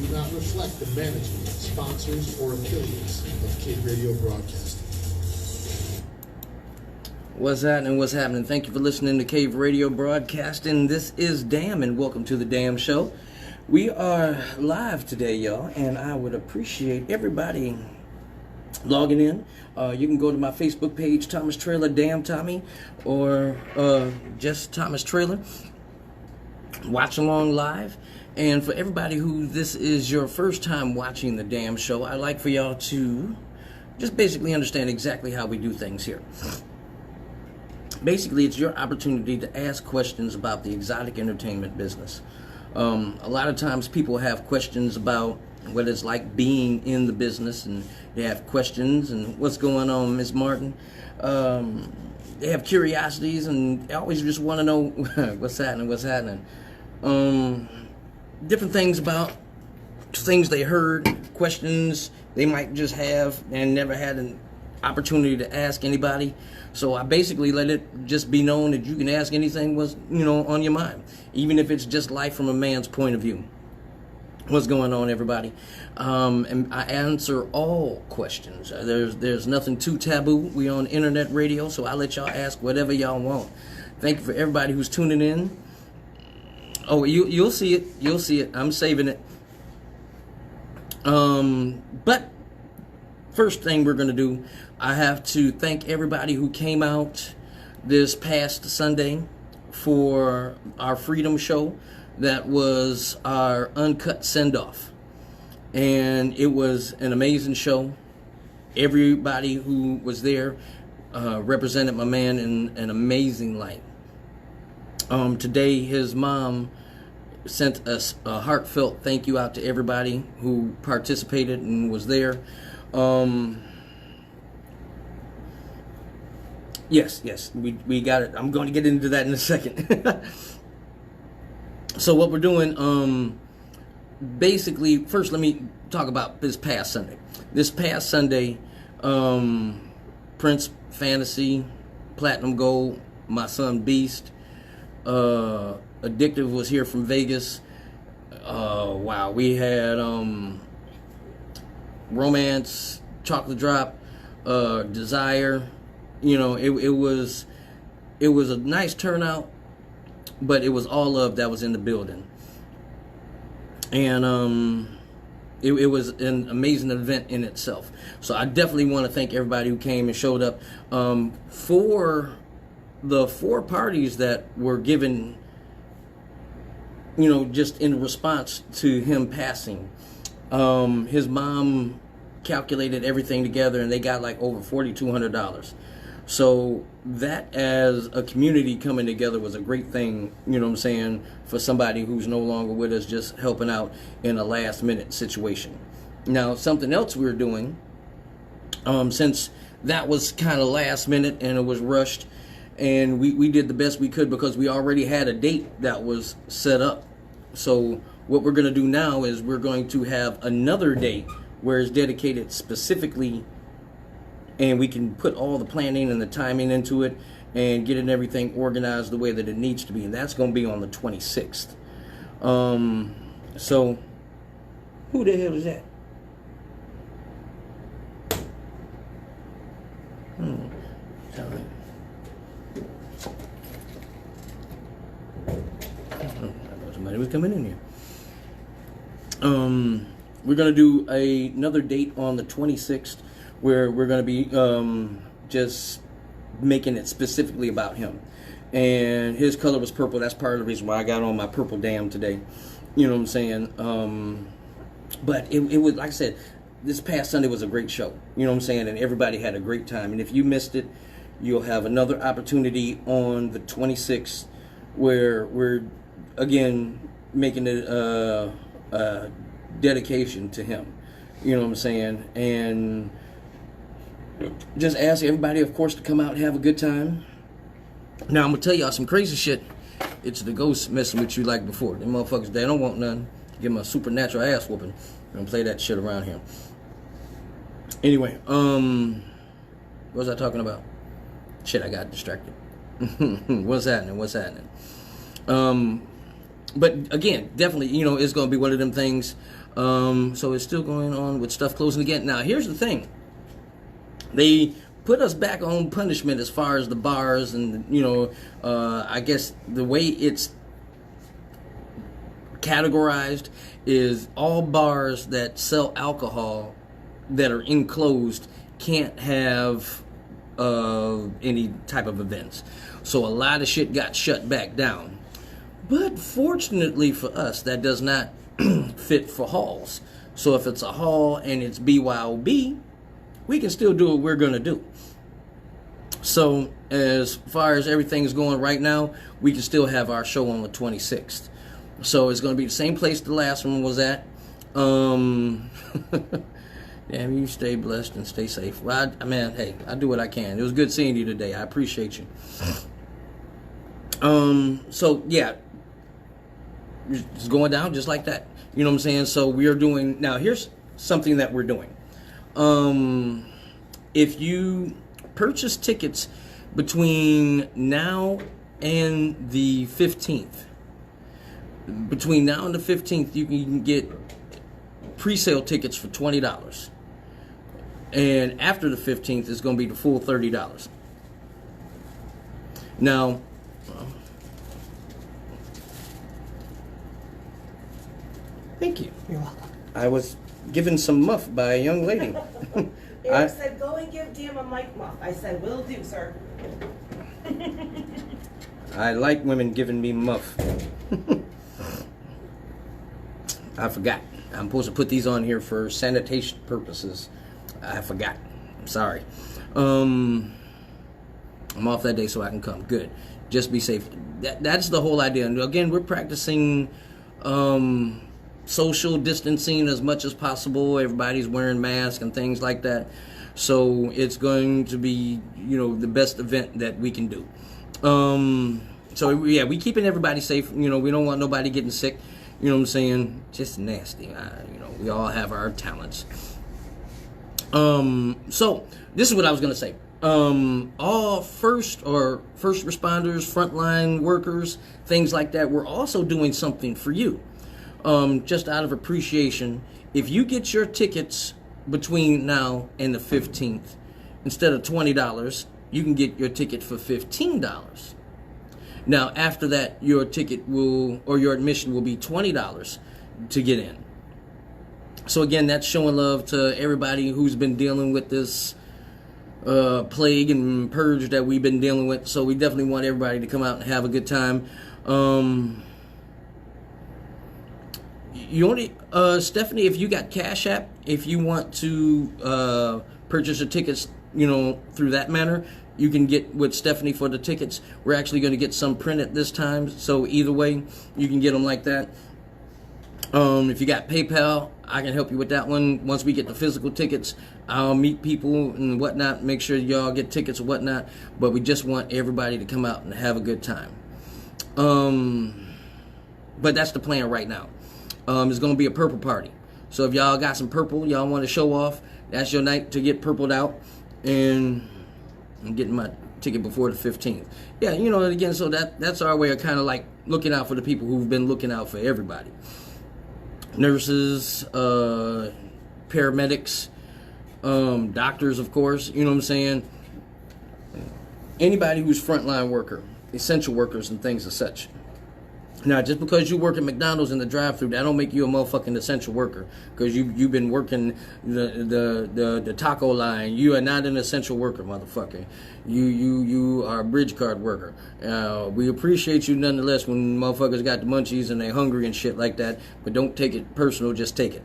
do not reflect the management, sponsors, or affiliates of Kid Radio Broadcasting. What's happening? What's happening? Thank you for listening to Cave Radio Broadcasting. This is Damn, and welcome to the Damn Show. We are live today, y'all, and I would appreciate everybody logging in. You can go to my Facebook page, Thomas Trailer, Damn Tommy, or just Thomas Trailer. Watch along live. And for everybody who this is your first time watching the Damn Show, I'd like for y'all to just basically understand exactly how we do things here. Basically, it's your opportunity to ask questions about the exotic entertainment business. A lot of times people have questions about what it's like being in the business, and they have questions and what's going on, Ms. Martin. They have curiosities, and they always just want to know what's happening. Different things about things they heard, questions they might just have and never had an opportunity to ask anybody. So I basically let it just be known that you can ask anything was on your mind, even if it's just life from a man's point of view. What's going on, everybody? And I answer all questions. There's nothing too taboo. We on internet radio, so I let y'all ask whatever y'all want. Thank you for everybody who's tuning in. Oh, you'll see it. You'll see it. I'm saving it. But first thing we're gonna do, I have to thank everybody who came out this past Sunday for our Freedom Show. That was our uncut send-off, and it was an amazing show. Everybody who was there represented my man in an amazing light. Today, his mom sent us a heartfelt thank you out to everybody who participated and was there. Yes, we got it. I'm going to get into that in a second. So what we're doing, basically, first let me talk about this past Sunday. This past Sunday, Prince Fantasy, Platinum Gold, my son Beast, Addictive was here from Vegas. Wow, we had Romance, Chocolate Drop, Desire. It was a nice turnout. But it was all love that was in the building. And it was an amazing event in itself. So I definitely want to thank everybody who came and showed up. For the 4 parties that were given, just in response to him passing. His mom calculated everything together, and they got like over $4,200. So that, as a community coming together, was a great thing, for somebody who's no longer with us, just helping out in a last minute situation. Now, something else we were doing, since that was kind of last minute and it was rushed, and we did the best we could because we already had a date that was set up. So what we're going to do now is we're going to have another date where it's dedicated specifically, and we can put all the planning and the timing into it and getting everything organized the way that it needs to be. And that's going to be on the 26th. So, who the hell is that? Somebody was coming in here. We're going to do another date on the 26th. Where we're going to be just making it specifically about him. And his color was purple. That's part of the reason why I got on my purple Damn today. You know what I'm saying? But it was, like I said, this past Sunday was a great show. You know what I'm saying? And everybody had a great time. And if you missed it, you'll have another opportunity on the 26th where we're, again, making it a dedication to him. You know what I'm saying? And just ask everybody, of course, to come out and have a good time. Now, I'm going to tell y'all some crazy shit. It's the ghosts messing with you like before. Them motherfuckers, they don't want nothing. Give them a supernatural ass whooping. We're going to play that shit around here. Anyway, what was I talking about? Shit, I got distracted. What's happening? but again, definitely, it's going to be one of them things. So it's still going on with stuff closing again. Now, here's the thing. They put us back on punishment as far as the bars and, I guess the way it's categorized is all bars that sell alcohol that are enclosed can't have any type of events. So a lot of shit got shut back down. But fortunately for us, that does not fit for halls. So if it's a hall and it's BYOB, we can still do what we're going to do. So as far as everything's going right now, we can still have our show on the 26th. So it's going to be the same place the last one was at. Damn, you stay blessed and stay safe. Well, man, hey, I do what I can. It was good seeing you today. I appreciate you. So yeah, it's going down just like that. You know what I'm saying? So we are doing, now here's something that we're doing. If you purchase tickets between now and the 15th, between now and the 15th, you can get pre-sale tickets for $20. And after the 15th, it's going to be the full $30. Now, thank you. You're welcome. I was given some muff by a young lady. Eric said, go and give Dan a mic muff. I said, will do, sir. I like women giving me muff. I forgot. I'm supposed to put these on here for sanitation purposes. I forgot. I'm sorry. I'm off that day so I can come. Good. Just be safe. That's the whole idea. And again, we're practicing social distancing as much as possible. Everybody's wearing masks and things like that. So it's going to be, the best event that we can do. So yeah, we keeping everybody safe. We don't want nobody getting sick. You know what I'm saying? Just nasty. We all have our talents. So this is what I was gonna say. All first responders, frontline workers, things like that, we're also doing something for you. Just out of appreciation, if you get your tickets between now and the 15th, instead of $20, you can get your ticket for $15. Now, after that, your ticket your admission will be $20 to get in. So again, that's showing love to everybody who's been dealing with this plague and purge that we've been dealing with. So we definitely want everybody to come out and have a good time. Stephanie, if you got Cash App, if you want to purchase your tickets, through that manner, you can get with Stephanie for the tickets. We're actually going to get some printed this time, so either way, you can get them like that. If you got PayPal, I can help you with that one. Once we get the physical tickets, I'll meet people and whatnot, make sure y'all get tickets or whatnot, but we just want everybody to come out and have a good time. But that's the plan right now. It's going to be a purple party. So if y'all got some purple, y'all want to show off, that's your night to get purpled out. And I'm getting my ticket before the 15th. Yeah, again, so that's our way of kind of like looking out for the people who've been looking out for everybody. Nurses, paramedics, doctors, of course, you know what I'm saying? Anybody who's frontline worker, essential workers and things as such. Now, just because you work at McDonald's in the drive-thru, that don't make you a motherfucking essential worker. Because you've been working the taco line. You are not an essential worker, motherfucker. You are a bridge card worker. We appreciate you nonetheless when motherfuckers got the munchies and they hungry and shit like that. But don't take it personal, just take it.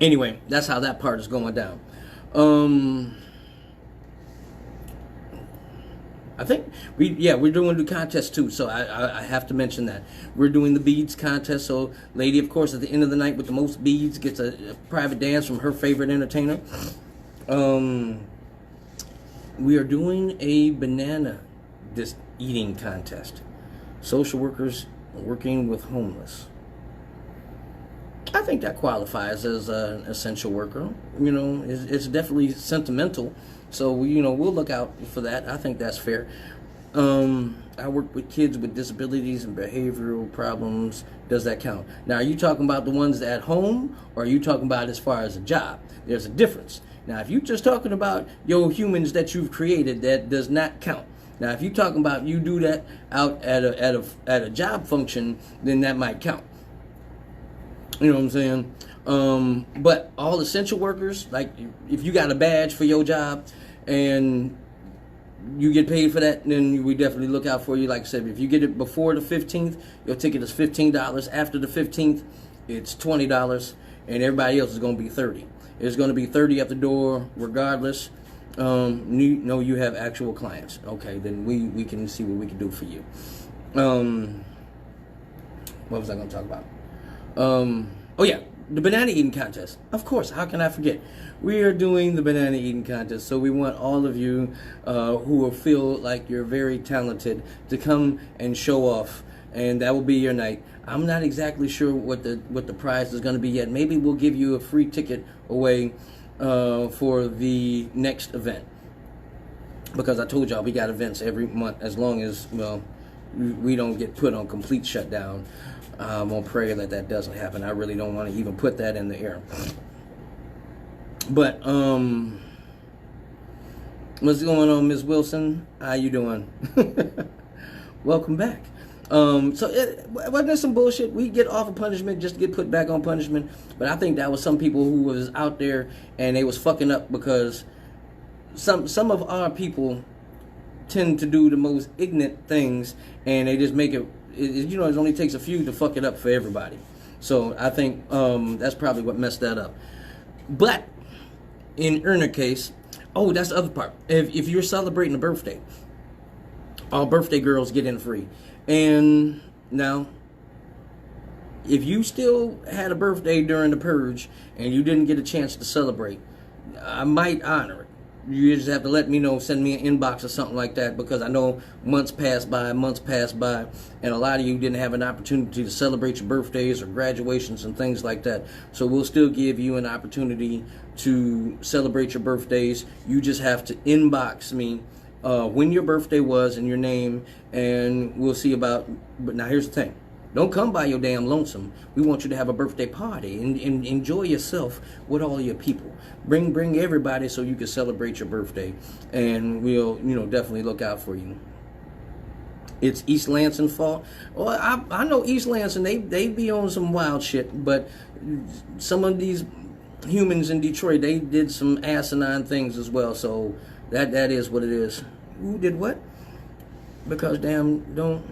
Anyway, that's how that part is going down. I think we're doing the contest too, so I have to mention that. We're doing the beads contest, so lady, of course, at the end of the night with the most beads gets a private dance from her favorite entertainer. We are doing a banana eating contest. Social workers working with homeless. I think that qualifies as an essential worker. It's definitely sentimental. So, we'll look out for that. I think that's fair. I work with kids with disabilities and behavioral problems. Does that count? Now, are you talking about the ones at home, or are you talking about as far as a job? There's a difference. Now, if you're just talking about your humans that you've created, that does not count. Now, if you're talking about you do that out at a job function, then that might count. You know what I'm saying? But all essential workers, like if you got a badge for your job and you get paid for that, then we definitely look out for you. Like I said, if you get it before the 15th, your ticket is $15. After the 15th, it's $20, and everybody else is going to be $30. It's going to be $30 at the door, regardless. No, you have actual clients. Okay, then we can see what we can do for you. What was I going to talk about? Oh yeah, the banana eating contest. Of course, how can I forget? We are doing the banana eating contest, so we want all of you who feel like you're very talented to come and show off, and that will be your night. I'm not exactly sure what the prize is going to be yet. Maybe we'll give you a free ticket away for the next event, because I told y'all we got events every month as long as, well, we don't get put on complete shutdown. I'm gonna pray that doesn't happen. I really don't want to even put that in the air. But what's going on, Ms. Wilson? How you doing? Welcome back. Wasn't there some bullshit? We get off of punishment just to get put back on punishment. But I think that was some people who was out there and they was fucking up, because some of our people tend to do the most ignorant things, and they just make it, it only takes a few to fuck it up for everybody. So I think that's probably what messed that up. But in Erna case, oh, that's the other part. If you're celebrating a birthday, all birthday girls get in free. And now, if you still had a birthday during the purge and you didn't get a chance to celebrate, I might honor it. You just have to let me know, send me an inbox or something like that, because I know months passed by, and a lot of you didn't have an opportunity to celebrate your birthdays or graduations and things like that. So we'll still give you an opportunity to celebrate your birthdays. You just have to inbox me when your birthday was and your name, and we'll see about. But now here's the thing. Don't come by your damn lonesome. We want you to have a birthday party and enjoy yourself with all your people. Bring everybody so you can celebrate your birthday, and we'll definitely look out for you. It's East Lansing fault. Well, I know East Lansing, they be on some wild shit, but some of these humans in Detroit, they did some asinine things as well. So that is what it is. Who did what? Because damn don't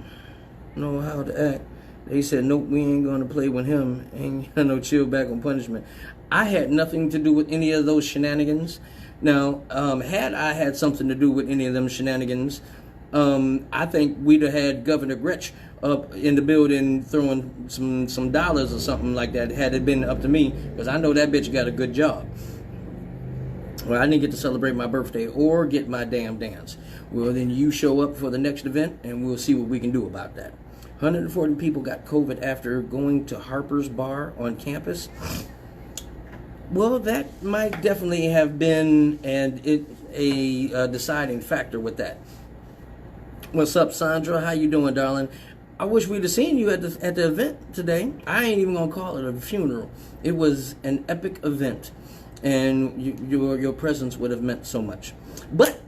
know how to act. They said, nope, we ain't going to play with him. Ain't got no chill back on punishment. I had nothing to do with any of those shenanigans. Now, had I had something to do with any of them shenanigans, I think we'd have had Governor Gretsch up in the building throwing some dollars or something like that, had it been up to me, because I know that bitch got a good job. Well, I didn't get to celebrate my birthday or get my damn dance. Well, then you show up for the next event, and we'll see what we can do about that. 140 people got COVID after going to Harper's Bar on campus. Well, that might definitely have been a deciding factor with that. What's up, Sandra? How you doing, darling? I wish we'd have seen you at the event today. I ain't even gonna call it a funeral. It was an epic event, and your presence would have meant so much. But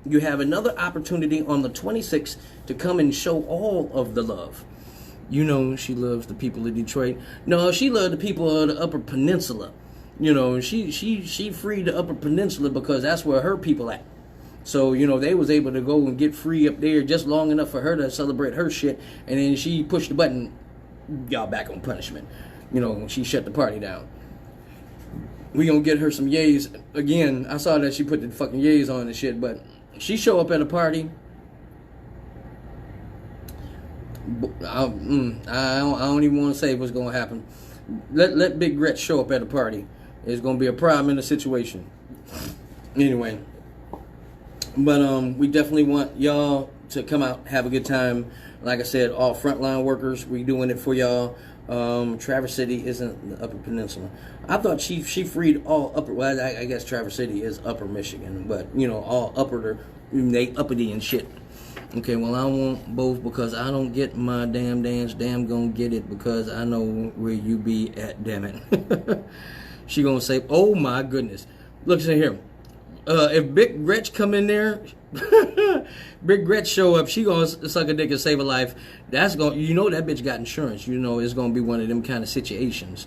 you have another opportunity on the 26th to come and show all of the love. You know she loves the people of Detroit. No, she loves the people of the Upper Peninsula. She freed the Upper Peninsula because that's where her people at. So, they was able to go and get free up there just long enough for her to celebrate her shit, and then she pushed the button, y'all back on punishment. She shut the party down. We gonna get her some yays again. I saw that she put the fucking yays on and shit, but she show up at a party. I don't even want to say what's going to happen. Let Big Gretsch show up at a party. It's going to be a problem in the situation. Anyway. But we definitely want y'all to come out, have a good time. Like I said, all frontline workers, we doing it for y'all. Traverse City isn't the Upper Peninsula. I thought she freed all upper. Well, I guess Traverse City is Upper Michigan, but all upper, they uppity and shit. Okay, well, I want both because I don't get my damn dance. Damn gonna get it because I know where you be at, damn it. She gonna say, oh my goodness. Look at here. If Big Gretch come in there, Big Gretch show up, she gonna suck a dick and save a life. That's gonna, you know, that bitch got insurance. You know, it's gonna be one of them kind of situations.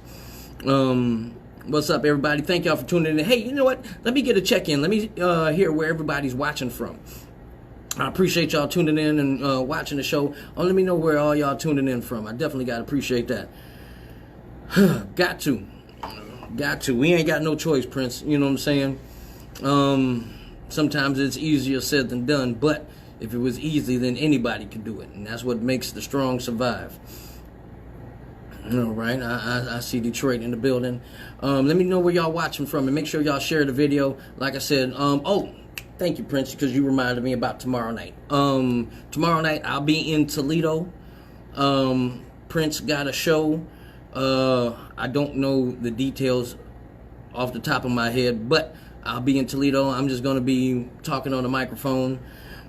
What's up, everybody? Thank y'all for tuning in. Hey, you know what? Let me get a check-in. Let me hear where everybody's watching from. I appreciate y'all tuning in and watching the show. Let me know where all y'all tuning in from. I definitely got to appreciate that. Got to. We ain't got no choice, Prince. You know what I'm saying? Sometimes it's easier said than done, but if it was easy, then anybody could do it. And that's what makes the strong survive. All right, I see Detroit in the building. Let me know where y'all watching from, and make sure y'all share the video. Like I said, oh, thank you, Prince, because you reminded me about tomorrow night. Tomorrow night I'll be in Toledo. Prince got a show. I don't know the details off the top of my head, but I'll be in Toledo. I'm just going to be talking on the microphone.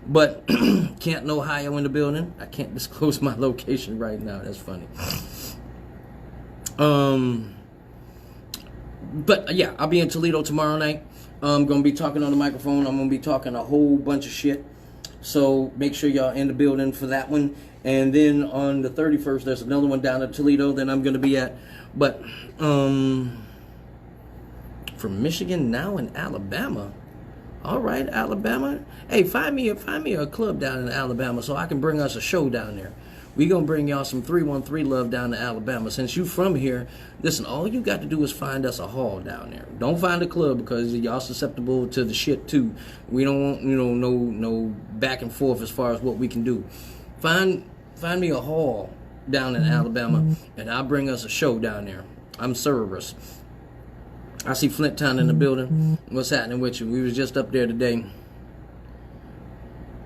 But Canton, Ohio in the building. I can't disclose my location right now. That's funny. But yeah, I'll be in Toledo tomorrow night. I'm going to be talking on the microphone. I'm going to be talking a whole bunch of shit. So make sure y'all in the building for that one. And then on the 31st, there's another one down at Toledo that I'm going to be at. But from Michigan, now in Alabama. All right, Alabama. Hey, find me a club down in Alabama so I can bring us a show down there. We gonna bring y'all some 313 love down to Alabama. Since you from here, listen, all you got to do is find us a hall down there. Don't find a club because y'all susceptible to the shit too. We don't want, you know, no back and forth as far as what we can do. Find me a hall down in Alabama and I'll bring us a show down there. I'm Cerberus. I see Flint Town in the building. What's happening with you? We was just up there today.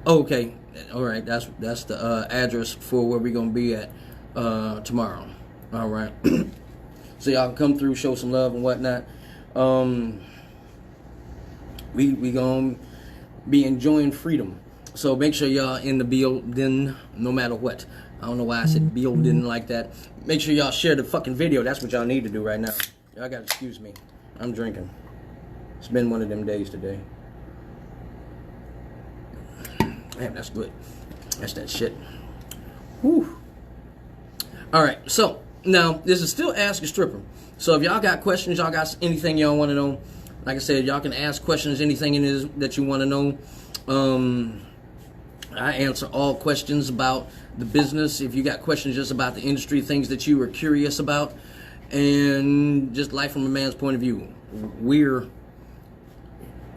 Okay. All right, that's the address for where we're gonna be at tomorrow. All right, so y'all can come through, show some love and whatnot. We gonna be enjoying freedom, so make sure y'all in the building no matter what. I don't know why I said building like that. Make sure y'all share the fucking video. That's what y'all need to do right now. Y'all gotta excuse me. I'm drinking. It's been one of them days today. Damn, that's good. That's that shit. Whew. All right, so now this is still Ask a Stripper. So if y'all got questions, y'all got anything y'all want to know, like I said, y'all can ask questions, anything in this that you want to know. I answer all questions about the business. If you got questions just about the industry, things that you were curious about, and just life from a man's point of view.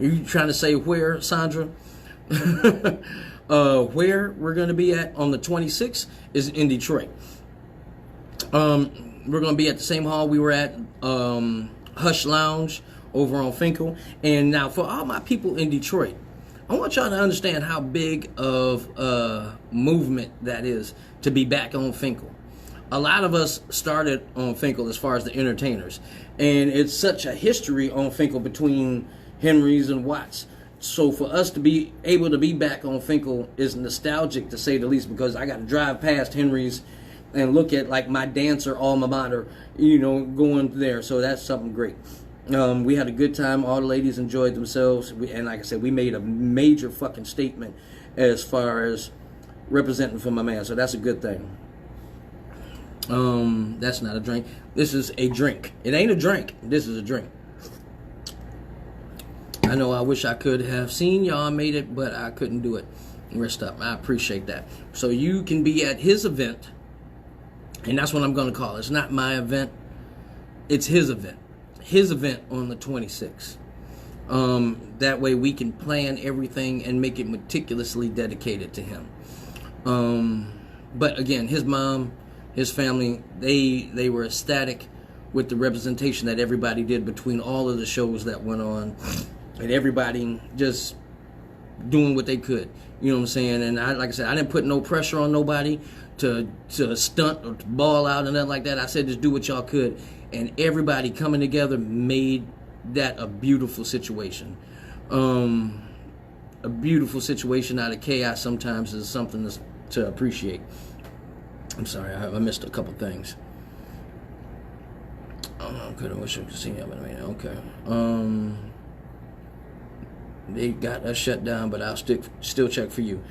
You trying to say where, Sandra? Where we're going to be at on the 26th is in Detroit. We're going to be at the same hall we were at, Hush Lounge over on Finkel. And now for all my people in Detroit, I want y'all to understand how big of a movement that is to be back on Finkel. A lot of us started on Finkel as far as the entertainers. And it's such a history on Finkel between Henry's and Watts. So for us to be able to be back on Finkel is nostalgic, to say the least, because I got to drive past Henry's and look at like my dancer alma mater, you know, going there. So that's something great. We had a good time. All the ladies enjoyed themselves. And like I said, we made a major fucking statement as far as representing for my man. So that's a good thing. That's not a drink. This is a drink. It ain't a drink. This is a drink. I know I wish I could have seen y'all made it, but I couldn't do it. Rest up. I appreciate that. So you can be at his event, and that's what I'm going to call it. It's not my event. It's his event. His event on the 26th. That way we can plan everything and make it meticulously dedicated to him. But again, his mom, his family, they were ecstatic with the representation that everybody did between all of the shows that went on. And everybody just doing what they could. You know what I'm saying? And like I said, I didn't put no pressure on nobody to stunt or to ball out and nothing like that. I said just do what y'all could. And everybody coming together made that a beautiful situation. a beautiful situation out of chaos sometimes is something to appreciate. I'm sorry, I missed a couple things. Good, I wish I could see him. Okay. They got us shut down, but I'll still check for you.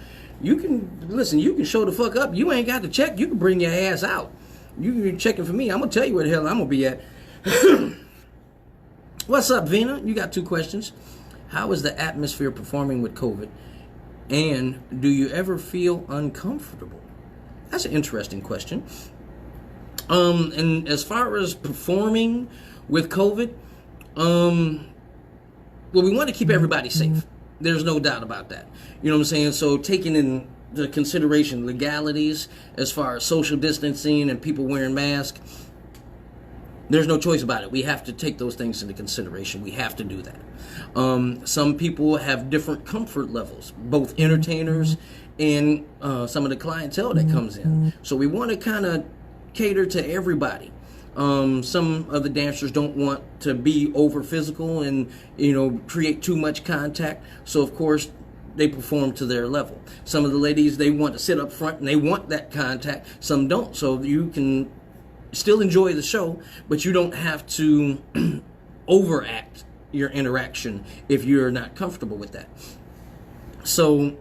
You can listen. You can show the fuck up. You ain't got to check. You can bring your ass out. You can checking for me. I'm gonna tell you where the hell I'm gonna be at. What's up, Vina? You got 2 questions. How is the atmosphere performing with COVID? And do you ever feel uncomfortable? That's an interesting question. And as far as performing with COVID, well, we want to keep everybody safe. There's no doubt about that. You know what I'm saying? So taking into consideration legalities as far as social distancing and people wearing masks, there's no choice about it. We have to take those things into consideration. We have to do that. Some people have different comfort levels, both entertainers and some of the clientele that comes in. So we want to kind of cater to everybody. Some of the dancers don't want to be over physical and, create too much contact. So, of course, they perform to their level. Some of the ladies, they want to sit up front and they want that contact. Some don't. So you can still enjoy the show, but you don't have to overact your interaction if you're not comfortable with that. So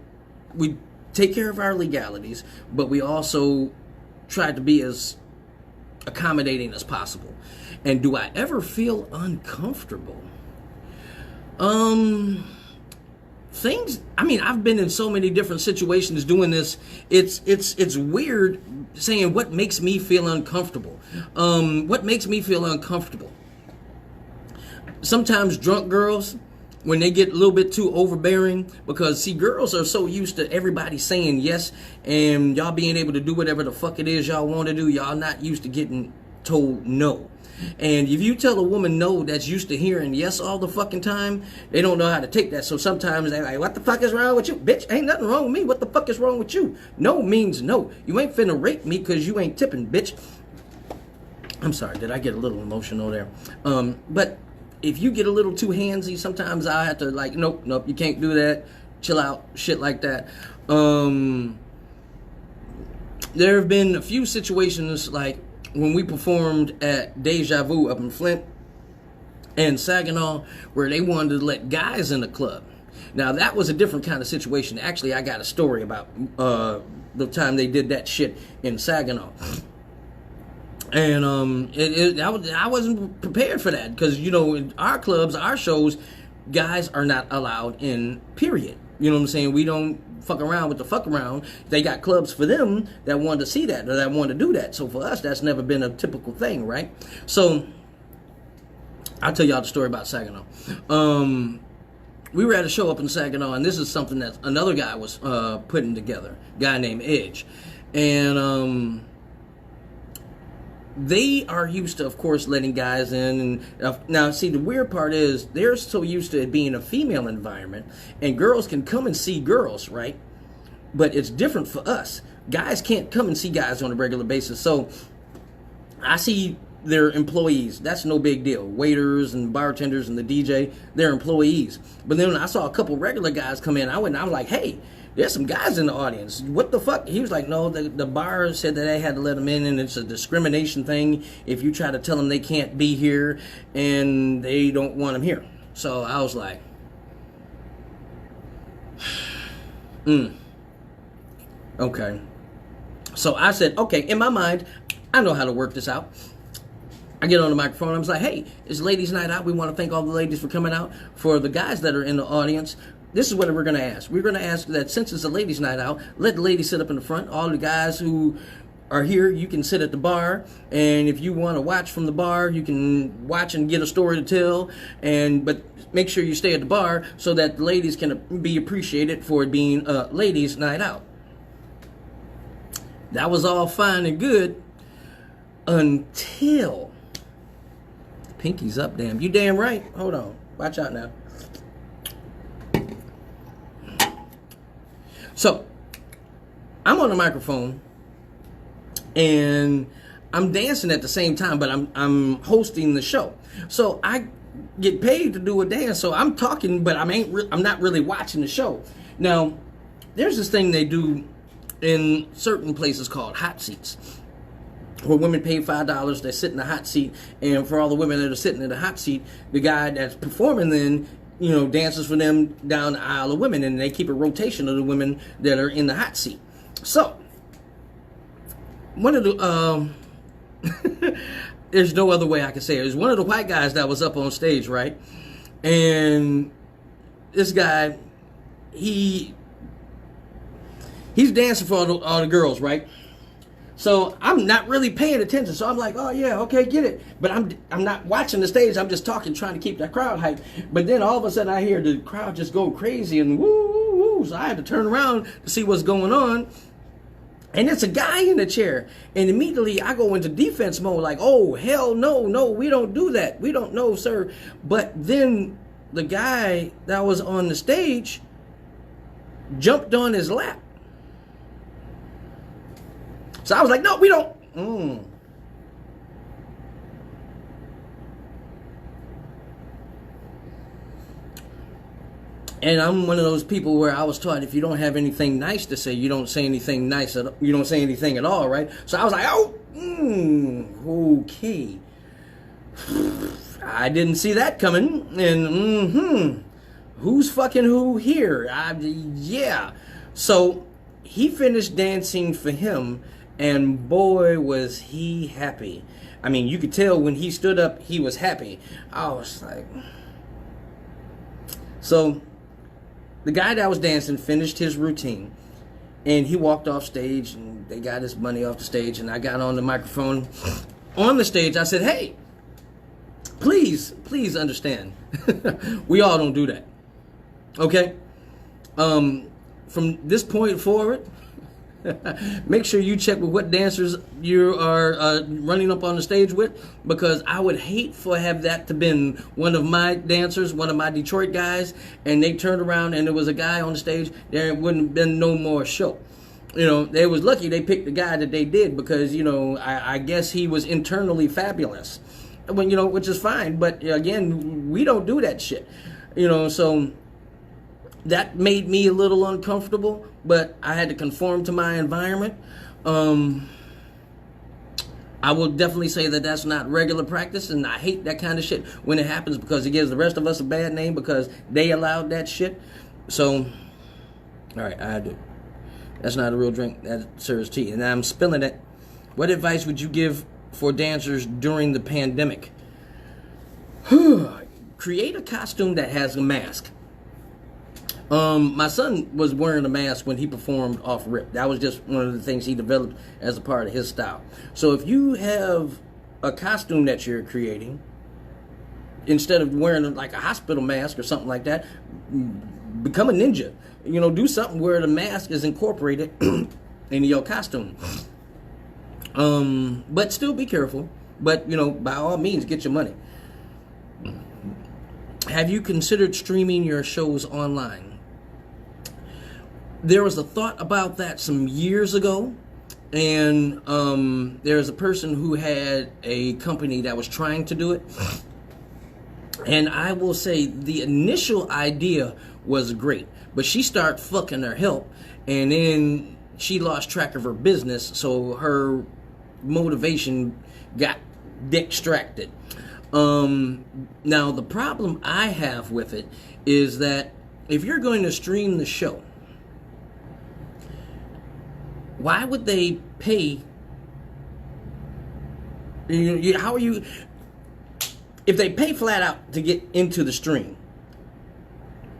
we take care of our legalities, but we also try to be as accommodating as possible. And do I ever feel uncomfortable? I've been in so many different situations doing this. It's weird saying what makes me feel uncomfortable. What makes me feel uncomfortable? Sometimes drunk girls, when they get a little bit too overbearing, because see, girls are so used to everybody saying yes and y'all being able to do whatever the fuck it is y'all want to do. Y'all not used to getting told no. And if you tell a woman no that's used to hearing yes all the fucking time, they don't know how to take that. So sometimes they're like, what the fuck is wrong with you? Bitch, ain't nothing wrong with me. What the fuck is wrong with you? No means no. You ain't finna rape me because you ain't tipping, bitch. I'm sorry, did I get a little emotional there? But if you get a little too handsy, sometimes I have to like, nope, you can't do that. Chill out, shit like that. There have been a few situations like when we performed at Deja Vu up in Flint and Saginaw where they wanted to let guys in the club. Now that was a different kind of situation. Actually, I got a story about the time they did that shit in Saginaw. And I wasn't prepared for that because, in our clubs, our shows, guys are not allowed in, period. You know what I'm saying? We don't fuck around with the fuck around. They got clubs for them that want to see that or that want to do that. So for us, that's never been a typical thing, right? So I'll tell y'all the story about Saginaw. We were at a show up in Saginaw, and this is something that another guy was putting together, a guy named Edge. And they are used to, of course, letting guys in. And now, see, the weird part is they're so used to it being a female environment, and girls can come and see girls, right? But it's different for us. Guys can't come and see guys on a regular basis. So I see their employees. That's no big deal. Waiters and bartenders and the DJ, they're employees. But then when I saw a couple regular guys come in, I was like, hey, there's some guys in the audience. What the fuck? He was like, no, the bar said that they had to let them in, and it's a discrimination thing if you try to tell them they can't be here and they don't want them here. So I was like, okay. So I said, okay, in my mind, I know how to work this out. I get on the microphone, I was like, hey, it's ladies' night out. We want to thank all the ladies for coming out. For the guys that are in the audience, this is what we're going to ask. We're going to ask that since it's a ladies' night out, let the ladies sit up in the front. All the guys who are here, you can sit at the bar. And if you want to watch from the bar, you can watch and get a story to tell. But make sure you stay at the bar so that the ladies can be appreciated for it being a ladies' night out. That was all fine and good until... Pinky's up, damn. You damn right. Hold on. Watch out now. So, I'm on the microphone, and I'm dancing at the same time, but I'm hosting the show. So I get paid to do a dance. So I'm talking, but I'm not really watching the show. Now, there's this thing they do in certain places called hot seats, where women pay $5, they sit in the hot seat, and for all the women that are sitting in the hot seat, the guy that's performing then, dances for them down the aisle of women, and they keep a rotation of the women that are in the hot seat. So, one of the, there's no other way I can say it. It was one of the white guys that was up on stage, right? And this guy, he's dancing for all the girls, right? So I'm not really paying attention. So I'm like, oh yeah, okay, get it. But I'm not watching the stage. I'm just talking, trying to keep that crowd hyped. But then all of a sudden I hear the crowd just go crazy and woo, woo, woo. So I had to turn around to see what's going on. And it's a guy in the chair. And immediately I go into defense mode like, oh, hell no, we don't do that. We don't know, sir. But then the guy that was on the stage jumped on his lap. So I was like, no, we don't. And I'm one of those people where I was taught if you don't have anything nice to say, you don't say anything nice. You don't say anything at all, right? So I was like, oh, okay. I didn't see that coming. And who's fucking who here? Yeah. So he finished dancing for him. And boy, was he happy. I mean, you could tell when he stood up, he was happy. I was like... So, the guy that was dancing finished his routine. And he walked off stage, and they got his money off the stage. And I got on the microphone on the stage. I said, hey, please understand. We all don't do that. Okay? From this point forward... Make sure you check with what dancers you are running up on the stage with, because I would hate for have that to been one of my dancers, one of my Detroit guys, and they turned around and there was a guy on the stage. There wouldn't have been no more show. They was lucky they picked the guy that they did because I guess he was internally fabulous, which is fine. But again, we don't do that shit. So. That made me a little uncomfortable, but I had to conform to my environment. I will definitely say that that's not regular practice, and I hate that kind of shit when it happens because it gives the rest of us a bad name because they allowed that shit. So, all right, I do. That's not a real drink. That serves tea, and I'm spilling it. What advice would you give for dancers during the pandemic? Create a costume that has a mask. My son was wearing a mask when he performed off rip. That was just one of the things he developed as a part of his style. So if you have a costume that you're creating, instead of wearing like a hospital mask or something like that, become a ninja. Do something where the mask is incorporated into your costume. But still be careful. But, by all means, get your money. Have you considered streaming your shows online? There was a thought about that some years ago, and there's a person who had a company that was trying to do it. And I will say the initial idea was great, but she started fucking her help, and then she lost track of her business, so her motivation got distracted. Now, the problem I have with it is that if you're going to stream the show, why would they pay? How are you? If they pay flat out to get into the stream,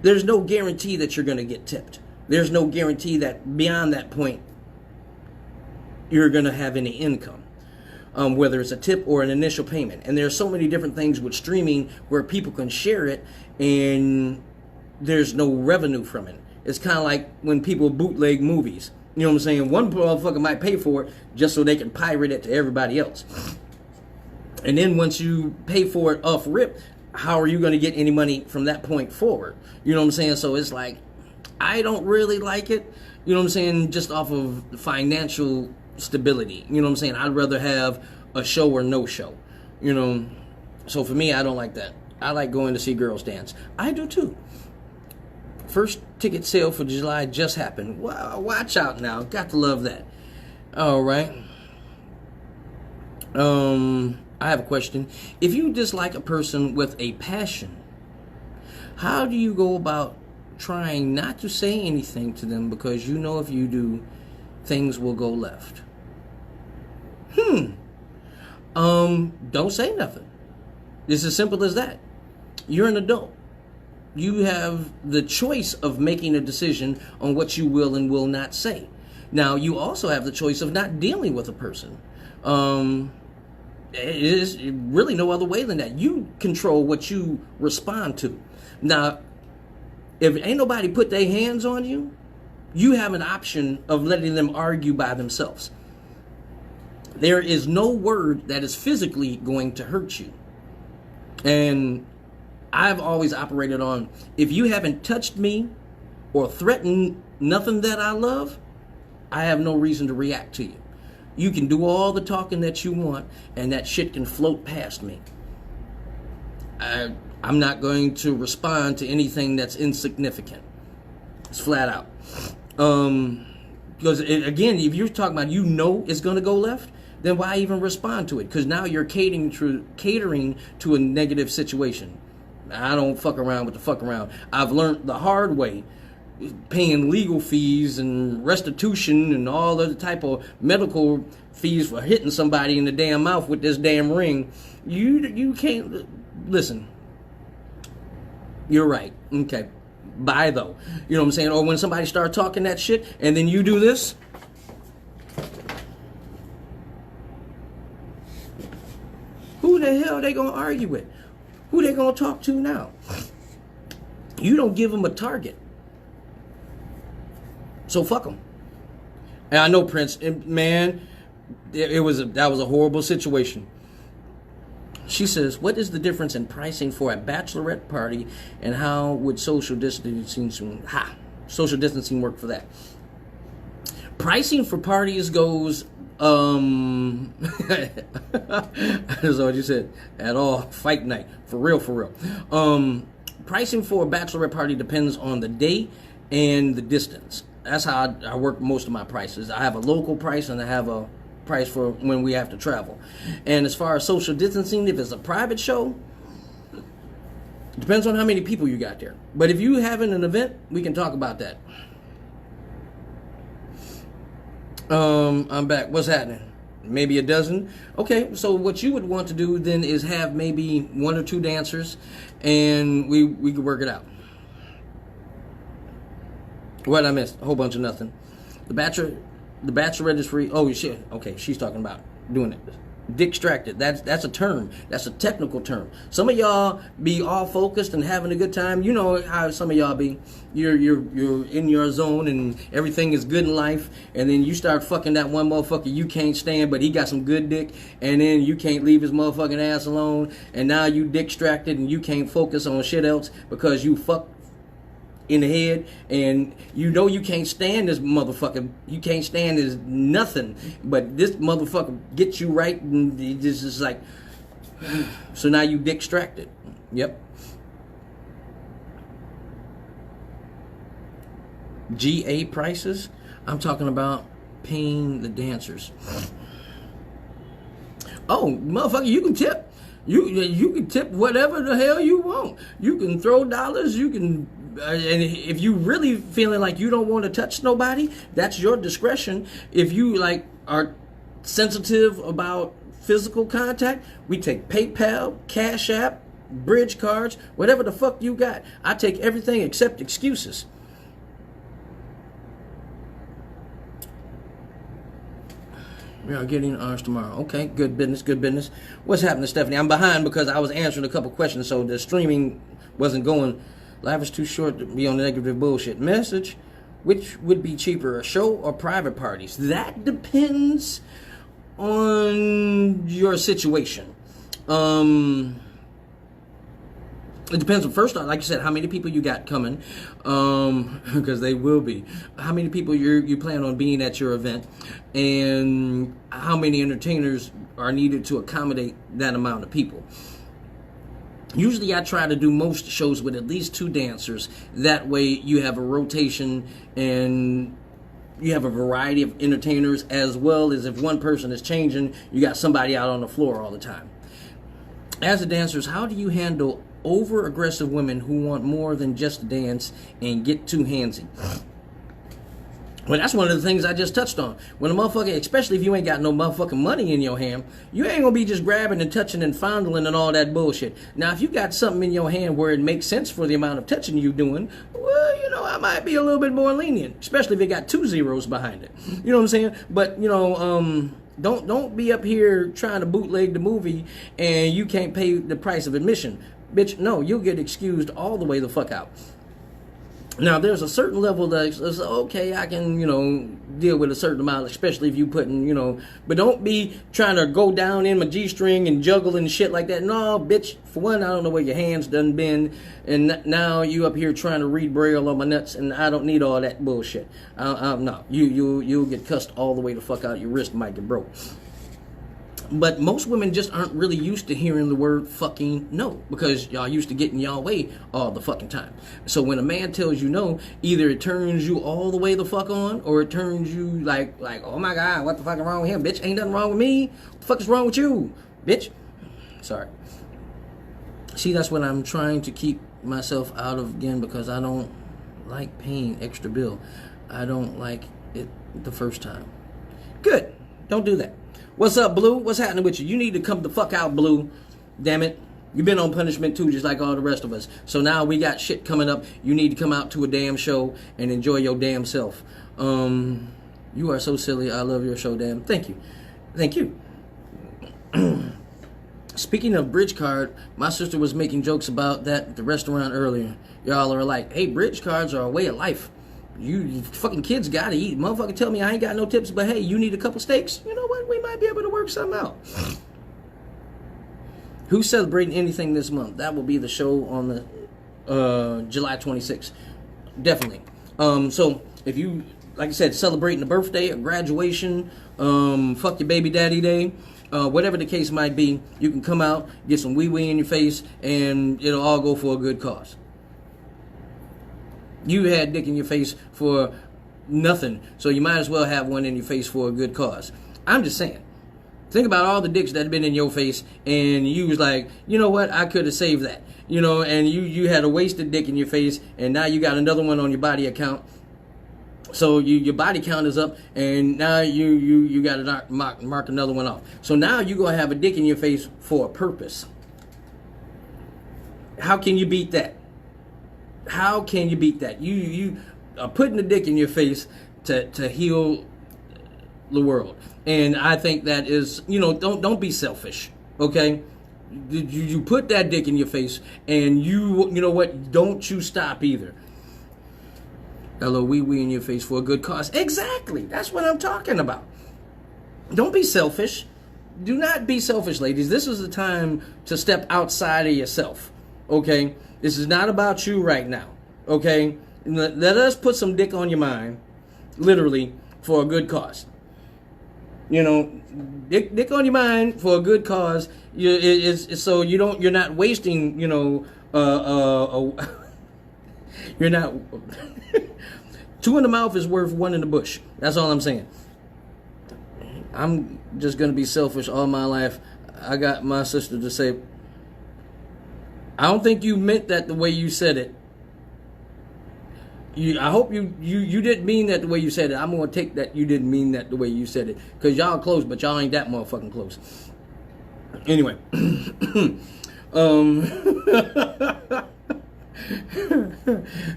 there's no guarantee that you're going to get tipped. There's no guarantee that beyond that point, you're going to have any income. Whether it's a tip or an initial payment. And there's so many different things with streaming where people can share it and there's no revenue from it. It's kind of like when people bootleg movies. You know what I'm saying? One motherfucker might pay for it just so they can pirate it to everybody else. And then once you pay for it off rip, how are you going to get any money from that point forward? You know what I'm saying? So it's like, I don't really like it. You know what I'm saying? Just off of financial stability. You know what I'm saying? I'd rather have a show or no show. So for me, I don't like that. I like going to see girls dance. I do too. First ticket sale for July just happened. Wow, watch out now. Got to love that. All right. I have a question. If you dislike a person with a passion, how do you go about trying not to say anything to them because you know if you do, things will go left? Don't say nothing. It's as simple as that. You're an adult. You have the choice of making a decision on what you will and will not say. Now, you also have the choice of not dealing with a person. It is really no other way than that. You control what you respond to. Now, if ain't nobody put their hands on you, you have an option of letting them argue by themselves. There is no word that is physically going to hurt you. And I've always operated on, if you haven't touched me or threatened nothing that I love, I have no reason to react to you. You can do all the talking that you want, and that shit can float past me. I'm not going to respond to anything that's insignificant. It's flat out. Because, again, if you're talking about you know it's going to go left, then why even respond to it? Because now you're catering to a negative situation. I don't fuck around with the fuck around. I've learned the hard way, paying legal fees and restitution and all other type of medical fees for hitting somebody in the damn mouth with this damn ring. You can't listen. You're right. Okay. Bye though. You know what I'm saying? Or when somebody starts talking that shit and then you do this. Who the hell they gonna argue with? Who they gonna talk to now? You don't give them a target. So fuck them. And I know Prince, man, that was a horrible situation. She says, what is the difference in pricing for a bachelorette party and how would social distancing work for that? Pricing for parties goes, that's what you said, at all, fight night, for real. Pricing for a bachelorette party depends on the day and the distance. That's how I work most of my prices. I have a local price and I have a price for when we have to travel. And as far as social distancing, if it's a private show, it depends on how many people you got there. But if you having an event, we can talk about that. I'm back. What's happening? Maybe a dozen? Okay, so what you would want to do then is have maybe 1 or 2 dancers and we could work it out. What I missed? A whole bunch of nothing. The bachelorette is free. Oh shit. Okay, she's talking about doing it. Distracted. That's a term. That's a technical term. Some of y'all be all focused and having a good time. You know how some of y'all be. You're in your zone and everything is good in life, and then you start fucking that one motherfucker you can't stand, but he got some good dick, and then you can't leave his motherfucking ass alone, and now you distracted and you can't focus on shit else because you fuck in the head, and you know you can't stand this motherfucker. You can't stand this nothing, but this motherfucker gets you right, and this is like, so now you distracted. Yep. GA prices. I'm talking about paying the dancers. Oh, motherfucker, you can tip. You can tip whatever the hell you want. You can throw dollars. You can. And if you really feeling like you don't want to touch nobody, that's your discretion. If you like are sensitive about physical contact, we take PayPal, Cash App, bridge cards, whatever the fuck you got. I take everything except excuses. We are getting ours tomorrow. Okay, good business. What's happening, Stephanie? I'm behind because I was answering a couple questions, so the streaming wasn't going. Life is too short to be on negative bullshit. Message, which would be cheaper, a show or private parties? That depends on your situation. It depends on, first off, like you said, how many people you got coming, because they will be. How many people you plan on being at your event, and how many entertainers are needed to accommodate that amount of people. Usually I try to do most shows with at least 2 dancers. That way you have a rotation and you have a variety of entertainers, as well as if one person is changing, you got somebody out on the floor all the time. As a dancers, how do you handle over-aggressive women who want more than just to dance and get too handsy? Well, that's one of the things I just touched on. When a motherfucker, especially if you ain't got no motherfucking money in your hand, you ain't gonna be just grabbing and touching and fondling and all that bullshit. Now, if you got something in your hand where it makes sense for the amount of touching you doing, well, you know, I might be a little bit more lenient, especially if it got 2 zeros behind it. You know what I'm saying? But, you know, don't be up here trying to bootleg the movie and you can't pay the price of admission. Bitch, no, you'll get excused all the way the fuck out. Now, there's a certain level that's okay, I can, you know, deal with a certain amount, especially if you putting, you know, but don't be trying to go down in my G-string and juggle and shit like that. No, bitch, for one, I don't know where your hands done been, and now you up here trying to read Braille on my nuts, and I don't need all that bullshit. No, you'll get cussed all the way the fuck out, your wrist might get broke. But most women just aren't really used to hearing the word fucking no, because y'all used to getting y'all way all the fucking time. So when a man tells you no, either it turns you all the way the fuck on, or it turns you like, oh my God, what the fuck is wrong with him? Bitch, ain't nothing wrong with me. What the fuck is wrong with you? Bitch. Sorry. See, that's what I'm trying to keep myself out of again, because I don't like paying extra bill. I don't like it the first time. Good. Don't do that. What's up, Blue? What's happening with you? You need to come the fuck out, Blue. Damn it. You've been on punishment too, just like all the rest of us. So now we got shit coming up. You need to come out to a damn show and enjoy your damn self. You are so silly. I love your show, damn. Thank you. Thank you. Speaking of bridge card, my sister was making jokes about that at the restaurant earlier. Y'all are like, hey, bridge cards are a way of life. You fucking kids gotta eat. Motherfucker tell me I ain't got no tips, but hey, you need a couple steaks? You know what? We might be able to work something out. Who's celebrating anything this month? That will be the show on the July 26th. Definitely. So if you, like I said, celebrating a birthday, a graduation, fuck your baby daddy day, whatever the case might be, you can come out, get some wee-wee in your face, and it'll all go for a good cause. You had dick in your face for nothing, so you might as well have one in your face for a good cause. I'm just saying. Think about all the dicks that have been in your face, and you was like, you know what, I could have saved that. You know, and you had a wasted dick in your face, and now you got another one on your body account. So your body count is up, and now you got to mark another one off. So now you're going to have a dick in your face for a purpose. How can you beat that? How can you beat that? You are putting the dick in your face to heal the world. And I think that is, you know, don't be selfish, okay? You put that dick in your face, and you know what? Don't you stop either. Hello, wee-wee in your face for a good cause. Exactly. That's what I'm talking about. Don't be selfish. Do not be selfish, ladies. This is the time to step outside of yourself, okay? This is not about you right now, okay? Let us put some dick on your mind, literally, for a good cause. You know, dick on your mind for a good cause. So you're not wasting, you know, you're not. 2 in the mouth is worth 1 in the bush. That's all I'm saying. I'm just gonna be selfish all my life. I got my sister to say, I don't think you meant that the way you said it. I hope you didn't mean that the way you said it. I'm going to take that you didn't mean that the way you said it. Because y'all close, but y'all ain't that motherfucking close. Anyway.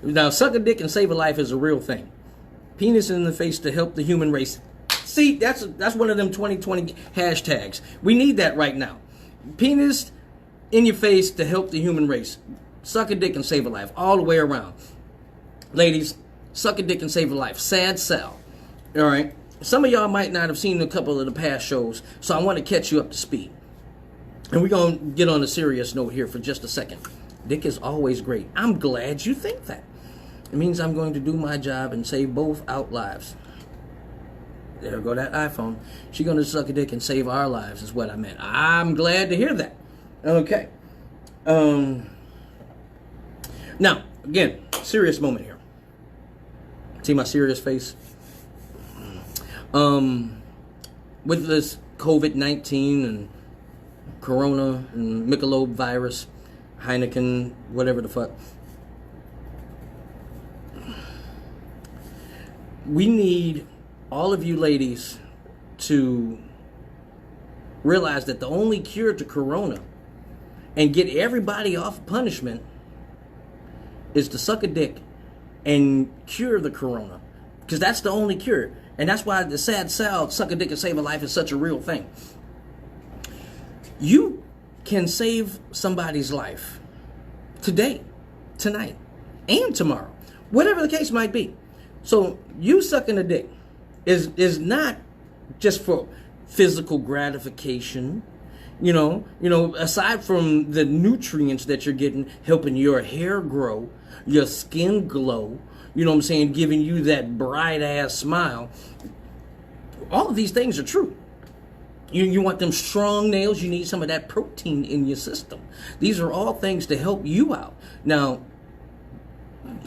Now, suck a dick and save a life is a real thing. Penis in the face to help the human race. See, that's one of them 2020 hashtags. We need that right now. Penis in your face to help the human race. Suck a dick and save a life. All the way around. Ladies, suck a dick and save a life. Sad Sal. All right. Some of y'all might not have seen a couple of the past shows, so I want to catch you up to speed. And we're going to get on a serious note here for just a second. Dick is always great. I'm glad you think that. It means I'm going to do my job and save both out lives. There go that iPhone. She's going to suck a dick and save our lives is what I meant. I'm glad to hear that. Okay. Now, again, serious moment here. See my serious face? With this COVID-19 and Corona and Michelob virus, Heineken, whatever the fuck. We need all of you ladies to realize that the only cure to Corona and get everybody off punishment is to suck a dick and cure the Corona. Because that's the only cure. And that's why the sad salve, suck a dick and save a life, is such a real thing. You can save somebody's life today, tonight, and tomorrow. Whatever the case might be. So you sucking a dick is not just for physical gratification. You know, aside from the nutrients that you're getting, helping your hair grow, your skin glow, you know what I'm saying, giving you that bright ass smile. All of these things are true. You want them strong nails, you need some of that protein in your system. These are all things to help you out. Now,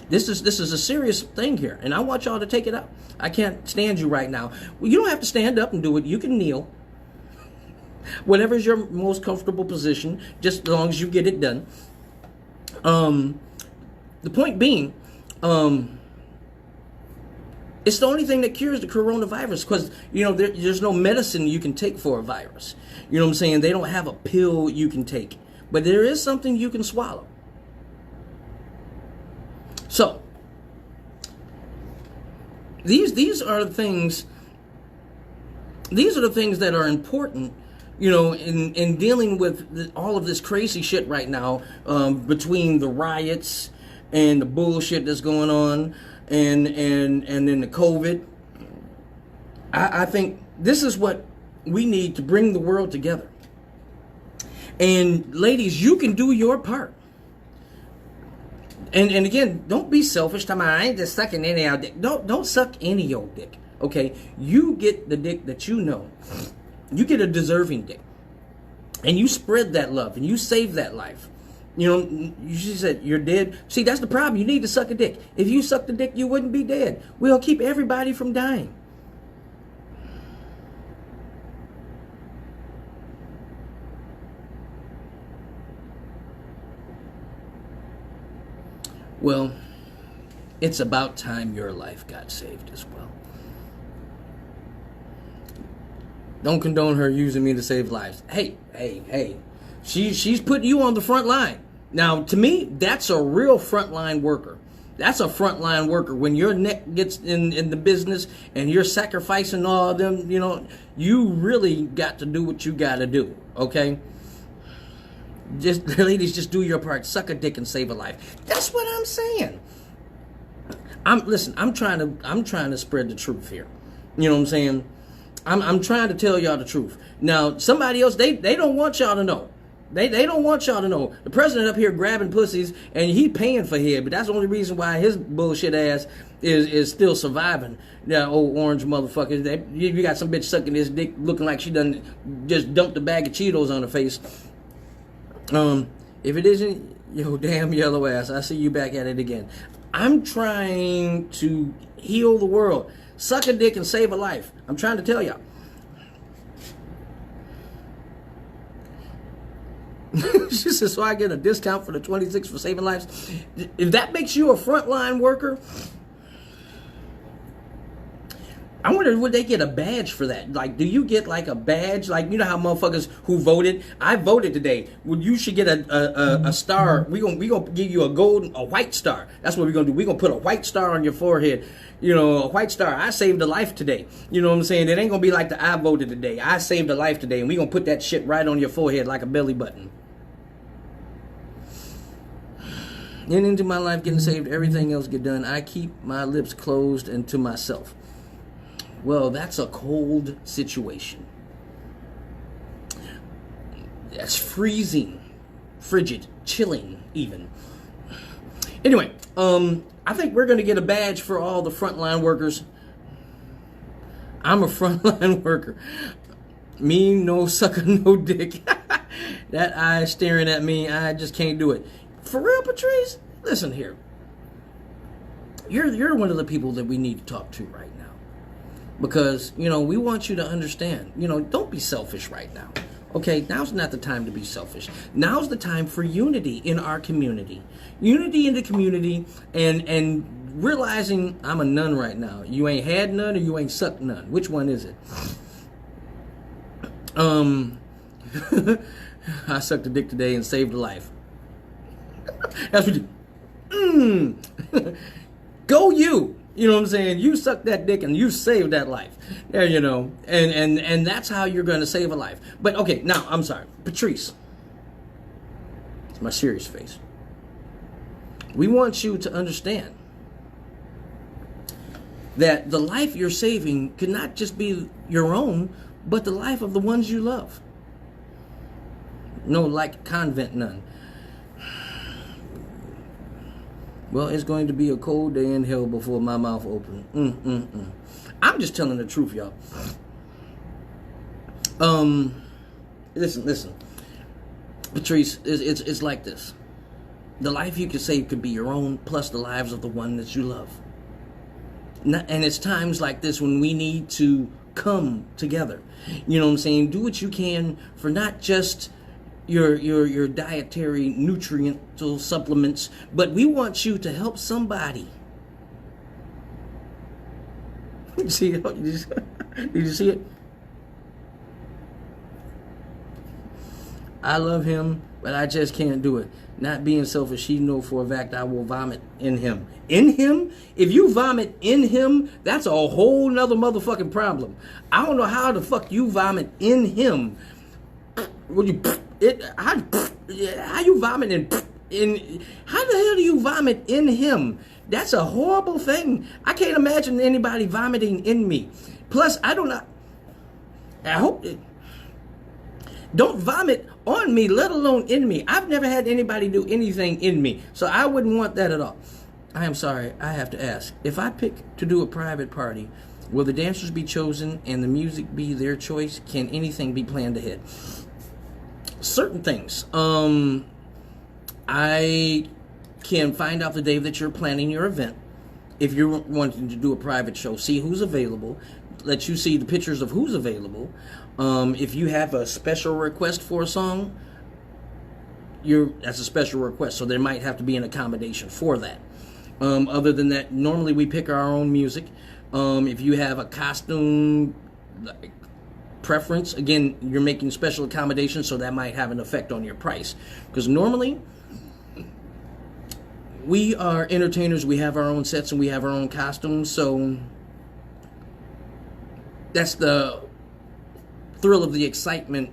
this is a serious thing here, and I want y'all to take it up. I can't stand you right now. Well, you don't have to stand up and do it. You can kneel. Whatever is your most comfortable position, just as long as you get it done. The point being, it's the only thing that cures the coronavirus, because, you know, there's no medicine you can take for a virus. You know what I'm saying? They don't have a pill you can take. But there is something you can swallow. So, these are the things that are important, you know, in dealing with all of this crazy shit right now, between the riots and the bullshit that's going on, and then the COVID. I think this is what we need to bring the world together. And ladies, you can do your part. And again, don't be selfish. Time I ain't just sucking any old dick. Don't suck any old dick. Okay, you get the dick that you know. You get a deserving dick, and you spread that love, and you save that life. You know, you said you're dead. See, that's the problem. You need to suck a dick. If you suck the dick, you wouldn't be dead. We'll keep everybody from dying. Well, it's about time your life got saved as well. Don't condone her using me to save lives. Hey. She's putting you on the front line. Now, to me, that's a real frontline worker. That's a frontline worker. When your neck gets in the business and you're sacrificing all of them, you know, you really got to do what you got to do, okay? Ladies, just do your part. Suck a dick and save a life. That's what I'm saying. I'm trying to spread the truth here. You know what I'm saying? I'm trying to tell y'all the truth. Now, somebody else, they don't want y'all to know. They don't want y'all to know. The president up here grabbing pussies, and he paying for head, but that's the only reason why his bullshit ass is still surviving. That old orange motherfucker. You got some bitch sucking his dick looking like she done just dumped a bag of Cheetos on her face. If it isn't, yo, damn yellow ass, I see you back at it again. I'm trying to heal the world. Suck a dick and save a life. I'm trying to tell y'all. She says, so I get a discount for the 26 for saving lives. If that makes you a frontline worker, I wonder, would they get a badge for that? Like, do you get like a badge? Like, you know how motherfuckers who voted? I voted today. Well, you should get a star. We gonna give you a white star. That's what we're gonna do. We're gonna put a white star on your forehead. You know, a white star. I saved a life today. You know what I'm saying? It ain't gonna be like I voted today. I saved a life today, and we gonna put that shit right on your forehead like a belly button. And into my life getting saved, everything else get done. I keep my lips closed and to myself. Well, that's a cold situation. That's freezing, frigid, chilling even. Anyway, I think we're going to get a badge for all the frontline workers. I'm a frontline worker. Me, no sucker, no dick. That eye staring at me, I just can't do it. For real, Patrice? Listen here. You're one of the people that we need to talk to right now. Because, we want you to understand. Don't be selfish right now. Okay, now's not the time to be selfish. Now's the time for unity in our community. Unity in the community and realizing I'm a nun right now. You ain't had none or you ain't sucked none. Which one is it? I sucked a dick today and saved a life. That's what you... Go you! You know what I'm saying? You sucked that dick and you saved that life. There, and that's how you're going to save a life. But okay, now, I'm sorry. Patrice. It's my serious face. We want you to understand that the life you're saving could not just be your own, but the life of the ones you love. No, like convent nun. Well, it's going to be a cold day in hell before my mouth opens. I'm just telling the truth, y'all. Listen. Patrice, it's like this. The life you could save could be your own, plus the lives of the one that you love. And it's times like this when we need to come together. You know what I'm saying? Do what you can for not just your dietary nutriental supplements, but we want you to help somebody. Did you see it? I love him, but I just can't do it. Not being selfish, he know for a fact I will vomit in him. In him? If you vomit in him, that's a whole nother motherfucking problem. I don't know how the fuck you vomit in him. How you vomit in? How the hell do you vomit in him? That's a horrible thing. I can't imagine anybody vomiting in me. Plus, I hope don't vomit on me, let alone in me. I've never had anybody do anything in me, so I wouldn't want that at all. I am sorry, I have to ask. If I pick to do a private party, will the dancers be chosen and the music be their choice? Can anything be planned ahead? Certain things. I can find out the day that you're planning your event. If you're wanting to do a private show, see who's available. Let you see the pictures of who's available. If you have a special request for a song, that's a special request, so there might have to be an accommodation for that. Other than that, normally we pick our own music. If you have a costume preference, again, you're making special accommodations, so that might have an effect on your price. Because normally, we are entertainers, we have our own sets and we have our own costumes, so that's the thrill of the excitement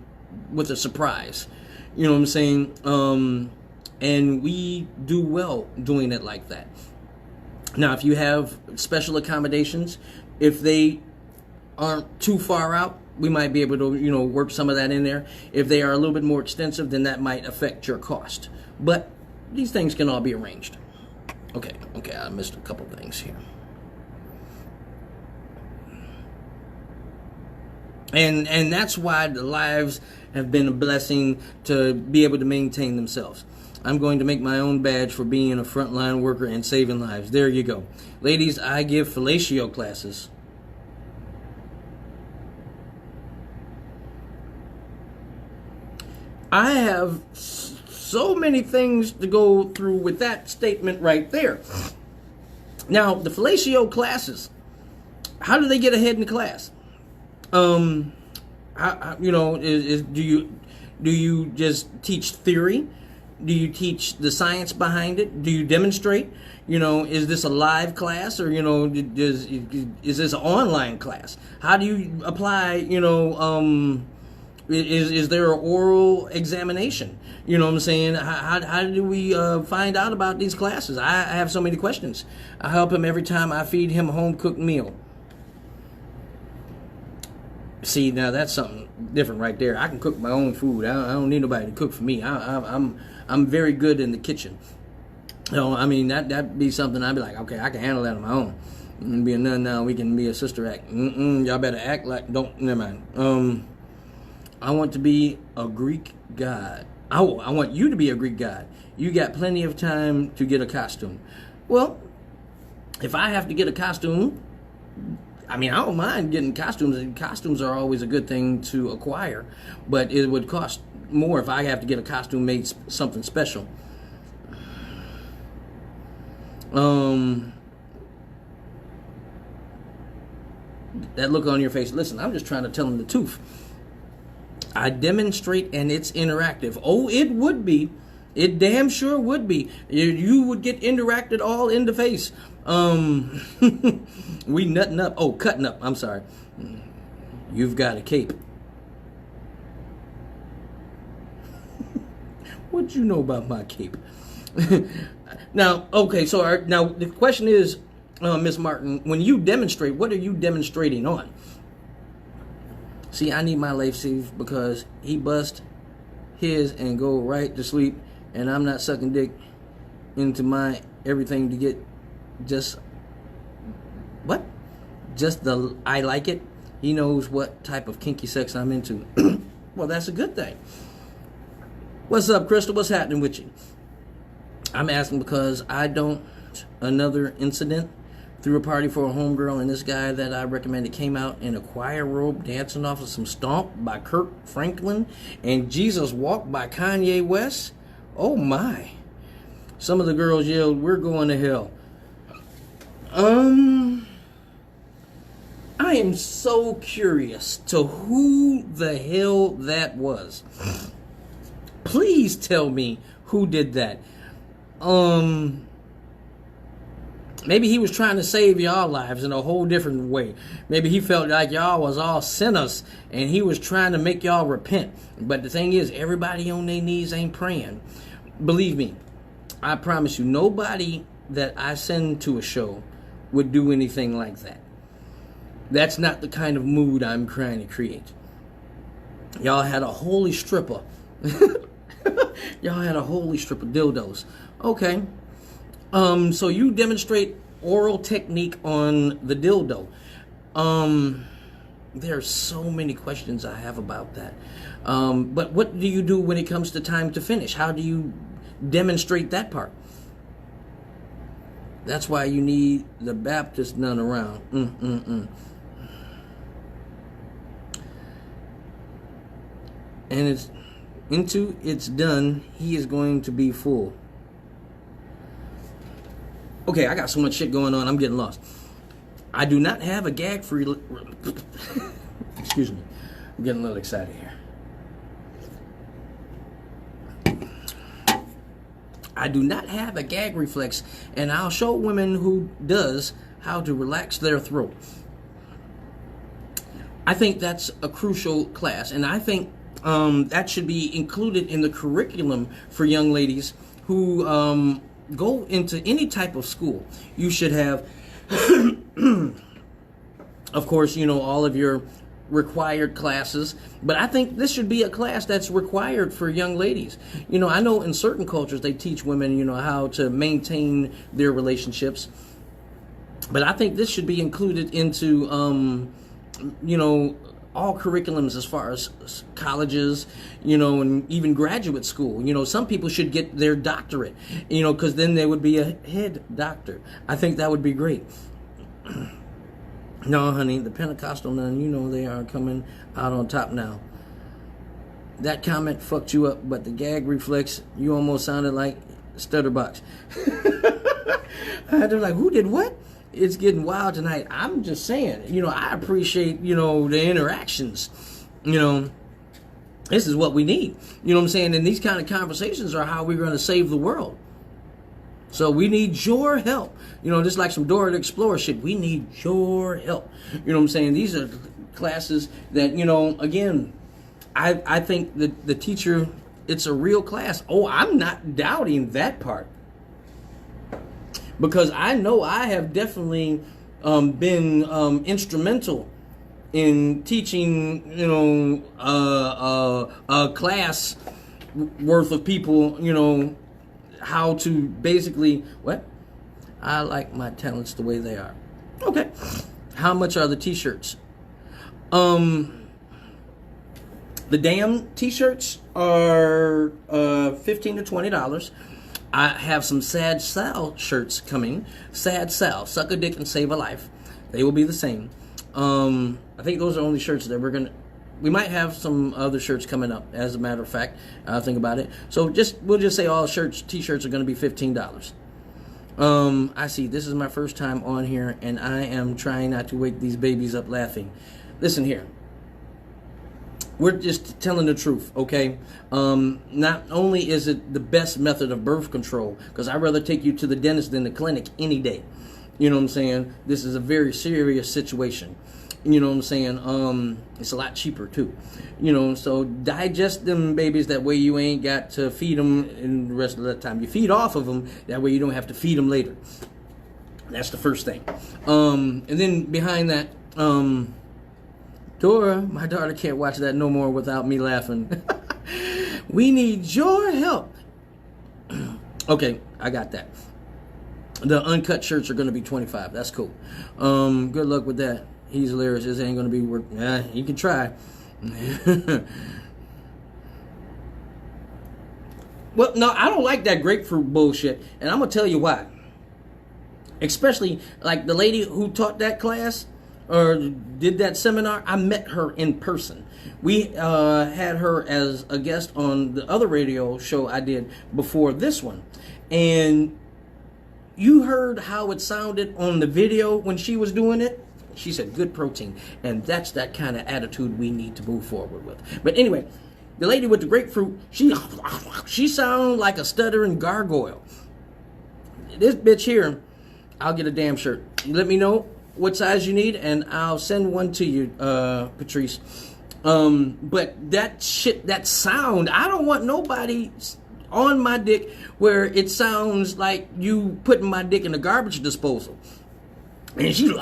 with a surprise. You know what I'm saying? And we do well doing it like that. Now, if you have special accommodations, if they aren't too far out, we might be able to, work some of that in there. If they are a little bit more extensive, then that might affect your cost. But these things can all be arranged. Okay, I missed a couple things here. And that's why the lives have been a blessing to be able to maintain themselves. I'm going to make my own badge for being a frontline worker and saving lives. There you go. Ladies, I give fellatio classes. I have so many things to go through with that statement right there. Now, the fellatio classes, how do they get ahead in the class? Do you just teach theory? Do you teach the science behind it? Do you demonstrate? Is this a live class or, is this an online class? How do you apply, is there an oral examination? You know what I'm saying? How do we find out about these classes? I have so many questions. I help him every time I feed him a home-cooked meal. See, now that's something different right there. I can cook my own food. I don't need nobody to cook for me. I'm very good in the kitchen. That'd be something I'd be like, okay, I can handle that on my own. Be a nun now, we can be a sister act. Y'all better act like, never mind. I want to be a Greek god. I want you to be a Greek god. You got plenty of time to get a costume. Well, if I have to get a costume, I mean, I don't mind getting costumes. Costumes are always a good thing to acquire, but it would cost more if I have to get a costume made something special. That look on your face. Listen, I'm just trying to tell them the truth. I demonstrate and it's interactive. Oh, it would be. It damn sure would be. You would get interacted all in the face. We nutting up. Oh, cutting up. I'm sorry. You've got a cape. What you know about my cape? Now, okay, so now the question is, Miss Martin, when you demonstrate, what are you demonstrating on? See, I need my life saved because he bust his and go right to sleep, and I'm not sucking dick into my everything to get just what? Just the I like it. He knows what type of kinky sex I'm into. Well, that's a good thing. What's up, Crystal? What's happening with you? I'm asking because I don't. Another incident. Threw a party for a homegirl, and this guy that I recommended came out in a choir robe dancing off of some Stomp by Kirk Franklin and Jesus Walk by Kanye West. Oh my. Some of the girls yelled, "We're going to hell." I am so curious to who the hell that was. Please tell me who did that. Maybe he was trying to save y'all lives in a whole different way. Maybe he felt like y'all was all sinners and he was trying to make y'all repent. But the thing is, everybody on their knees ain't praying. Believe me, I promise you, nobody that I send to a show would do anything like that. That's not the kind of mood I'm trying to create. Y'all had a holy stripper. Y'all had a holy stripper dildos. Okay. So you demonstrate oral technique on the dildo. There are so many questions I have about that. But what do you do when it comes to time to finish? How do you demonstrate that part? That's why you need the Baptist nun around. And it's done, he is going to be full. Okay, I got so much shit going on, I'm getting lost. I do not have a gag-free... Excuse me. I'm getting a little excited here. I do not have a gag reflex, and I'll show women who does how to relax their throat. I think that's a crucial class, and I think that should be included in the curriculum for young ladies who go into any type of school. You should have, of course, you know, all of your required classes, but I think this should be a class that's required for young ladies. You know, I know in certain cultures they teach women, you know, how to maintain their relationships, but I think this should be included into, you know, all curriculums as far as colleges, you know, and even graduate school. You know, some people should get their doctorate, you know, because then they would be a head doctor. I think that would be great. No, honey, the Pentecostal nun, you know they are coming out on top now. That comment fucked you up, but the gag reflex, you almost sounded like Stutterbox. I had to be like, who did what? It's getting wild tonight. I'm just saying, you know, I appreciate, you know, the interactions. You know, this is what we need. You know what I'm saying? And these kind of conversations are how we're going to save the world. So we need your help. You know, just like some Dora the Explorer shit. We need your help. You know what I'm saying? These are classes that, you know, again, I think that the teacher, it's a real class. Oh, I'm not doubting that part. Because I know I have definitely been instrumental in teaching, you know, a class worth of people, you know, how to basically, what? I like my talents the way they are. Okay. How much are the t-shirts? The damn t-shirts are $15 to $20. I have some Sad Sal shirts coming. Sad Sal, suck a dick and save a life. They will be the same. I think those are the only shirts that we might have some other shirts coming up, as a matter of fact. Think about it. So we'll just say all t-shirts are going to be $15. I see this is my first time on here, and I am trying not to wake these babies up laughing. Listen here. We're just telling the truth, okay? Not only is it the best method of birth control, because I'd rather take you to the dentist than the clinic any day. You know what I'm saying? This is a very serious situation. You know what I'm saying? It's a lot cheaper too. You know, so digest them babies. That way you ain't got to feed them in the rest of the time. You feed off of them. That way you don't have to feed them later. That's the first thing. And then behind that, Dora, my daughter can't watch that no more without me laughing. We need your help. Okay, I got that. The uncut shirts are going to be $25. That's cool. Good luck with that. He's hilarious. This ain't going to be work. You can try. Well, no, I don't like that grapefruit bullshit, and I'm going to tell you why. Especially, like, the lady who taught that class or did that seminar, I met her in person. We had her as a guest on the other radio show I did before this one. And you heard how it sounded on the video when she was doing it. She said, good protein. And that's that kind of attitude we need to move forward with. But anyway, the lady with the grapefruit, she sounded like a stuttering gargoyle. This bitch here, I'll get a damn shirt. You let me know what size you need, and I'll send one to you, Patrice. But that shit, that sound, I don't want nobody on my dick where it sounds like you putting my dick in a garbage disposal. And she's with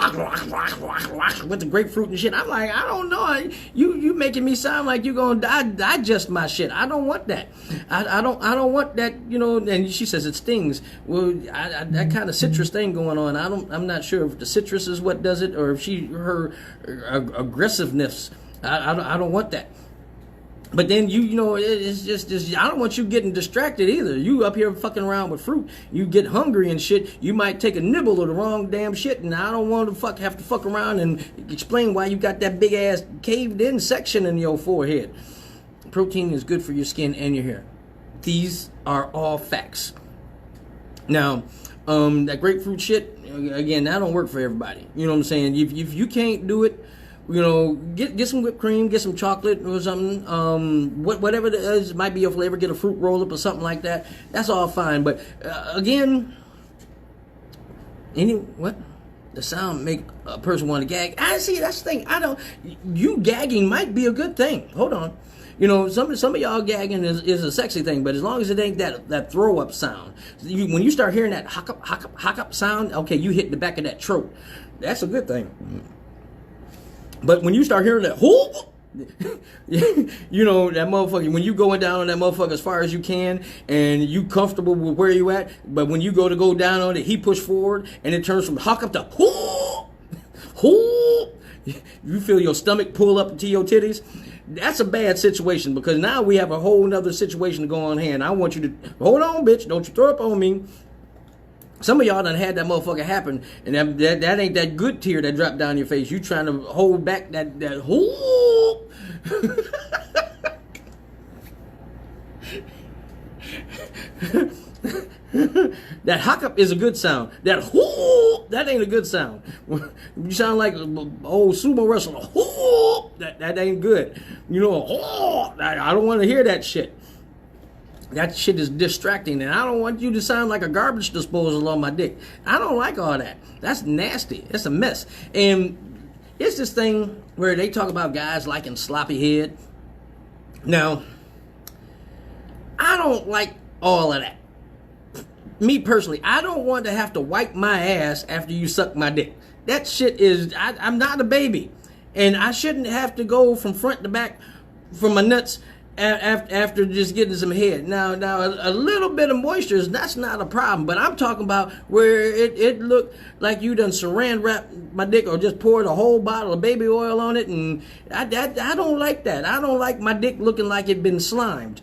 the grapefruit and shit. I'm like, I don't know. You making me sound like you gonna digest my shit. I don't want that. I don't want that. You know. And she says it stings. Well, that kind of citrus thing going on. I'm not sure if the citrus is what does it, or if her aggressiveness. I don't want that. But then you know, it's just I don't want you getting distracted either. You up here fucking around with fruit, you get hungry and shit. You might take a nibble of the wrong damn shit, and I don't want to have to fuck around and explain why you got that big ass caved in section in your forehead. Protein is good for your skin and your hair. These are all facts. Now, that grapefruit shit, again, that don't work for everybody. You know what I'm saying? If you can't do it, you know, get some whipped cream, get some chocolate or something. Whatever it is, it might be your flavor. Get a fruit roll up or something like that. That's all fine. But again, what? The sound make a person want to gag. I see. That's the thing. You gagging might be a good thing. Hold on. You know, some of y'all gagging is a sexy thing, but as long as it ain't that throw up sound. When you start hearing that hock up sound, okay, you hit the back of that throat. That's a good thing. But when you start hearing that, you know, that motherfucker, when you going down on that motherfucker as far as you can, and you comfortable with where you at, but when you go down on it, he push forward, and it turns from hock up to you feel your stomach pull up to your titties. That's a bad situation, because now we have a whole nother situation to go on here, and I want you to, hold on, bitch, don't you throw up on me. Some of y'all done had that motherfucker happen, and that ain't that good tear that dropped down your face. You trying to hold back that that hock up is a good sound. That ain't a good sound. You sound like old sumo wrestler. That ain't good. You know, I don't want to hear that shit. That shit is distracting, and I don't want you to sound like a garbage disposal on my dick. I don't like all that. That's nasty. It's a mess. And it's this thing where they talk about guys liking sloppy head. Now, I don't like all of that. Me personally, I don't want to have to wipe my ass after you suck my dick. That shit is, I'm not a baby. And I shouldn't have to go from front to back from my nuts after just getting some head. Now a little bit of moisture that's not a problem, but I'm talking about where it looked like you done saran wrap my dick or just poured a whole bottle of baby oil on it, and I don't like that. I don't like my dick looking like it been slimed.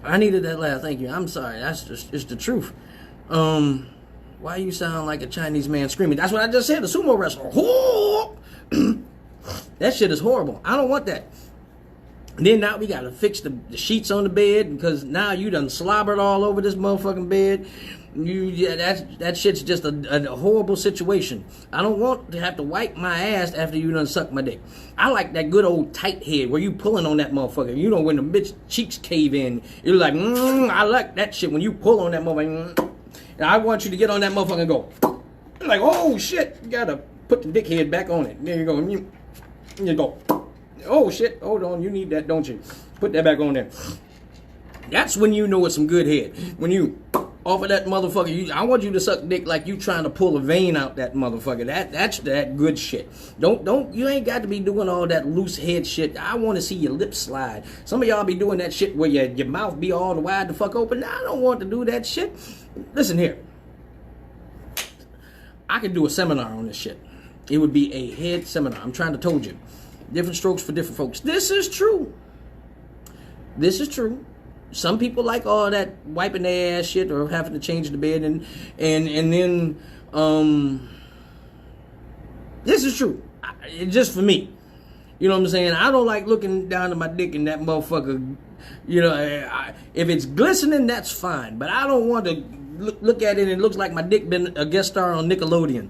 I needed that laugh. Thank you. I'm sorry. That's just it's the truth. Why you sound like a Chinese man screaming? That's what I just said. A sumo wrestler. That shit is horrible. I don't want that. And then now we gotta fix the sheets on the bed because now you done slobbered all over this motherfucking bed. That shit's just a horrible situation. I don't want to have to wipe my ass after you done suck my dick. I like that good old tight head where you pulling on that motherfucker. You know when the bitch cheeks cave in, you're like, I like that shit when you pull on that motherfucker. And I want you to get on that motherfucker and go. Like, oh shit, you gotta put the dick head back on it. There you go. You go. Oh shit, hold on, you need that, don't you? Put that back on there. That's when you know it's some good head. When you off of that motherfucker, I want you to suck dick like you trying to pull a vein out that motherfucker. That's that good shit. Don't you ain't got to be doing all that loose head shit. I want to see your lips slide. Some of y'all be doing that shit where your mouth be all the wide the fuck open. I don't want to do that shit. Listen here. I could do a seminar on this shit. It would be a head seminar. I'm trying to told you. Different strokes for different folks. This is true. This is true. Some people like all that wiping their ass shit or having to change the bed and then this is true. Just for me. You know what I'm saying? I don't like looking down at my dick and that motherfucker. You know, if it's glistening, that's fine. But I don't want to look at it and it looks like my dick been a guest star on Nickelodeon.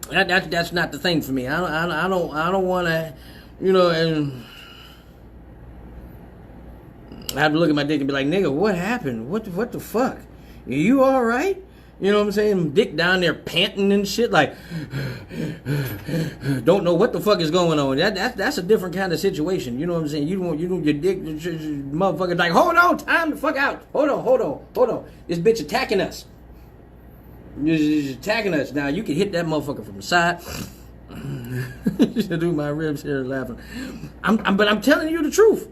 That's not the thing for me. I don't want to, you know, and I have to look at my dick and be like, nigga, what happened? What the fuck? Are you all right? You know what I'm saying? Dick down there panting and shit, like don't know what the fuck is going on. That's a different kind of situation. You know what I'm saying? You don't your dick, motherfucker, like, hold on, time to fuck out. Hold on. This bitch attacking us. Just attacking us. Now you can hit that motherfucker from the side. Do my ribs here laughing. But I'm telling you the truth.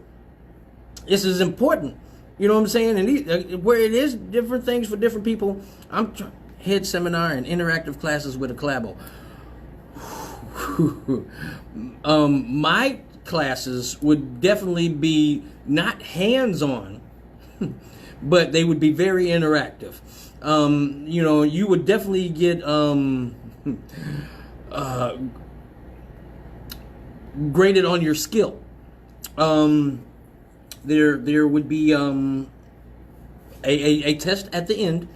This is important. You know what I'm saying? And where it is different things for different people. Head seminar and interactive classes with a collabo. My classes would definitely be not hands-on, but they would be very interactive. You know, you would definitely get graded on your skill. There would be a test at the end,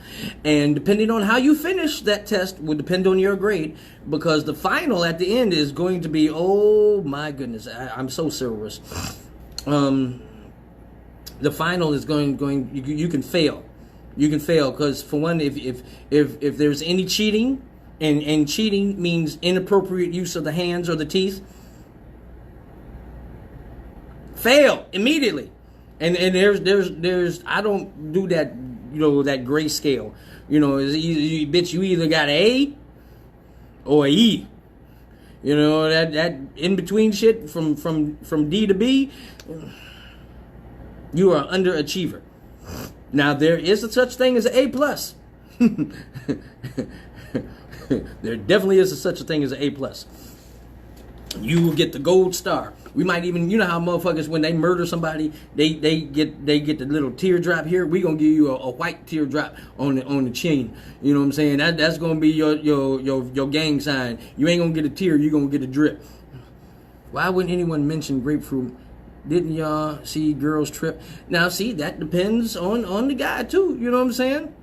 and depending on how you finish that test would depend on your grade, because the final at the end is going to be, oh my goodness, I'm so serious. The final is going you can fail. You can fail because, for one, if there's any cheating, and cheating means inappropriate use of the hands or the teeth, fail immediately. And there's I don't do that, you know, that gray scale. You know, bitch, you either got an A or an E. You know, that in between shit from D to B, you are an underachiever. Now there is a such thing as an A plus. There definitely is such a thing as an A plus. You will get the gold star. We might even, you know how motherfuckers, when they murder somebody, they get the little teardrop here. We gonna give you a white teardrop on the chin. You know what I'm saying? That's gonna be your gang sign. You ain't gonna get a tear. You gonna get a drip. Why wouldn't anyone mention grapefruit? Didn't y'all see Girls Trip? Now, see, that depends on the guy too. You know what I'm saying?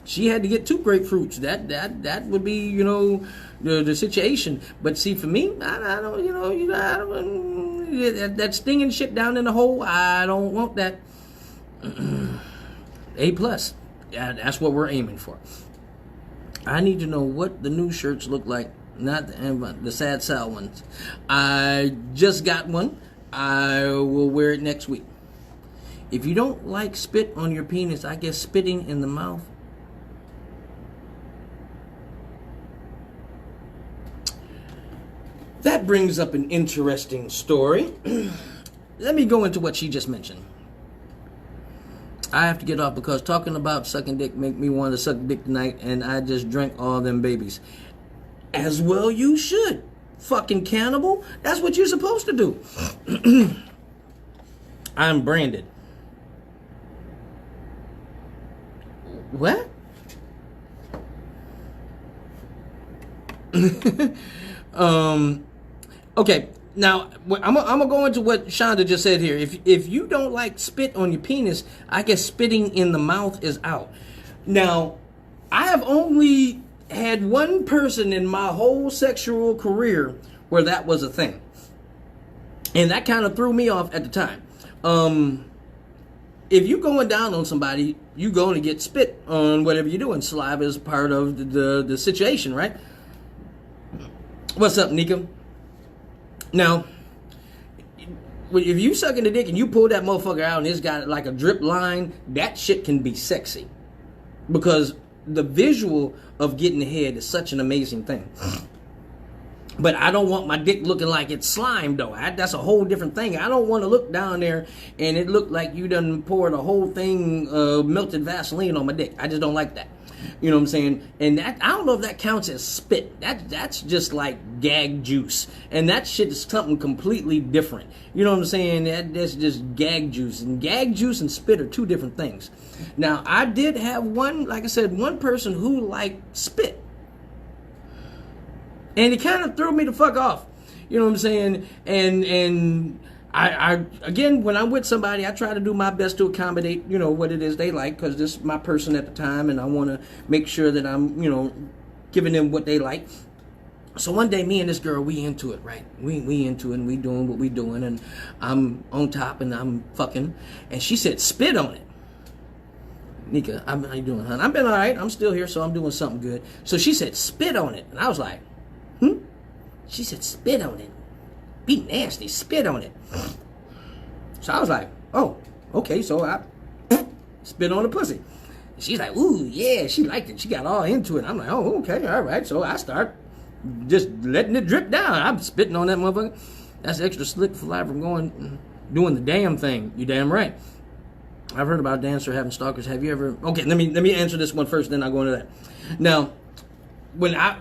She had to get 2 grapefruits. That would be, you know, the situation. But see, for me, I don't, you know, I don't, that stinging shit down in the hole, I don't want that. A plus. Yeah, that's what we're aiming for. I need to know what the new shirts look like, not the Sad Sal ones. I just got one. I will wear it next week. If you don't like spit on your penis, I guess spitting in the mouth. That brings up an interesting story. let me go into what she just mentioned. I have to get off because talking about sucking dick make me want to suck dick tonight, and I just drank all them babies. As well you should, fucking cannibal. That's what you're supposed to do. I'm branded. What? Okay. Now, I'm gonna go into what Shonda just said here. If you don't like spit on your penis, I guess spitting in the mouth is out. Now, I have only had one person in my whole sexual career where that was a thing. And that kind of threw me off at the time. If you're going down on somebody, you're going to get spit on whatever you're doing. Saliva is part of the situation, right? What's up, Nika? Now, if you sucking the dick and you pull that motherfucker out and it's got like a drip line, that shit can be sexy. Because the visual of getting the head is such an amazing thing. But I don't want my dick looking like it's slime, though. That's a whole different thing. I don't want to look down there and it look like you done poured a whole thing of melted Vaseline on my dick. I just don't like that. You know what I'm saying? And that, I don't know if that counts as spit. That's just like gag juice. And that shit is something completely different. You know what I'm saying? That's just gag juice. And gag juice and spit are two different things. Now, I did have one, like I said, one person who liked spit. And it kind of threw me the fuck off. You know what I'm saying? And I again, when I'm with somebody, I try to do my best to accommodate, you know, what it is they like, because this is my person at the time, and I want to make sure that I'm, you know, giving them what they like. So one day, me and this girl, we into it, right? We into it, and we doing what we doing, and I'm on top, and I'm fucking, and she said, spit on it. Nika, how you doing, hon? I've been all right. I'm still here, so I'm doing something good. So she said, spit on it, and I was like, She said, spit on it. Be nasty, spit on it. So I was like, oh, okay, so I spit on the pussy. She's like, ooh, yeah, she liked it. She got all into it. I'm like, oh, okay, all right. So I start just letting it drip down. I'm spitting on that motherfucker. That's extra slick saliva from doing the damn thing. You damn right. I've heard about dancer having stalkers. Have you ever? Okay, let me answer this one first, then I'll go into that. Now,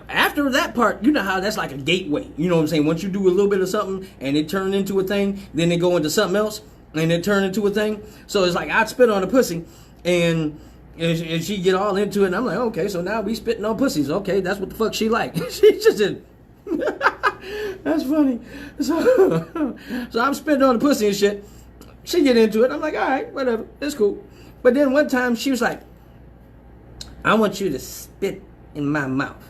after that part, you know how that's like a gateway. You know what I'm saying? Once you do a little bit of something and it turned into a thing, then they go into something else and it turned into a thing. So it's like I'd spit on a pussy and she get all into it, and I'm like, okay, so now we spitting on pussies. Okay, that's what the fuck she like. She just did. That's funny. So I'm spitting on the pussy and shit. She get into it. I'm like, all right, whatever, it's cool. But then one time she was like, I want you to spit in my mouth.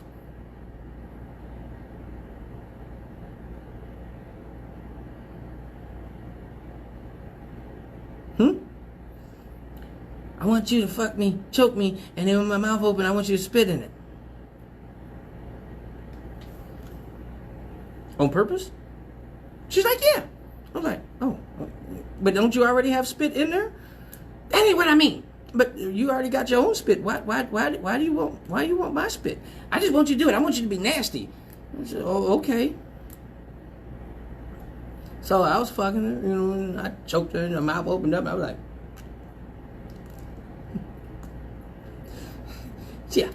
I want you to fuck me, choke me, and then with my mouth open, I want you to spit in it. On purpose? She's like, yeah. I'm like, oh, but don't you already have spit in there? That ain't what I mean. But you already got your own spit. Why do you want my spit? I just want you to do it. I want you to be nasty. I said, oh, okay. So I was fucking her, you know, and I choked her and her mouth opened up. And I was like, yeah.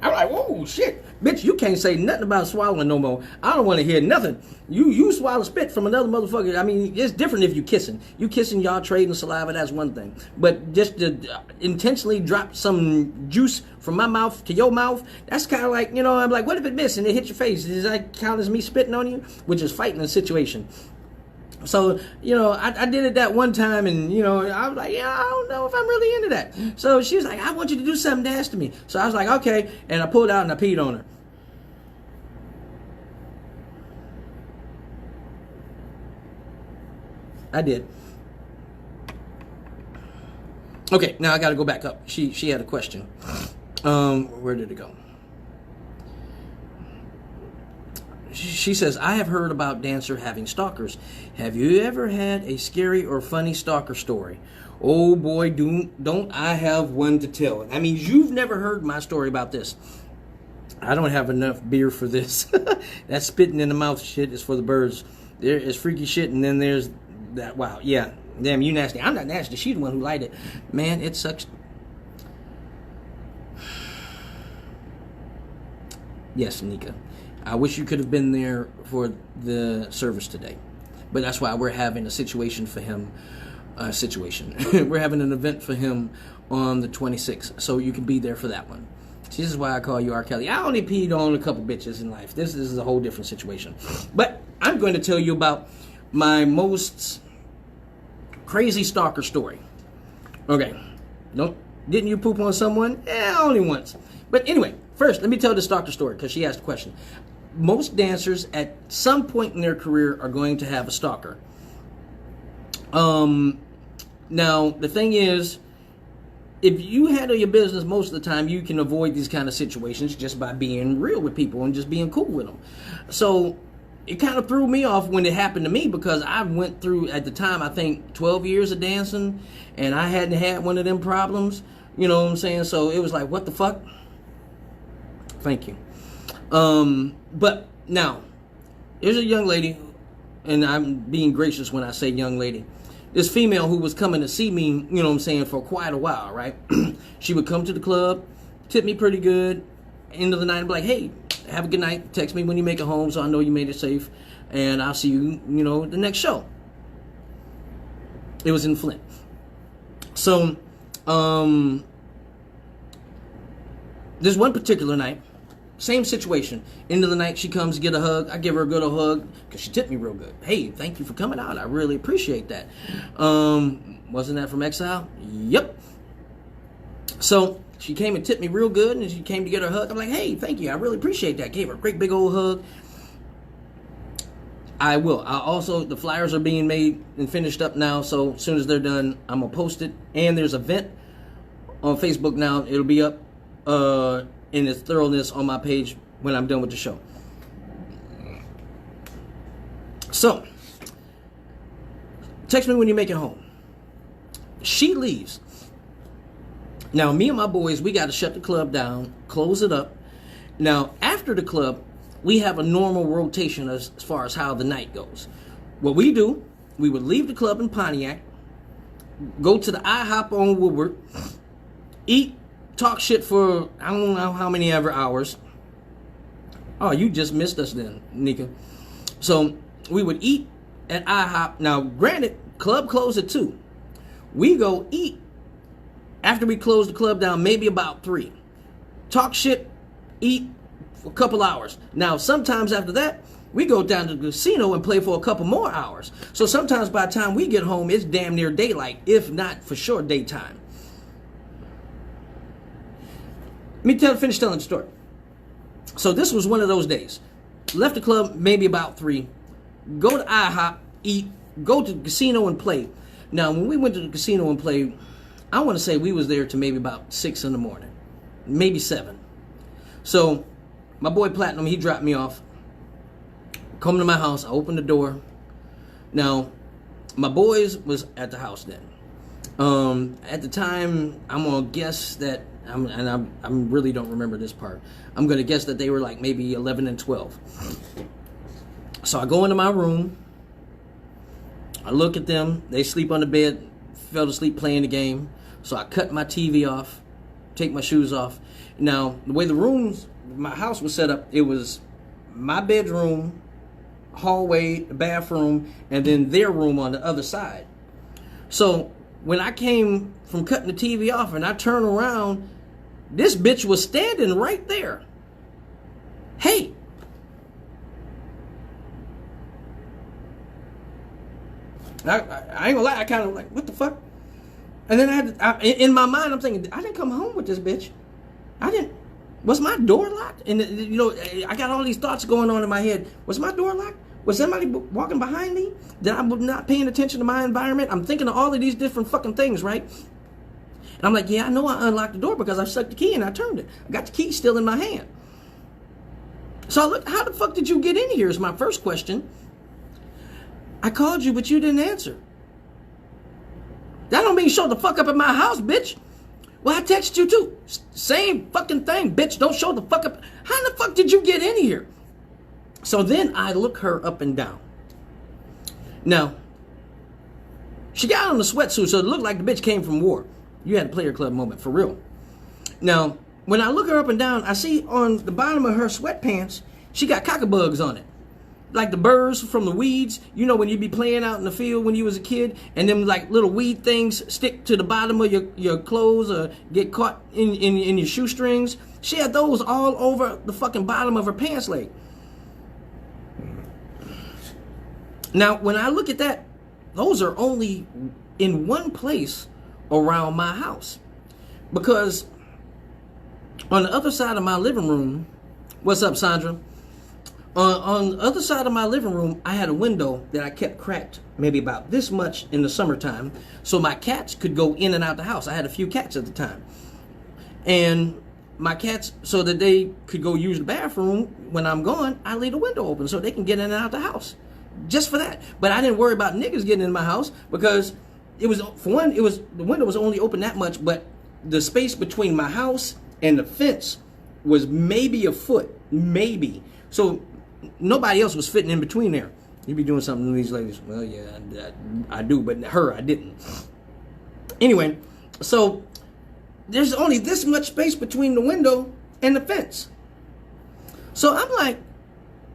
I'm like, whoa, shit. Bitch, you can't say nothing about swallowing no more. I don't want to hear nothing. You swallow spit from another motherfucker. I mean, it's different if you kissing. You kissing, y'all trading saliva, that's one thing. But just to intentionally drop some juice from my mouth to your mouth, that's kind of like, you know, I'm like, what if it missed and it hit your face? Does that count as me spitting on you? Which is fighting the situation. So, you know, I did it that one time, and, you know, I was like, yeah, I don't know if I'm really into that. So she was like, I want you to do something nasty to me. So I was like, okay. And I pulled out and I peed on her. I did. Okay, now I got to go back up. She had a question. Where did it go? She says, I have heard about dancer having stalkers. Have you ever had a scary or funny stalker story? Oh boy, don't I have one to tell. I mean, you've never heard my story about this. I don't have enough beer for this. That spitting in the mouth shit is for the birds. There is freaky shit, and then there's That wow, yeah. Damn, you nasty. I'm not nasty. She's the one who liked it. Man, it sucks. Yes, Nika. I wish you could have been there for the service today. But that's why we're having a situation for him. We're having an event for him on the 26th. So you can be there for that one. This is why I call you R. Kelly. I only peed on a couple bitches in life. This is a whole different situation. But I'm going to tell you about my most crazy stalker story. Okay. Didn't you poop on someone? Only once. But anyway, first, let me tell the stalker story because she asked a question. Most dancers at some point in their career are going to have a stalker. Now, the thing is, if you handle your business most of the time, you can avoid these kind of situations just by being real with people and just being cool with them. So it kind of threw me off when it happened to me because I went through, at the time, I think 12 years of dancing, and I hadn't had one of them problems. You know what I'm saying? So it was like, what the fuck? Thank you. But now, there's a young lady, and I'm being gracious when I say young lady. This female who was coming to see me, you know what I'm saying, for quite a while, right? She would come to the club, tip me pretty good. End of the night, I'd be like, hey, have a good night. Text me when you make it home so I know you made it safe. And I'll see you, the next show. It was in Flint. So, this one particular night, same situation. End of the night, she comes to get a hug. I give her a good old hug because she tipped me real good. Hey, thank you for coming out. I really appreciate that. Wasn't that from Exile? Yep. So she came and tipped me real good, and she came to get her hug. I'm like, hey, thank you. I really appreciate that. Gave her a great big old hug. I will. The flyers are being made and finished up now. So as soon as they're done, I'm going to post it. And there's an event on Facebook now. It'll be up in its thoroughness on my page when I'm done with the show. So, text me when you make it home. She leaves. Now, me and my boys, we got to shut the club down, close it up. Now, after the club, we have a normal rotation as far as how the night goes. What we do, we would leave the club in Pontiac, go to the IHOP on Woodward, eat, talk shit for I don't know how many ever hours. Oh, you just missed us then, Nika. So we would eat at IHOP. Now, granted, club closed at 2. We go eat after we close the club down, maybe about 3. Talk shit, eat for a couple hours. Now, sometimes after that, we go down to the casino and play for a couple more hours. So sometimes by the time we get home, it's damn near daylight, if not for sure daytime. Let me finish telling the story. So this was one of those days. Left the club maybe about 3. Go to IHOP, eat, go to the casino and play. Now, when we went to the casino and played, I want to say we was there to maybe about 6 in the morning. Maybe 7. So my boy Platinum, he dropped me off. Come to my house, I opened the door. Now, my boys was at the house then. At the time, I'm going to guess that I really don't remember this part. I'm going to guess that they were like maybe 11 and 12. So I go into my room. I look at them. They sleep on the bed. Fell asleep playing the game. So I cut my TV off. Take my shoes off. Now, the way my house was set up, it was my bedroom, hallway, bathroom, and then their room on the other side. So when I came from cutting the TV off and I turned around, this bitch was standing right there. Hey. I ain't gonna lie, I kind of like, what the fuck? And then in my mind, I'm thinking, I didn't come home with this bitch. Was my door locked? And I got all these thoughts going on in my head. Was my door locked? Was somebody walking behind me? That I was not paying attention to my environment? I'm thinking of all of these different fucking things, right? And I'm like, yeah, I know I unlocked the door because I sucked the key and I turned it. I got the key still in my hand. So I looked, how the fuck did you get in here is my first question. I called you, but you didn't answer. That don't mean show the fuck up at my house, bitch. Well, I texted you too. Same fucking thing, bitch. Don't show the fuck up. How the fuck did you get in here? So then I look her up and down. Now, She got on the sweatsuit, so it looked like the bitch came from war. You had a player club moment, for real. Now, when I look her up and down, I see on the bottom of her sweatpants, she got cockabugs on it. Like the burrs from the weeds. You know when you be playing out in the field when you was a kid, and them like little weed things stick to the bottom of your clothes or get caught in your shoestrings. She had those all over the fucking bottom of her pants leg. Now, when I look at that, those are only in one place around my house. Because on the other side of my living room, what's up, Sandra? On the other side of my living room, I had a window that I kept cracked, maybe about this much in the summertime, so my cats could go in and out the house. I had a few cats at the time. And my cats, so that they could go use the bathroom when I'm gone, I leave the window open so they can get in and out the house. Just for that. But I didn't worry about niggas getting in my house because it was, for one, it was, the window was only open that much, but the space between my house and the fence was maybe a foot, maybe. So nobody else was fitting in between there. You be doing something to these ladies. Well, yeah, I do, but her, I didn't. Anyway, so there's only this much space between the window and the fence. So I'm like,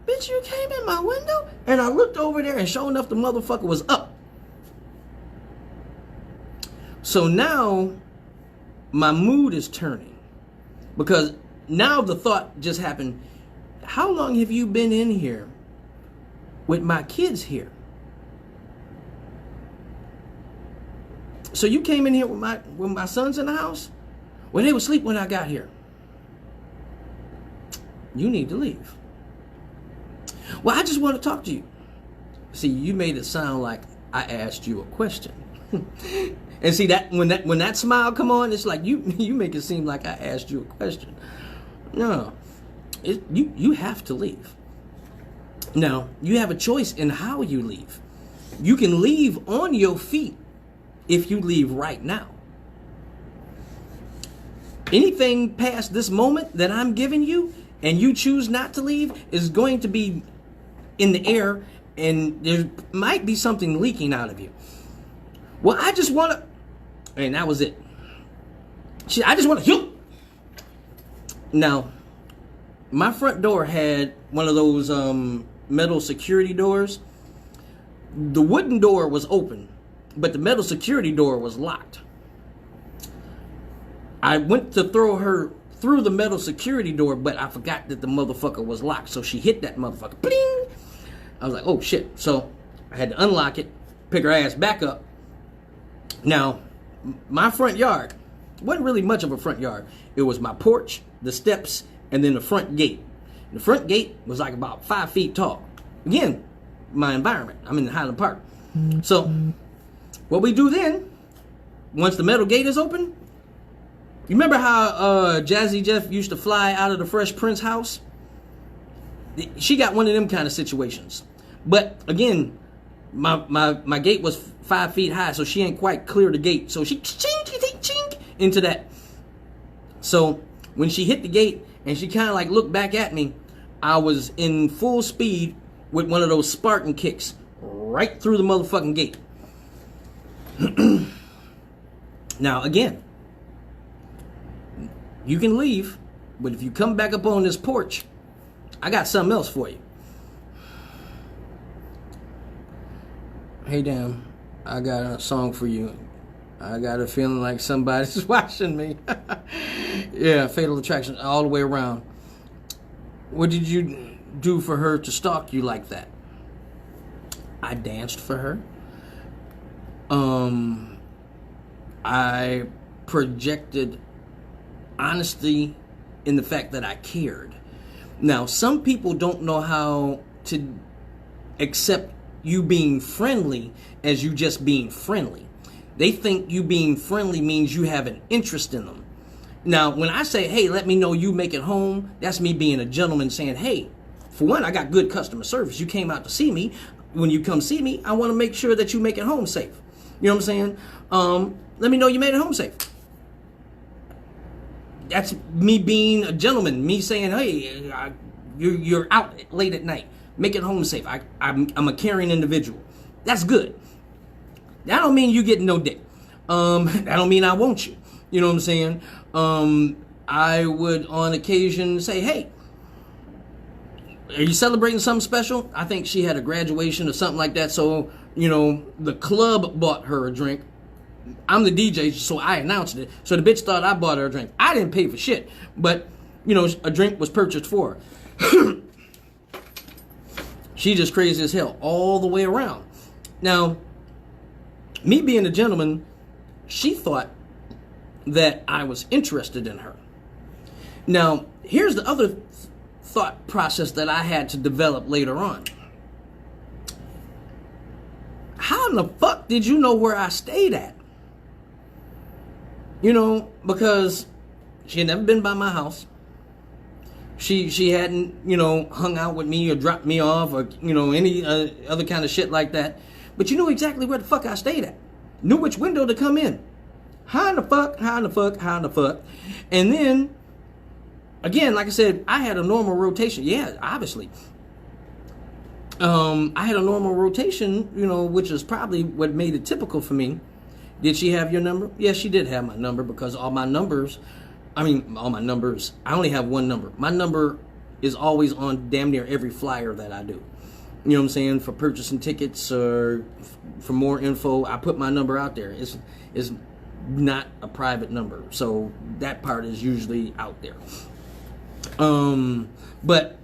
bitch, you came in my window? And I looked over there, and sure enough, the motherfucker was up. So now my mood is turning, because now the thought just happened, how long have you been in here with my kids here? So you came in here with my sons in the house? Well, they were asleep when I got here. You need to leave. Well, I just want to talk to you. See, you made it sound like I asked you a question. And see that when that smile come on, it's like you make it seem like I asked you a question. No. You have to leave. Now, you have a choice in how you leave. You can leave on your feet if you leave right now. Anything past this moment that I'm giving you and you choose not to leave is going to be in the air, and there might be something leaking out of you. Well, I just want to, and that was it. I just want to, now, my front door had one of those metal security doors. The wooden door was open, but the metal security door was locked. I went to throw her through the metal security door, but I forgot that the motherfucker was locked. So she hit that motherfucker. Bling! I was like, oh shit. So I had to unlock it, pick her ass back up. Now, my front yard wasn't really much of a front yard. It was my porch, the steps, and then the front gate. The front gate was like about 5 feet tall. Again, my environment. I'm in Highland Park. So what we do then, once the metal gate is open, you remember how Jazzy Jeff used to fly out of the Fresh Prince house? She got one of them kind of situations. But again, my gate was 5 feet high, so she ain't quite clear the gate. So she chink into that. So when she hit the gate and she kind of like looked back at me, I was in full speed with one of those Spartan kicks right through the motherfucking gate. Now again, you can leave, but if you come back up on this porch, I got something else for you. Hey, damn, I got a song for you. I got a feeling like somebody's watching me. Yeah, Fatal Attraction all the way around. What did you do for her to stalk you like that? I danced for her. I projected honesty in the fact that I cared. Now, some people don't know how to accept you being friendly as you just being friendly. They think you being friendly means you have an interest in them. Now, when I say, hey, let me know you make it home, that's me being a gentleman saying, hey, for one, I got good customer service. You came out to see me. When you come see me, I want to make sure that you make it home safe. You know what I'm saying? Let me know you made it home safe. That's me being a gentleman, me saying, hey, you're out late at night. Make it home safe. I'm a caring individual. That's good. That don't mean you getting no dick. That don't mean I want you. You know what I'm saying? I would on occasion say, hey, are you celebrating something special? I think she had a graduation or something like that. So, you know, the club bought her a drink. I'm the DJ, so I announced it. So the bitch thought I bought her a drink. I didn't pay for shit. But, you know, a drink was purchased for her. She just crazy as hell all the way around. Now, me being a gentleman, she thought that I was interested in her. Now, here's the other thought process that I had to develop later on. How in the fuck did you know where I stayed at? You know, because she had never been by my house. She hadn't, you know, hung out with me or dropped me off or, you know, any other kind of shit like that. But you knew exactly where the fuck I stayed at. Knew which window to come in. How in the fuck? And then, again, like I said, I had a normal rotation. Yeah, obviously. I had a normal rotation, you know, which is probably what made it typical for me. Did she have your number? Yes, she did have my number because all my numbers, I only have one number. My number is always on damn near every flyer that I do. You know what I'm saying? For purchasing tickets or for more info, I put my number out there. It's not a private number. So that part is usually out there. But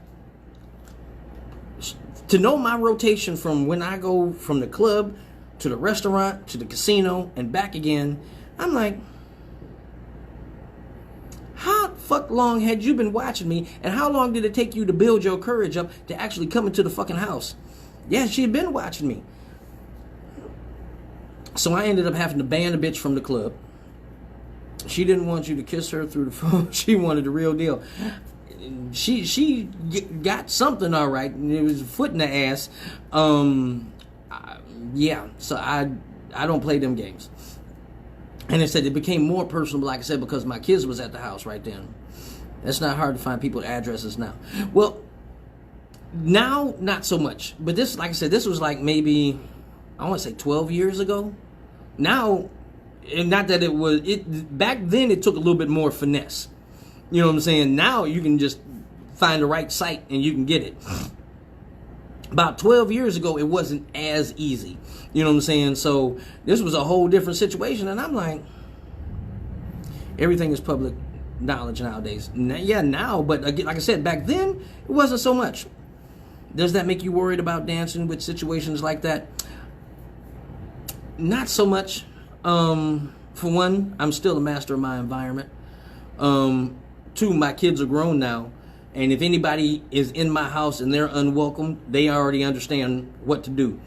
to know my rotation from when I go from the club to the restaurant to the casino and back again, I'm like, how fuck long had you been watching me, and how long did it take you to build your courage up to actually come into the fucking house? Yeah, she had been watching me. So I ended up having to ban the bitch from the club. She didn't want you to kiss her through the phone. She wanted the real deal. She got something all right. It was a foot in the ass. Yeah, so I don't play them games. And I said it became more personal, like I said, because my kids was at the house right then. It's not hard to find people's addresses now. Well, now not so much. But this, like I said, this was like maybe, I want to say 12 years ago. Now, and not that back then it took a little bit more finesse. You know what I'm saying? Now you can just find the right site and you can get it. About 12 years ago, it wasn't as easy. You know what I'm saying? So this was a whole different situation. And I'm like, everything is public knowledge nowadays. Yeah, now, but like I said, back then, it wasn't so much. Does that make you worried about dancing with situations like that? Not so much. For one, I'm still a master of my environment. Two, my kids are grown now. And if anybody is in my house and they're unwelcome, they already understand what to do.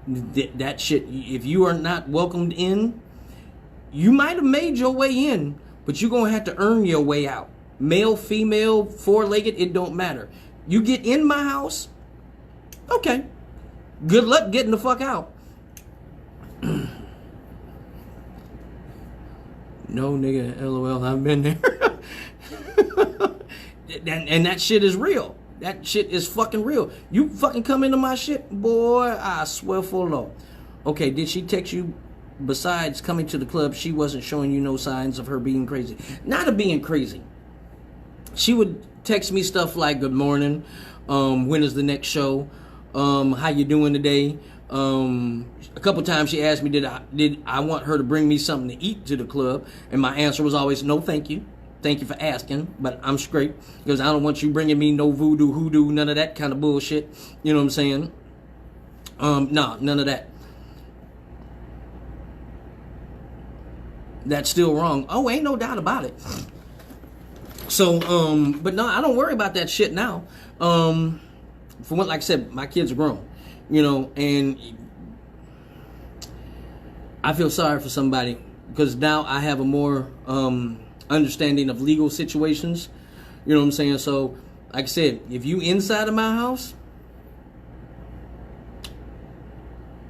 That shit, if you are not welcomed in, you might have made your way in, but you're going to have to earn your way out. Male, female, four-legged, it don't matter. You get in my house, okay. Good luck getting the fuck out. No, nigga, LOL, I've been there. And that shit is real. That shit is fucking real. You fucking come into my shit, boy, I swear for law. Okay, did she text you? Besides coming to the club, she wasn't showing you no signs of her being crazy. Not of being crazy. She would text me stuff like, good morning, when is the next show, how you doing today? A couple times she asked me, did I want her to bring me something to eat to the club? And my answer was always, no, thank you. Thank you for asking, but I'm straight because I don't want you bringing me no voodoo, hoodoo, none of that kind of bullshit. You know what I'm saying? No, none of that. That's still wrong. Oh, ain't no doubt about it. So, but no, I don't worry about that shit now. For what, like I said, my kids are grown, you know, and I feel sorry for somebody because now I have a more, understanding of legal situations. You know what I'm saying? So, like I said, if you inside of my house,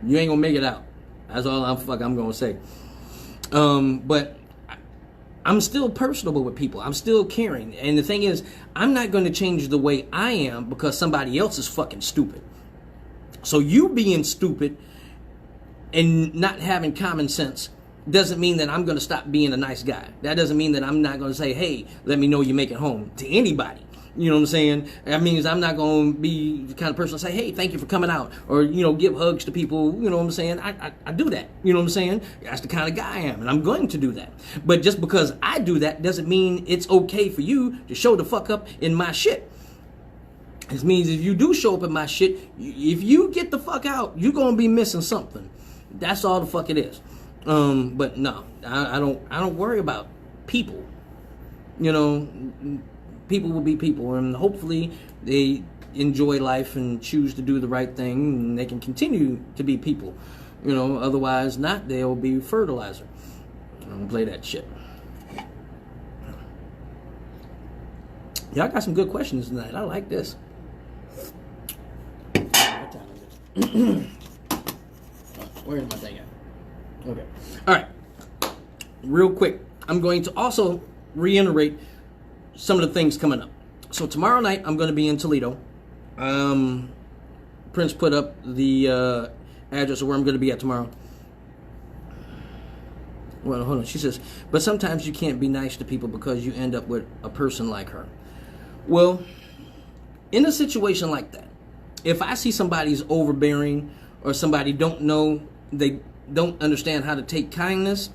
you ain't gonna make it out. That's all I'm gonna say. But I'm still personable with people. I'm still caring. And the thing is, I'm not gonna change the way I am because somebody else is fucking stupid. So you being stupid and not having common sense doesn't mean that I'm going to stop being a nice guy. That doesn't mean that I'm not going to say, hey, let me know you make it home to anybody. You know what I'm saying? That means I'm not going to be the kind of person to say, hey, thank you for coming out. Or, give hugs to people. You know what I'm saying? I do that. You know what I'm saying? That's the kind of guy I am. And I'm going to do that. But just because I do that doesn't mean it's okay for you to show the fuck up in my shit. This means if you do show up in my shit, if you get the fuck out, you're going to be missing something. That's all the fuck it is. But no, I don't worry about people. People will be people, and hopefully they enjoy life and choose to do the right thing, and they can continue to be people. Otherwise not, they'll be fertilizer. I don't play that shit. Y'all got some good questions tonight. I like this. Where's my thing at? Okay. All right. Real quick, I'm going to also reiterate some of the things coming up. So tomorrow night, I'm going to be in Toledo. Prince put up the address of where I'm going to be at tomorrow. Well, hold on. She says, but sometimes you can't be nice to people because you end up with a person like her. Well, in a situation like that, if I see somebody's overbearing or somebody they don't understand how to take kindness,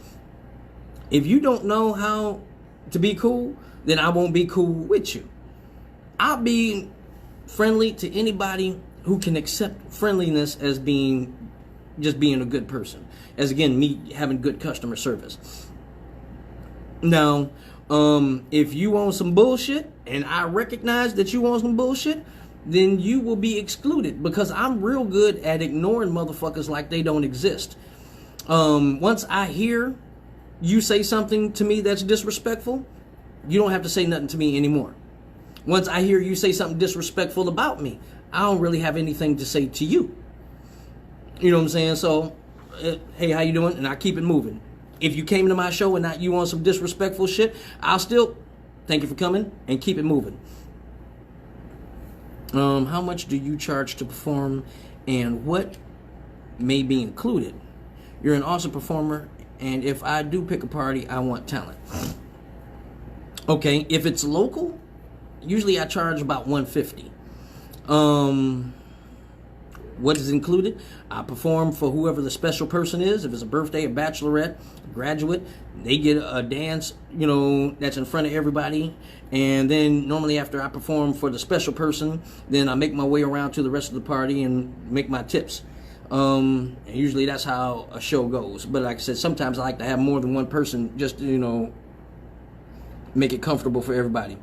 if you don't know how to be cool, then I won't be cool with you. I'll be friendly to anybody who can accept friendliness as just being a good person. As again, me having good customer service. Now, if you want some bullshit and I recognize that you want some bullshit, then you will be excluded because I'm real good at ignoring motherfuckers like they don't exist. Once I hear you say something to me that's disrespectful, you don't have to say nothing to me anymore. Once I hear you say something disrespectful about me, I don't really have anything to say to you. You know what I'm saying? So, hey, how you doing? And I keep it moving. If you came to my show and not you on some disrespectful shit, I'll still thank you for coming and keep it moving. How much do you charge to perform and what may be included? You're an awesome performer, and if I do pick a party, I want talent. Okay, if it's local, usually I charge about $150. What is included? I perform for whoever the special person is. If it's a birthday, a bachelorette, a graduate, they get a dance, that's in front of everybody. And then normally after I perform for the special person, then I make my way around to the rest of the party and make my tips. And usually that's how a show goes. But like I said, sometimes I like to have more than one person just to, make it comfortable for everybody.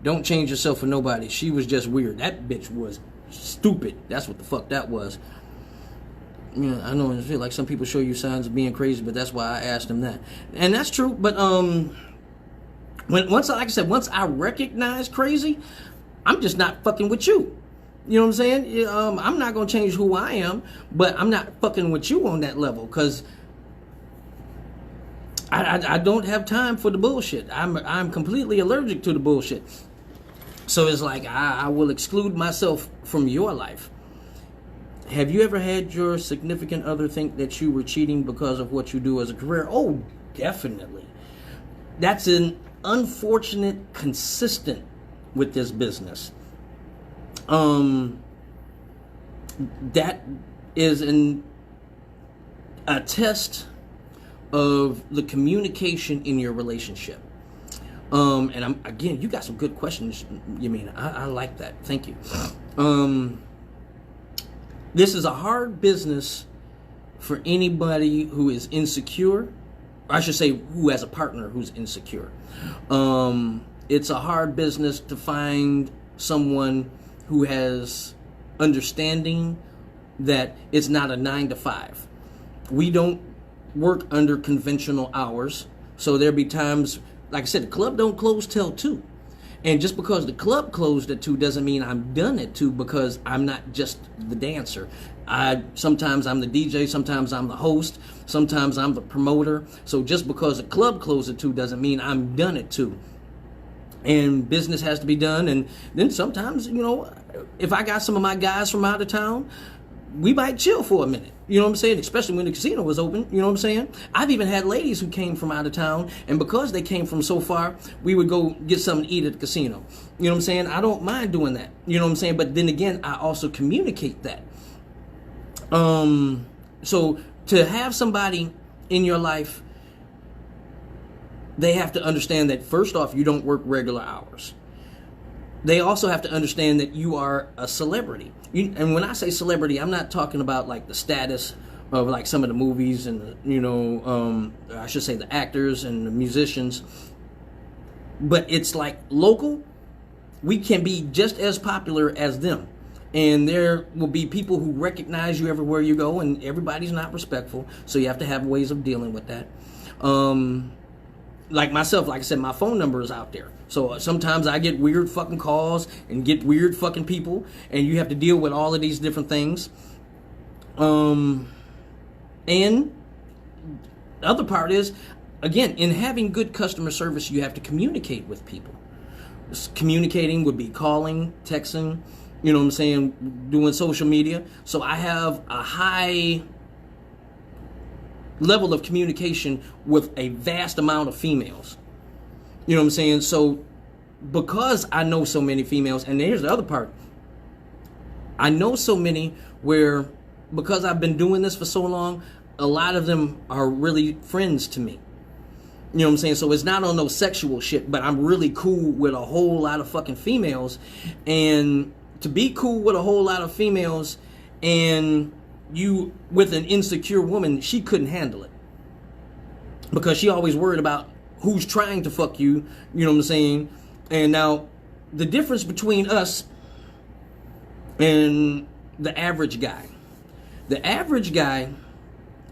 Don't change yourself for nobody. She was just weird. That bitch was stupid. That's what the fuck that was. I know I feel like some people show you signs of being crazy, but that's why I asked him that. And that's true, but once I recognize crazy, I'm just not fucking with you. You know what I'm saying? I'm not gonna change who I am, but I'm not fucking with you on that level, because I don't have time for the bullshit. I'm completely allergic to the bullshit. So it's like I will exclude myself from your life. Have you ever had your significant other think that you were cheating because of what you do as a career? Oh, definitely. That's an unfortunate consistent with this business. That is a test of the communication in your relationship. And again, you got some good questions, Yamina. I like that. Thank you. This is a hard business for anybody who is insecure. Or I should say, who has a partner who's insecure. It's a hard business to find someone who has understanding that it's not a 9 to 5. We don't work under conventional hours, so there'll be times, like I said, the club don't close till 2. And just because the club closed at 2 doesn't mean I'm done at 2, because I'm not just the dancer. Sometimes I'm the DJ, sometimes I'm the host, sometimes I'm the promoter. So just because the club closed at 2 doesn't mean I'm done at 2. and business has to be done. And then sometimes, you know, if I got some of my guys from out of town, we might chill for a minute. You know what I'm saying? Especially when the casino was open. You know what I'm saying? I've even had ladies who came from out of town, and because they came from so far, we would go get something to eat at the casino. You know what I'm saying? I don't mind doing that. You know what I'm saying? But then again, I also communicate that. So to have somebody in your life, they have to understand that, first off, you don't work regular hours. They also have to understand that you are a celebrity. And when I say celebrity, I'm not talking about like the status of like some of the movies and the, you know, I should say the actors and the musicians. But it's like local. We can be just as popular as them. And there will be people who recognize you everywhere you go, and everybody's not respectful. So you have to have ways of dealing with that. Like myself, like I said, my phone number is out there. So sometimes I get weird fucking calls and get weird fucking people, and you have to deal with all of these different things. And the other part is, again, in having good customer service, you have to communicate with people. Communicating would be calling, texting, you know what I'm saying, doing social media. So I have a high level of communication with a vast amount of females. You know what I'm saying? So because I know so many females, and here's the other part. I know so many where, because I've been doing this for so long, a lot of them are really friends to me. You know what I'm saying? So it's not on no sexual shit, but I'm really cool with a whole lot of fucking females. And to be cool with a whole lot of females and you with an insecure woman, she couldn't handle it. Because she always worried about who's trying to fuck you, you know what I'm saying? And now, the difference between us and the average guy. The average guy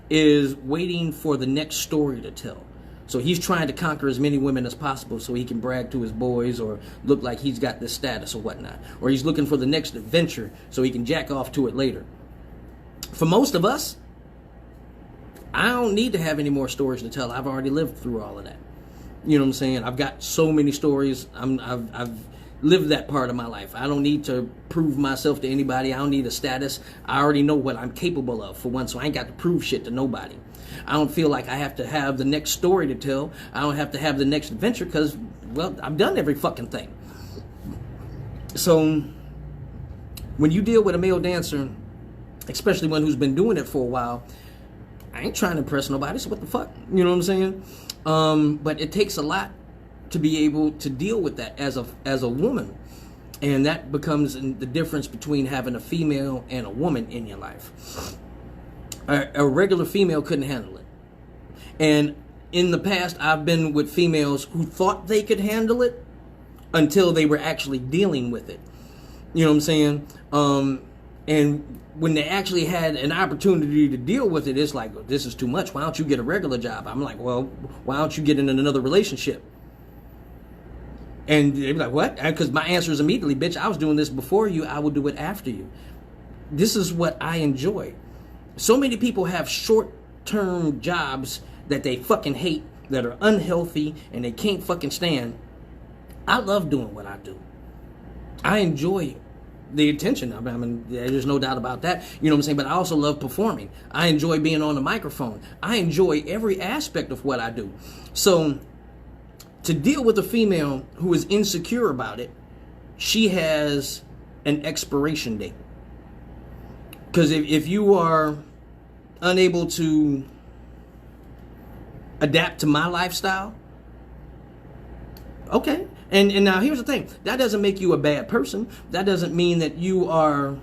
is waiting for the next story to tell. So he's trying to conquer as many women as possible so he can brag to his boys or look like he's got this status or whatnot. Or he's looking for the next adventure so he can jack off to it later. For most of us, I don't need to have any more stories to tell. I've already lived through all of that. You know what I'm saying? I've got so many stories. I've lived that part of my life. I don't need to prove myself to anybody. I don't need a status. I already know what I'm capable of, for one, so I ain't got to prove shit to nobody. I don't feel like I have to have the next story to tell. I don't have to have the next adventure because, well, I've done every fucking thing. So when you deal with a male dancer, especially one who's been doing it for a while, I ain't trying to impress nobody, so what the fuck? You know what I'm saying? But it takes a lot to be able to deal with that as a woman. And that becomes the difference between having a female and a woman in your life. A regular female couldn't handle it. And in the past, I've been with females who thought they could handle it until they were actually dealing with it. You know what I'm saying? And when they actually had an opportunity to deal with it, it's like, oh, this is too much. Why don't you get a regular job? I'm like, well, why don't you get in another relationship? And they're like, what? Because my answer is immediately, bitch, I was doing this before you. I will do it after you. This is what I enjoy. So many people have short-term jobs that they fucking hate, that are unhealthy, and they can't fucking stand. I love doing what I do. I enjoy the attention. I mean, there's no doubt about that. You know what I'm saying? But I also love performing. I enjoy being on the microphone. I enjoy every aspect of what I do. So to deal with a female who is insecure about it, she has an expiration date. Because if you are unable to adapt to my lifestyle, okay. And now here's the thing. That doesn't make you a bad person. That doesn't mean that you are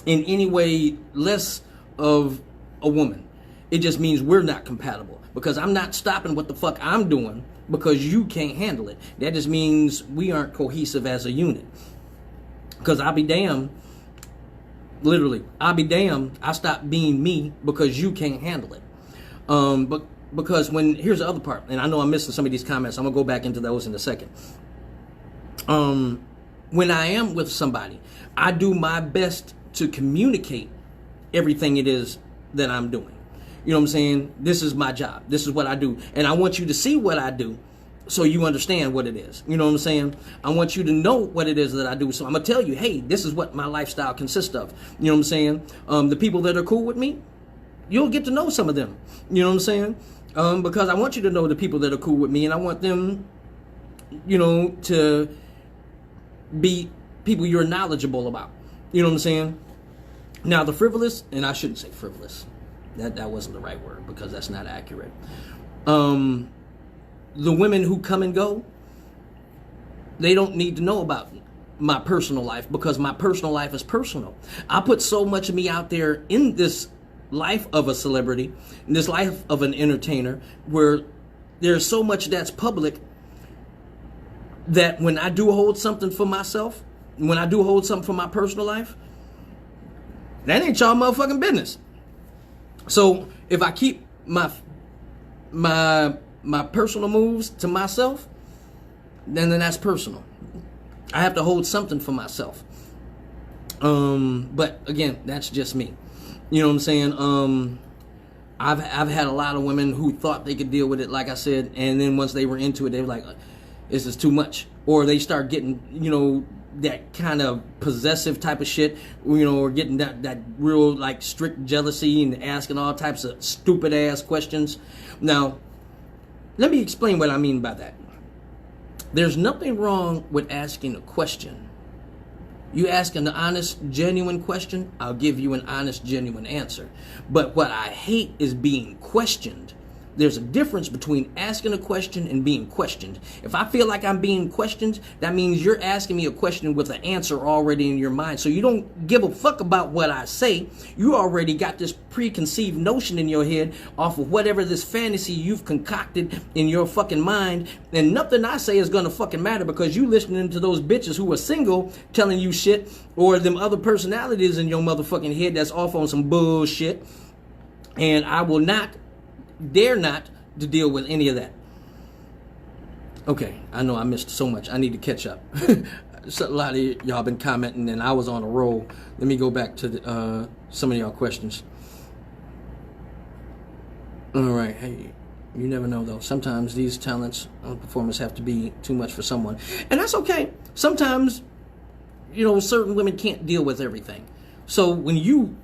in any way less of a woman. It just means we're not compatible. Because I'm not stopping what the fuck I'm doing because you can't handle it. That just means we aren't cohesive as a unit. Because I'll be damned, literally, I'll be damned, I stop being me because you can't handle it. But because here's the other part, and I know I'm missing some of these comments. I'm going to go back into those in a second. When I am with somebody, I do my best to communicate everything it is that I'm doing. You know what I'm saying? This is my job. This is what I do. And I want you to see what I do so you understand what it is. You know what I'm saying? I want you to know what it is that I do. So I'm going to tell you, hey, this is what my lifestyle consists of. You know what I'm saying? The people that are cool with me, you'll get to know some of them. You know what I'm saying? Because I want you to know the people that are cool with me, and I want them, you know, to be people you're knowledgeable about. You know what I'm saying? Now, the frivolous, and I shouldn't say frivolous. That wasn't the right word because that's not accurate. The women who come and go, they don't need to know about my personal life because my personal life is personal. I put so much of me out there in this life of a celebrity, in this life of an entertainer, where there's so much that's public that when I do hold something for myself, when I do hold something for my personal life, that ain't y'all motherfucking business. So if I keep my personal moves to myself, then that's personal. I have to hold something for myself. But again, that's just me. You know what I'm saying? I've had a lot of women who thought they could deal with it, like I said, and then once they were into it, they were like, this is too much. Or they start getting, you know, that kind of possessive type of shit, you know, or getting that real like strict jealousy and asking all types of stupid ass questions. Now, let me explain what I mean by that. There's nothing wrong with asking a question. You ask an honest, genuine question, I'll give you an honest, genuine answer. But what I hate is being questioned. There's a difference between asking a question and being questioned. If I feel like I'm being questioned, that means you're asking me a question with an answer already in your mind. So you don't give a fuck about what I say. You already got this preconceived notion in your head off of whatever this fantasy you've concocted in your fucking mind. And nothing I say is gonna fucking matter because you listening to those bitches who are single telling you shit, or them other personalities in your motherfucking head that's off on some bullshit. And I will not dare not to deal with any of that. Okay, I know I missed so much. I need to catch up. So a lot of y'all been commenting and I was on a roll. Let me go back to some of y'all questions. All right, hey, you never know though. Sometimes these talents on performance have to be too much for someone. And that's okay. Sometimes, you know, certain women can't deal with everything. So when you,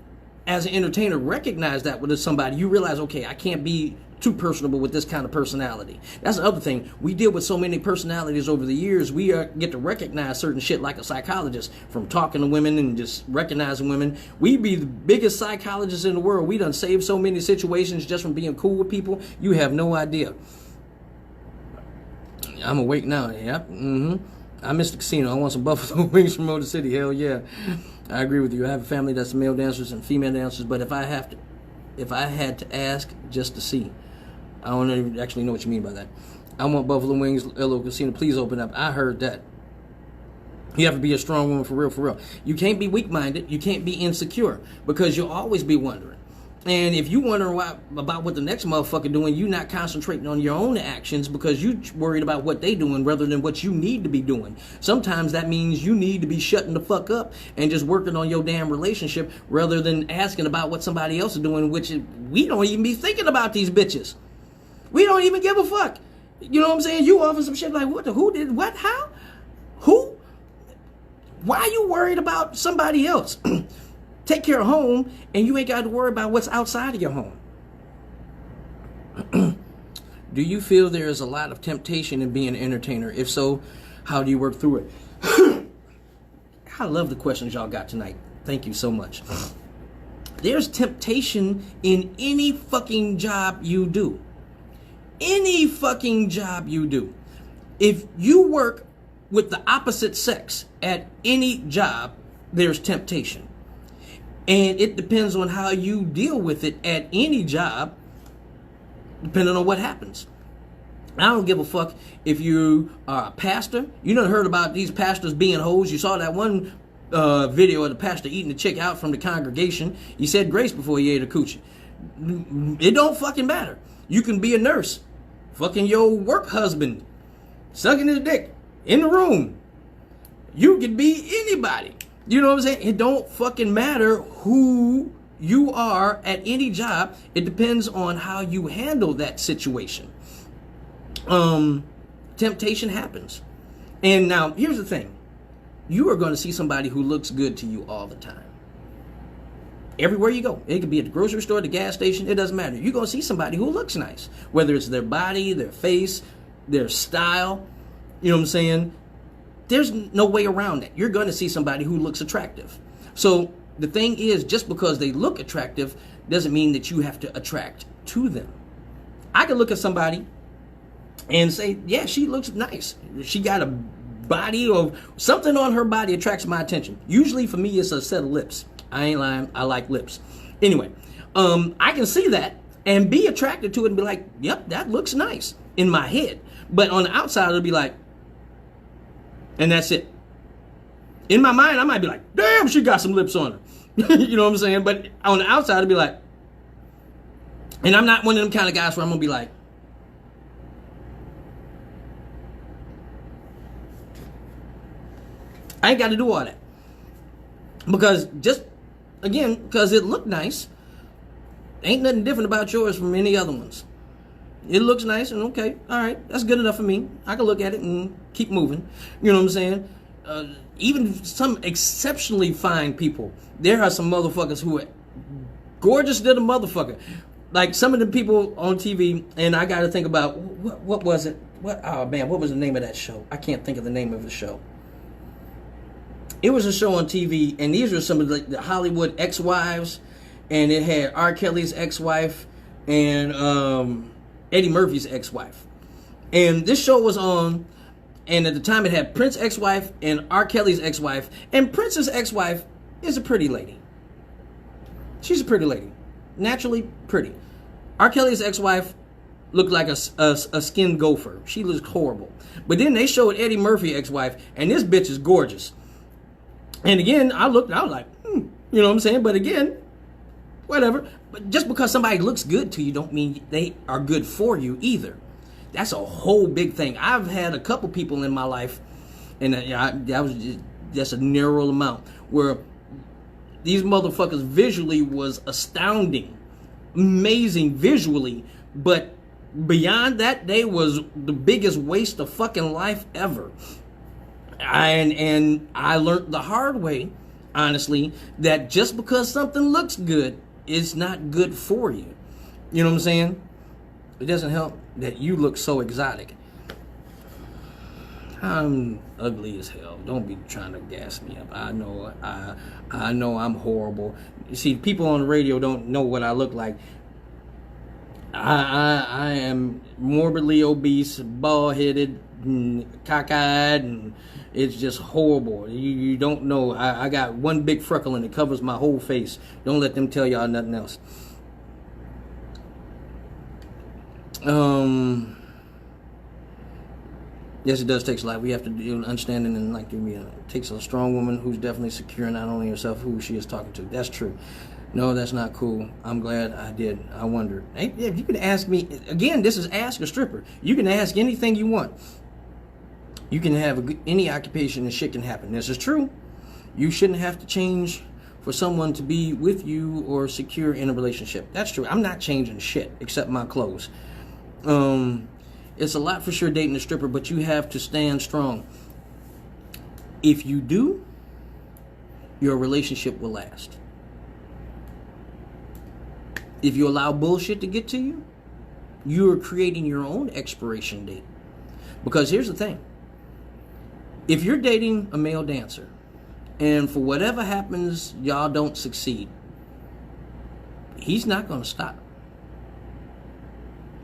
as an entertainer, recognize that with somebody, you realize, okay, I can't be too personable with this kind of personality. That's the other thing. We deal with so many personalities over the years, we get to recognize certain shit like a psychologist from talking to women and just recognizing women. We be the biggest psychologists in the world. We done saved so many situations just from being cool with people. You have no idea. I'm awake now. Yep. I missed the casino. I want some buffalo wings from Motor City. Hell yeah. I agree with you. I have a family that's male dancers and female dancers, but if I had to ask just to see, I don't even actually know what you mean by that. I want buffalo wings, LO Casino. Please open up. I heard that. You have to be a strong woman for real, for real. You can't be weak-minded. You can't be insecure because you'll always be wondering. And if you wonder about what the next motherfucker doing, you not concentrating on your own actions because you worried about what they doing rather than what you need to be doing. Sometimes that means you need to be shutting the fuck up and just working on your damn relationship rather than asking about what somebody else is doing, which is, we don't even be thinking about these bitches. We don't even give a fuck. You know what I'm saying? You offer some shit like, what the, who did, what, how? Who? Why are you worried about somebody else? Take care of home, and you ain't got to worry about what's outside of your home. Do you feel there is a lot of temptation in being an entertainer? If so, how do you work through it? I love the questions y'all got tonight. Thank you so much. There's temptation in any fucking job you do. Any fucking job you do. If you work with the opposite sex at any job, there's temptation. And it depends on how you deal with it at any job, depending on what happens. I don't give a fuck if you are a pastor. You done heard about these pastors being hoes. You saw that one video of the pastor eating the chick out from the congregation. He said grace before he ate a coochie. It don't fucking matter. You can be a nurse, fucking your work husband, sucking his dick in the room. You could be anybody. You know what I'm saying? It don't fucking matter who you are at any job. It depends on how you handle that situation. temptation happens. And now, here's the thing. You are going to see somebody who looks good to you all the time. Everywhere you go. It could be at the grocery store, the gas station. It doesn't matter. You're going to see somebody who looks nice. Whether it's their body, their face, their style. You know what I'm saying? There's no way around it. You're going to see somebody who looks attractive. So the thing is, just because they look attractive doesn't mean that you have to attract to them. I could look at somebody and say, yeah, she looks nice. She got a body, or something on her body attracts my attention. Usually for me, it's a set of lips. I ain't lying. I like lips. Anyway, I can see that and be attracted to it and be like, yep, that looks nice in my head. But on the outside, it'll be like, and that's it. In my mind, I might be like, damn, she got some lips on her. You know what I'm saying? But on the outside, it'll be like, and I'm not one of them kind of guys where I'm going to be like, I ain't got to do all that. Because because it looked nice, ain't nothing different about yours from any other ones. It looks nice and okay, all right, that's good enough for me. I can look at it and keep moving. You know what I'm saying? Even some exceptionally fine people, there are some motherfuckers who are gorgeous to the motherfucker. Like some of the people on TV, and I got to think about, what was it? Oh man, what was the name of that show? I can't think of the name of the show. It was a show on TV, and these were some of the Hollywood ex-wives, and it had R. Kelly's ex-wife and Eddie Murphy's ex-wife. And this show was on, and at the time it had Prince's ex-wife and R. Kelly's ex-wife, and Prince's ex-wife is a pretty lady. She's a pretty lady. Naturally pretty. R. Kelly's ex-wife looked like a skinned gopher. She looked horrible. But then they showed Eddie Murphy's ex-wife, and this bitch is gorgeous. And again, I was like, you know what I'm saying? But again, whatever. But just because somebody looks good to you don't mean they are good for you either. That's a whole big thing. I've had a couple people in my life, and that was just a narrow amount, where these motherfuckers visually was astounding, amazing visually, but beyond that, they was the biggest waste of fucking life ever. And I learned the hard way, honestly, that just because something looks good, it's not good for you. You know what I'm saying? It doesn't help that you look so exotic. I'm ugly as hell. Don't be trying to gas me up. I know I'm horrible. You see, people on the radio don't know what I look like. I am morbidly obese, bald-headed, cockeyed, and it's just horrible. You don't know. I got one big freckle and it covers my whole face. Don't let them tell y'all nothing else. Yes, it does take a lot. We have to do understanding, and like it takes a strong woman who's definitely secure not only herself, who she is talking to. That's true. No, that's not cool. I'm glad I did. I wondered. Hey, if you could ask me again, this is Ask a Stripper. You can ask anything you want. You can have any occupation and shit can happen. This is true. You shouldn't have to change for someone to be with you or secure in a relationship. That's true. I'm not changing shit except my clothes. It's a lot for sure dating a stripper, but you have to stand strong. If you do, your relationship will last. If you allow bullshit to get to you, you're creating your own expiration date. Because here's the thing. If you're dating a male dancer, and for whatever happens, y'all don't succeed, he's not going to stop.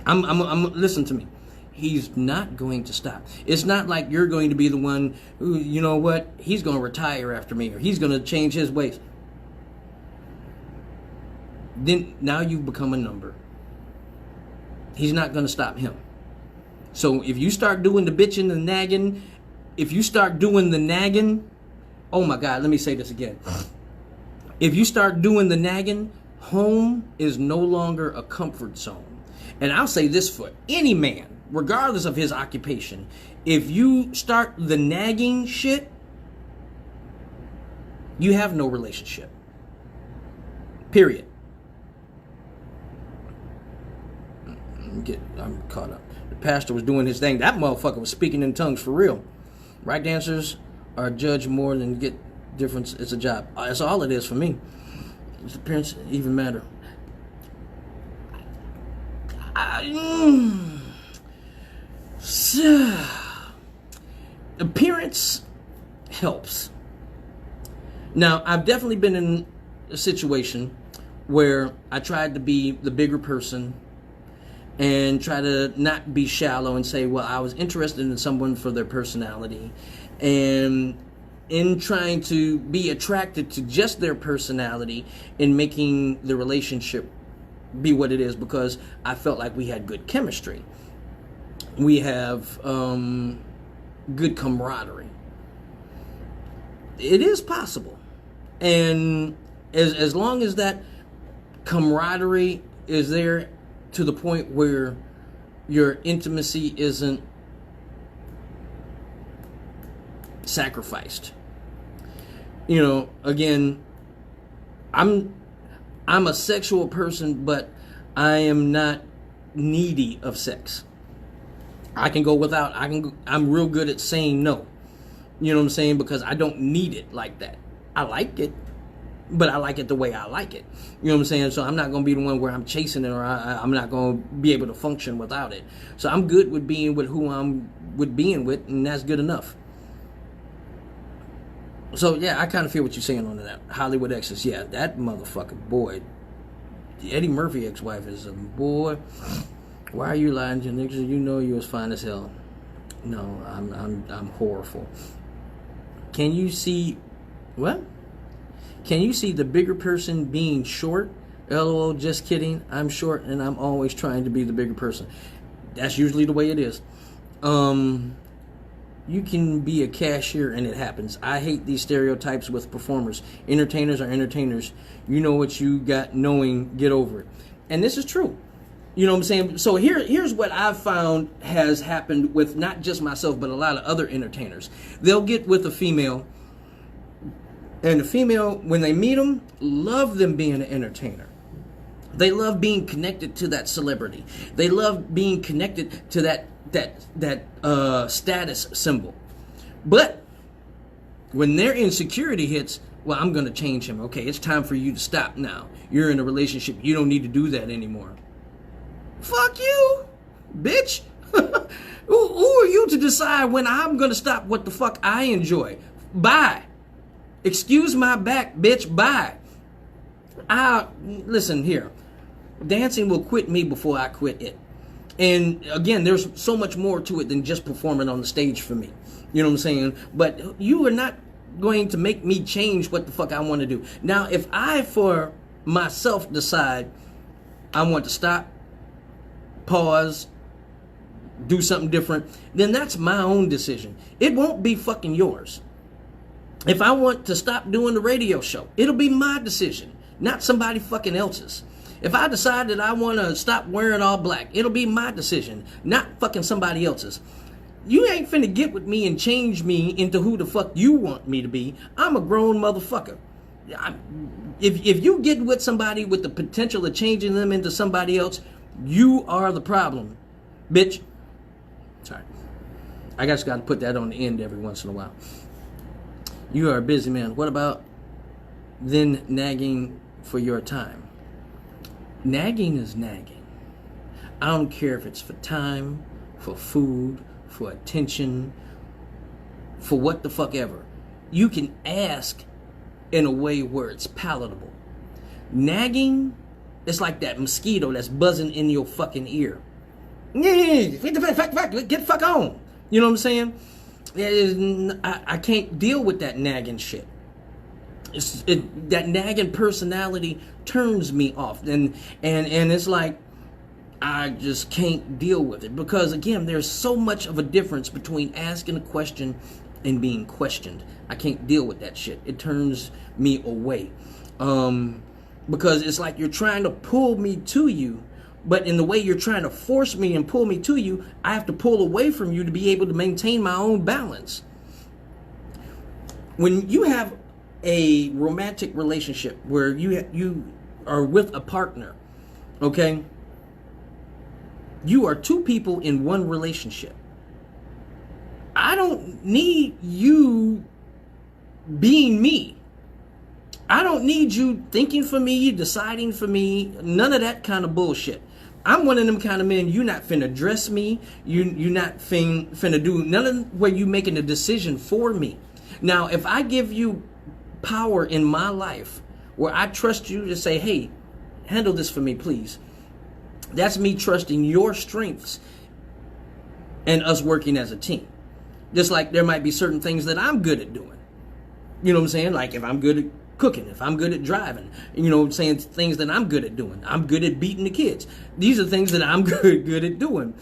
Listen to me. He's not going to stop. It's not like you're going to be the one who, you know what, he's going to retire after me, or he's going to change his ways. Then now you've become a number. He's not going to stop him. So if you start doing the bitching, the nagging, oh my God, let me say this again. If you start doing the nagging, home is no longer a comfort zone. And I'll say this for any man, regardless of his occupation. If you start the nagging shit, you have no relationship. Period. I'm caught up. pastor was doing his thing. That motherfucker was speaking in tongues for real. Right dancers are judged more than get difference. It's a job. That's all it is for me. Does appearance even matter? Appearance helps. Now, I've definitely been in a situation where I tried to be the bigger person and try to not be shallow and say, well, I was interested in someone for their personality. And in trying to be attracted to just their personality and making the relationship be what it is, because I felt like we had good chemistry. We have good camaraderie. It is possible. And as long as that camaraderie is there to the point where your intimacy isn't sacrificed. You know, again, I'm a sexual person, but I am not needy of sex. I can go without. I'm real good at saying no. You know what I'm saying? Because I don't need it like that. I like it, but I like it the way I like it. You know what I'm saying? So I'm not going to be the one where I'm chasing it, or I'm not going to be able to function without it. So I'm good with being with who I'm being with, and that's good enough. So yeah, I kind of feel what you're saying on that. Hollywood exes, yeah, that motherfucker, boy. Eddie Murphy ex-wife is a boy. Why are you lying to niggas? You know you was fine as hell. No, I'm horrible. Can you see what? Can you see the bigger person being short? LOL, just kidding. I'm short and I'm always trying to be the bigger person. That's usually the way it is. You can be a cashier and it happens. I hate these stereotypes with performers. Entertainers are entertainers. You know what you got knowing, get over it. And this is true. You know what I'm saying? So here's what I've found has happened with not just myself, but a lot of other entertainers. They'll get with a female, and the female, when they meet them, love them being an entertainer. They love being connected to that celebrity. They love being connected to that status symbol. But when their insecurity hits, well, I'm going to change him. Okay, it's time for you to stop now. You're in a relationship. You don't need to do that anymore. Fuck you, bitch. Who are you to decide when I'm going to stop what the fuck I enjoy? Bye. Excuse my back, bitch. Bye. Listen here. Dancing will quit me before I quit it. And again, there's so much more to it than just performing on the stage for me. You know what I'm saying? But you are not going to make me change what the fuck I want to do. Now, if I, for myself, decide I want to stop, pause, do something different, then that's my own decision. It won't be fucking yours. If I want to stop doing the radio show, it'll be my decision, not somebody fucking else's. If I decide that I want to stop wearing all black, it'll be my decision, not fucking somebody else's. You ain't finna get with me and change me into who the fuck you want me to be. I'm a grown motherfucker. If you get with somebody with the potential of changing them into somebody else, you are the problem, bitch. Sorry. I just got to put that on the end every once in a while. You are a busy man. What about then nagging for your time? Nagging is nagging. I don't care if it's for time, for food, for attention, for what the fuck ever. You can ask in a way where it's palatable. Nagging, it's like that mosquito that's buzzing in your fucking ear. Get the fuck on. You know what I'm saying? I can't deal with that nagging shit. That nagging personality turns me off, and it's like I just can't deal with it, because again, there's so much of a difference between asking a question and being questioned. I can't deal with that shit. It turns me away, because it's like you're trying to pull me to you, but in the way you're trying to force me and pull me to you, I have to pull away from you to be able to maintain my own balance. When you have a romantic relationship where you are with a partner, okay, You are two people in one relationship. I don't need you being me. I don't need you thinking for me, deciding for me, none of that kind of bullshit. I'm one of them kind of men. You not finna dress me. You not finna do none of where you making a decision for me. Now, if I give you power in my life where I trust you to say, hey, handle this for me, please. That's me trusting your strengths and us working as a team. Just like there might be certain things that I'm good at doing. You know what I'm saying? Like if I'm good at cooking, if I'm good at driving, you know what I'm saying, things that I'm good at doing. I'm good at beating the kids. These are things that I'm good at doing.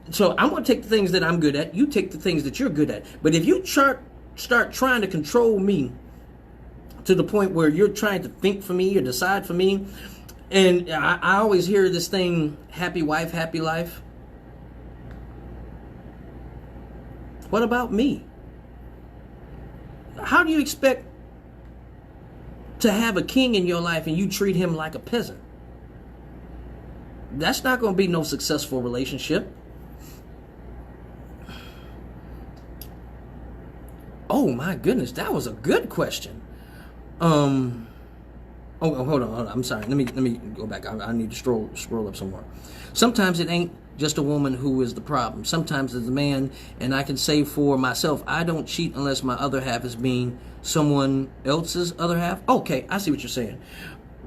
So I'm going to take the things that I'm good at. You take the things that you're good at. But if you start trying to control me to the point where you're trying to think for me or decide for me, and I always hear this thing, happy wife, happy life. What about me? How do you expect to have a king in your life and you treat him like a peasant? That's not going to be no successful relationship. Oh my goodness, that was a good question. Oh, hold on. I'm sorry. Let me go back. I need to scroll up some more. Sometimes it ain't just a woman who is the problem. Sometimes it's a man, and I can say for myself, I don't cheat unless my other half is being someone else's other half. Okay, I see what you're saying.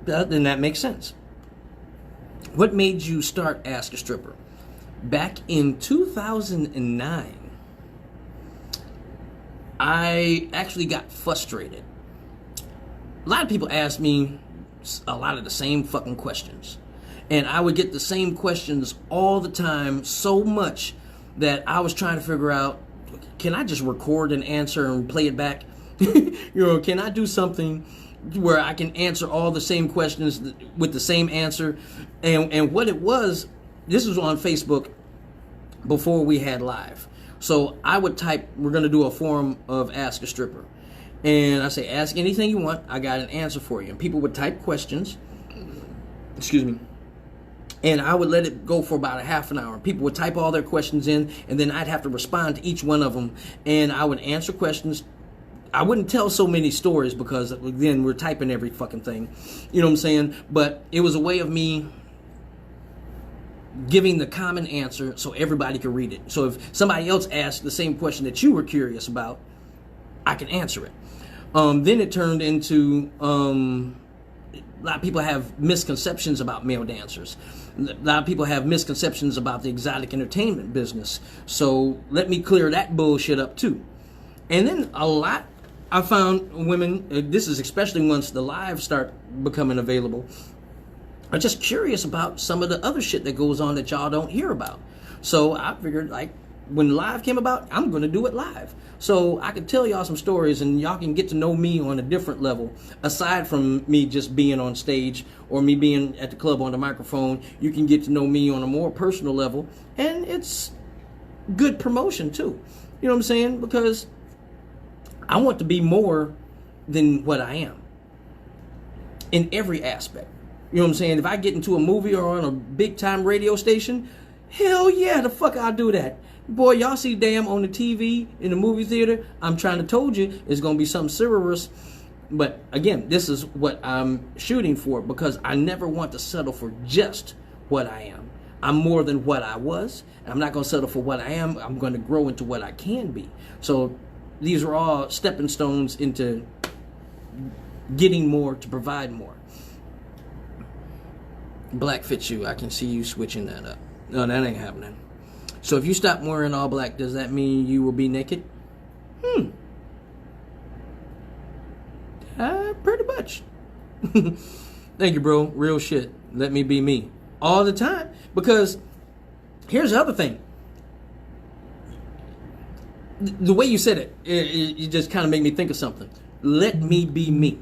Then that makes sense. What made you start Ask a Stripper? Back in 2009, I actually got frustrated. A lot of people ask me a lot of the same fucking questions. And I would get the same questions all the time, so much that I was trying to figure out, can I just record an answer and play it back? Can I do something where I can answer all the same questions with the same answer? And what it was, this was on Facebook before we had live. So I would type, we're going to do a forum of Ask a Stripper. And I say, ask anything you want. I got an answer for you. And people would type questions. Excuse me. And I would let it go for about a half an hour. People would type all their questions in, and then I'd have to respond to each one of them. And I would answer questions. I wouldn't tell so many stories because then we're typing every fucking thing. You know what I'm saying? But it was a way of me giving the common answer so everybody could read it. So if somebody else asked the same question that you were curious about, I can answer it. Then it turned into a lot of people have misconceptions about male dancers. A lot of people have misconceptions about the exotic entertainment business. So let me clear that bullshit up too. And then I found women, this is especially once the lives start becoming available, are just curious about some of the other shit that goes on that y'all don't hear about. So I figured, like, when live came about, I'm going to do it live. So I can tell y'all some stories and y'all can get to know me on a different level. Aside from me just being on stage or me being at the club on the microphone, you can get to know me on a more personal level. And it's good promotion too. You know what I'm saying? Because I want to be more than what I am in every aspect. You know what I'm saying? If I get into a movie or on a big time radio station, hell yeah, the fuck I'll do that. Boy, y'all see damn on the TV in the movie theater. I'm trying to told you it's going to be something serious. But again, this is what I'm shooting for because I never want to settle for just what I am. I'm more than what I was. I'm not going to settle for what I am. I'm going to grow into what I can be. So these are all stepping stones into getting more to provide more. Black fits you. I can see you switching that up. No, that ain't happening. So if you stop wearing all black, does that mean you will be naked? Pretty much. Thank you, bro. Real shit. Let me be me. All the time. Because here's the other thing. The way you said it, it just kind of made me think of something. Let me be me.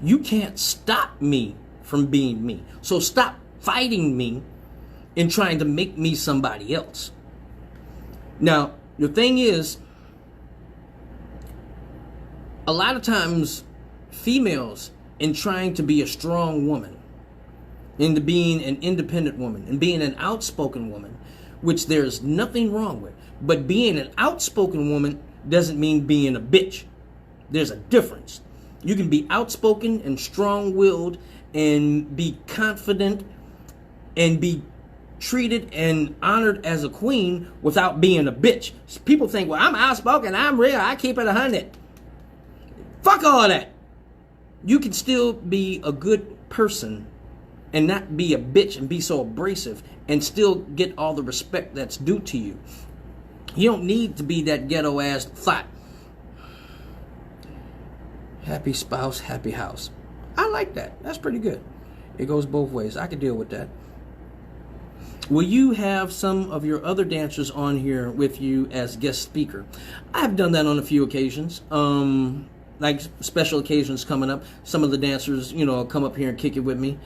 You can't stop me from being me. So stop fighting me and trying to make me somebody else. Now, the thing is, a lot of times females, in trying to be a strong woman, into being an independent woman and being an outspoken woman, which there's nothing wrong with. But being an outspoken woman doesn't mean being a bitch. There's a difference. You can be outspoken and strong-willed and be confident and be treated and honored as a queen without being a bitch. People think, well, I'm outspoken, I'm real, I keep it 100. Fuck all that. You can still be a good person and not be a bitch and be so abrasive and still get all the respect that's due to you. You don't need to be that ghetto ass thought. Happy spouse, happy house. I like that. That's pretty good. It goes both ways. I can deal with that. Will you have some of your other dancers on here with you as guest speaker? I've done that on a few occasions. Like special occasions coming up. Some of the dancers, come up here and kick it with me.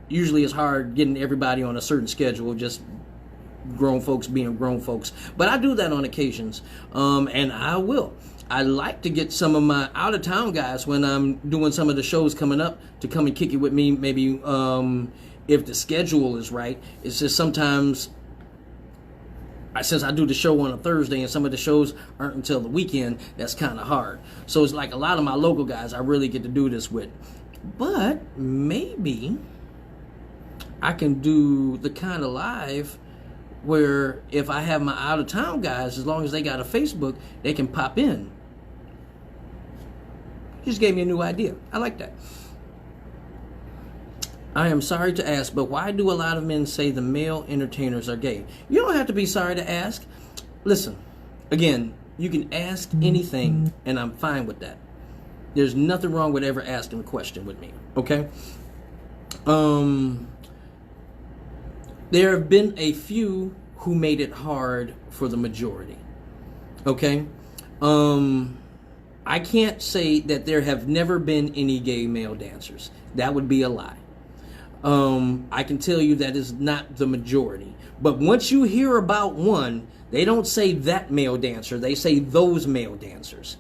Usually it's hard getting everybody on a certain schedule, just grown folks being grown folks. But I do that on occasions, and I will. I like to get some of my out-of-town guys when I'm doing some of the shows coming up to come and kick it with me, maybe if the schedule is right. It's just sometimes, since I do the show on a Thursday and some of the shows aren't until the weekend, that's kind of hard. So it's like a lot of my local guys I really get to do this with. But maybe I can do the kind of live where if I have my out-of-town guys, as long as they got a Facebook, they can pop in. Just gave me a new idea. I like that. I am sorry to ask, but why do a lot of men say the male entertainers are gay? You don't have to be sorry to ask. Listen, again, you can ask anything, and I'm fine with that. There's nothing wrong with ever asking a question with me, okay? There have been a few who made it hard for the majority, okay? I can't say that there have never been any gay male dancers. That would be a lie. I can tell you that is not the majority. But once you hear about one, they don't say that male dancer. They say those male dancers.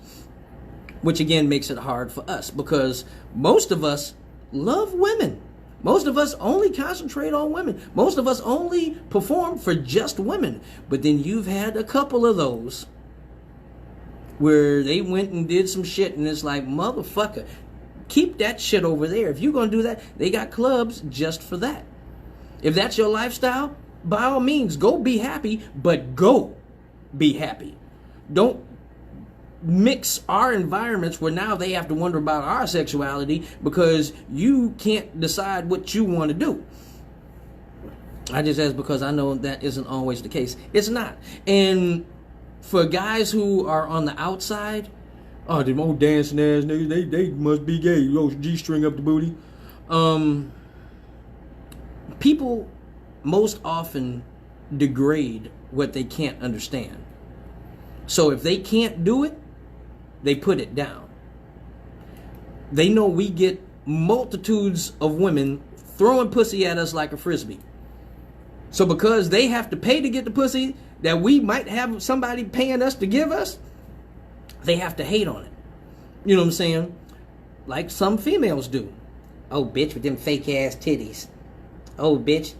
Which again makes it hard for us because most of us love women. Most of us only concentrate on women. Most of us only perform for just women. But then you've had a couple of those where they went and did some shit and it's like, motherfucker, keep that shit over there. If you're going to do that, they got clubs just for that. If that's your lifestyle, by all means, go be happy, but go be happy. Don't mix our environments where now they have to wonder about our sexuality because you can't decide what you want to do. I just ask because I know that isn't always the case. It's not. And for guys who are on the outside, oh, them old dancing ass niggas, they must be gay. You G-string up the booty. People most often degrade what they can't understand. So if they can't do it, they put it down. They know we get multitudes of women throwing pussy at us like a frisbee. So because they have to pay to get the pussy that we might have somebody paying us to give us, they have to hate on it. You know what I'm saying? Like some females do. Oh, bitch with them fake ass titties. Oh, bitch.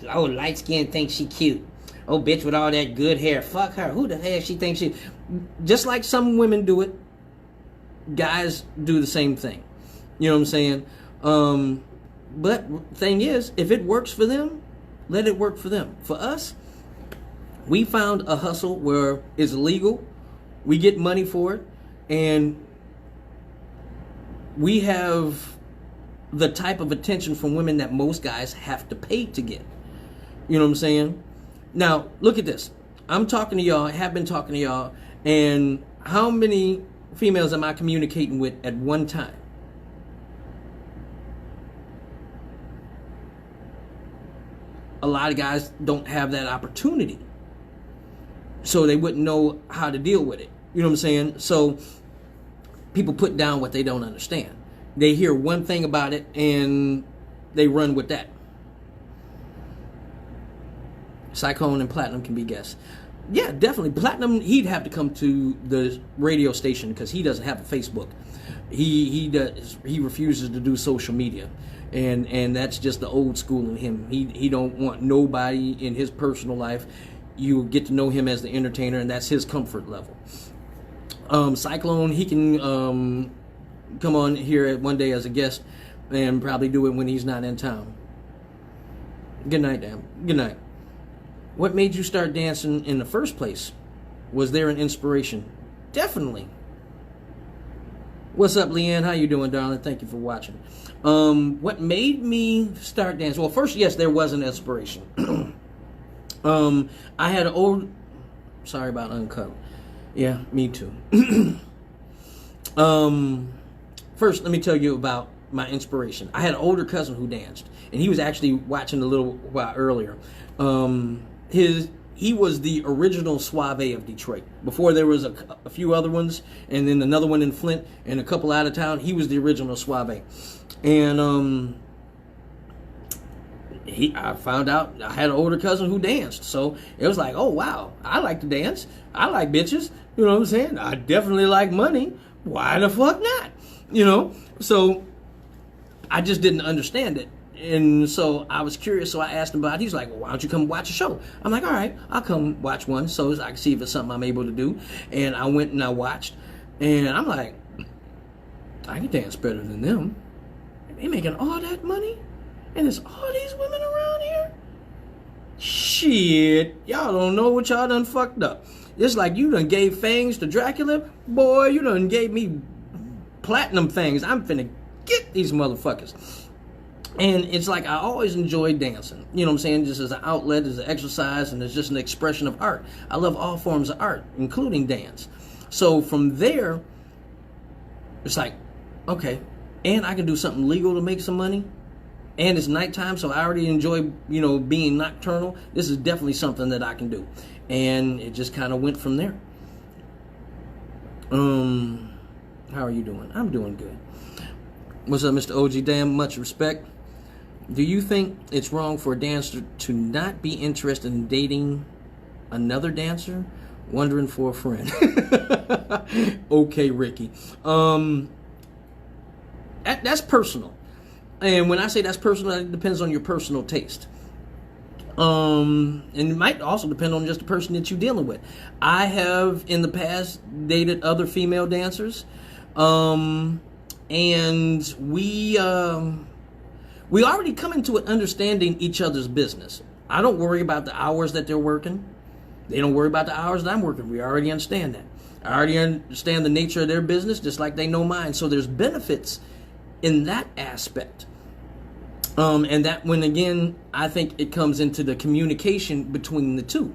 Oh, light skin thinks she cute. Oh, bitch with all that good hair. Fuck her. Who the hell she thinks she... Just like some women do it, guys do the same thing. You know what I'm saying? But thing is, if it works for them, let it work for them. For us, we found a hustle where it's legal. We get money for it. And we have the type of attention from women that most guys have to pay to get. You know what I'm saying? Now, look at this. I'm talking to y'all, I have been talking to y'all, and how many females am I communicating with at one time? A lot of guys don't have that opportunity. So they wouldn't know how to deal with it. You know what I'm saying? So people put down what they don't understand. They hear one thing about it and they run with that. Cyclone and Platinum can be guests. Yeah, definitely. Platinum, he'd have to come to the radio station because he doesn't have a Facebook. He refuses to do social media. and that's just the old school in him. He don't want nobody in his personal life. You get to know him as the entertainer, and that's his comfort level. Cyclone, he can come on here one day as a guest and probably do it when he's not in town. Good night, Dan. Good night. What made you start dancing in the first place? Was there an inspiration? Definitely. What's up, Leanne? How you doing, darling? Thank you for watching. What made me start dancing? Well, first, yes, there was an inspiration. I had an old... Sorry about uncut. Yeah, me too. First, let me tell you about my inspiration. I had an older cousin who danced, and he was actually watching a little while earlier. He was the original Suave of Detroit. Before there was a few other ones, and then another one in Flint, and a couple out of town. He was the original Suave. And I found out I had an older cousin who danced. So it was like, oh, wow, I like to dance. I like bitches. You know what I'm saying? I definitely like money. Why the fuck not? You know? So I just didn't understand it. And so I was curious, so I asked him about it. He's like, well, why don't you come watch a show? I'm like, all right, I'll come watch one so I can see if it's something I'm able to do. And I went and I watched, and I'm like, I can dance better than them. They making all that money? And there's all these women around here? Shit, y'all don't know what y'all done fucked up. It's like you done gave fangs to Dracula. Boy, you done gave me platinum fangs. I'm finna get these motherfuckers. And it's like I always enjoyed dancing. You know what I'm saying? Just as an outlet, as an exercise, and it's just an expression of art. I love all forms of art, including dance. So from there, it's like, okay, and I can do something legal to make some money. And it's nighttime, so I already enjoy, you know, being nocturnal. This is definitely something that I can do. And it just kind of went from there. How are you doing? I'm doing good. What's up, Mr. OG? Damn, much respect. Do you think it's wrong for a dancer to not be interested in dating another dancer? Wondering for a friend. Okay, Ricky. That's personal. And when I say that's personal, it depends on your personal taste. And it might also depend on just the person that you're dealing with. I have in the past dated other female dancers. And we already come into it understanding each other's business. I don't worry about the hours that they're working. They don't worry about the hours that I'm working. We already understand that. I already understand the nature of their business just like they know mine. So there's benefits in that aspect. And that when, again, I think it comes into the communication between the two.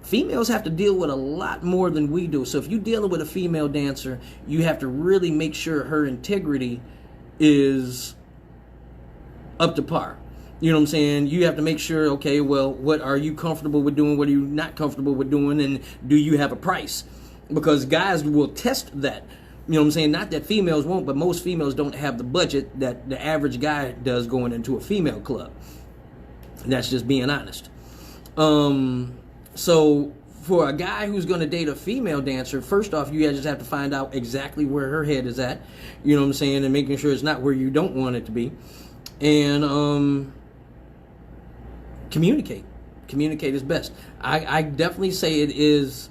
Females have to deal with a lot more than we do. So if you're dealing with a female dancer, you have to really make sure her integrity is up to par. You know what I'm saying? You have to make sure, okay, well, what are you comfortable with doing? What are you not comfortable with doing? And do you have a price? Because guys will test that. You know what I'm saying? Not that females won't, but most females don't have the budget that the average guy does going into a female club. That's just being honest. So for a guy who's going to date a female dancer, first off, you just have to find out exactly where her head is at. You know what I'm saying? And making sure it's not where you don't want it to be. And communicate. Communicate is best. I definitely say it is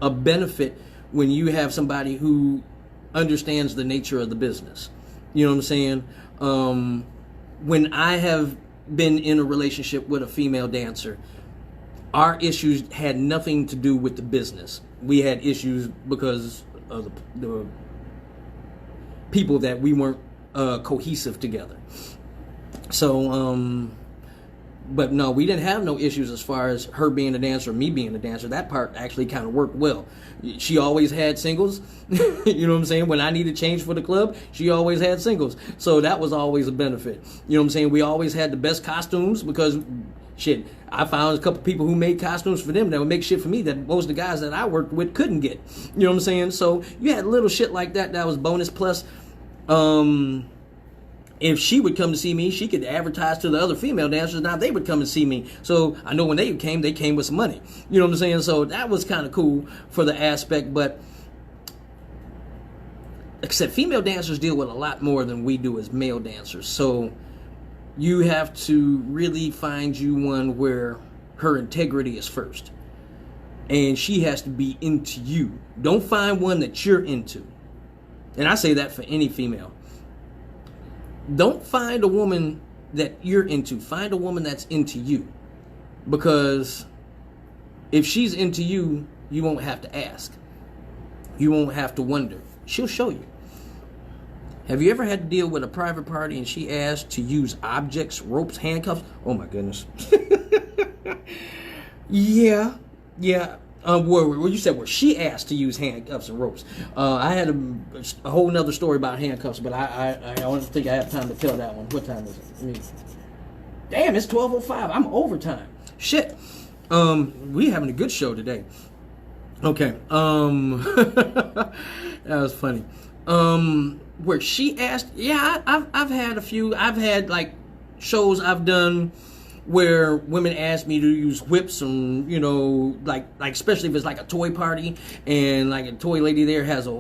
a benefit when you have somebody who understands the nature of the business. You know what I'm saying? When I have been in a relationship with a female dancer, our issues had nothing to do with the business. We had issues because of the people that we weren't cohesive together. So, but no, we didn't have no issues as far as her being a dancer or me being a dancer. That part actually kind of worked well. She always had singles. You know what I'm saying? When I needed change for the club, she always had singles. So that was always a benefit. You know what I'm saying? We always had the best costumes because, shit, I found a couple people who made costumes for them that would make shit for me that most of the guys that I worked with couldn't get. You know what I'm saying? So you had little shit like that that was bonus. Plus, if she would come to see me, she could advertise to the other female dancers. Now they would come and see me. So I know when they came with some money. You know what I'm saying? So that was kind of cool for the aspect. But except female dancers deal with a lot more than we do as male dancers. So you have to really find you one where her integrity is first. And she has to be into you. Don't find one that you're into. And I say that for any female. Don't find a woman that you're into. Find a woman that's into you. Because if she's into you, you won't have to ask. You won't have to wonder. She'll show you. Have you ever had to deal with a private party and she asked to use objects, ropes, handcuffs? Oh my goodness. Yeah. Where you said where she asked to use handcuffs and ropes. I had a whole nother story about handcuffs, but I don't think I have time to tell that one. What time is it? Damn, it's 12:05. I'm overtime. Shit. We having a good show today. Okay. That was funny. Where she asked, I've had a few. I've had like shows I've done where women ask me to use whips, and like especially if it's like a toy party and like a toy lady there has a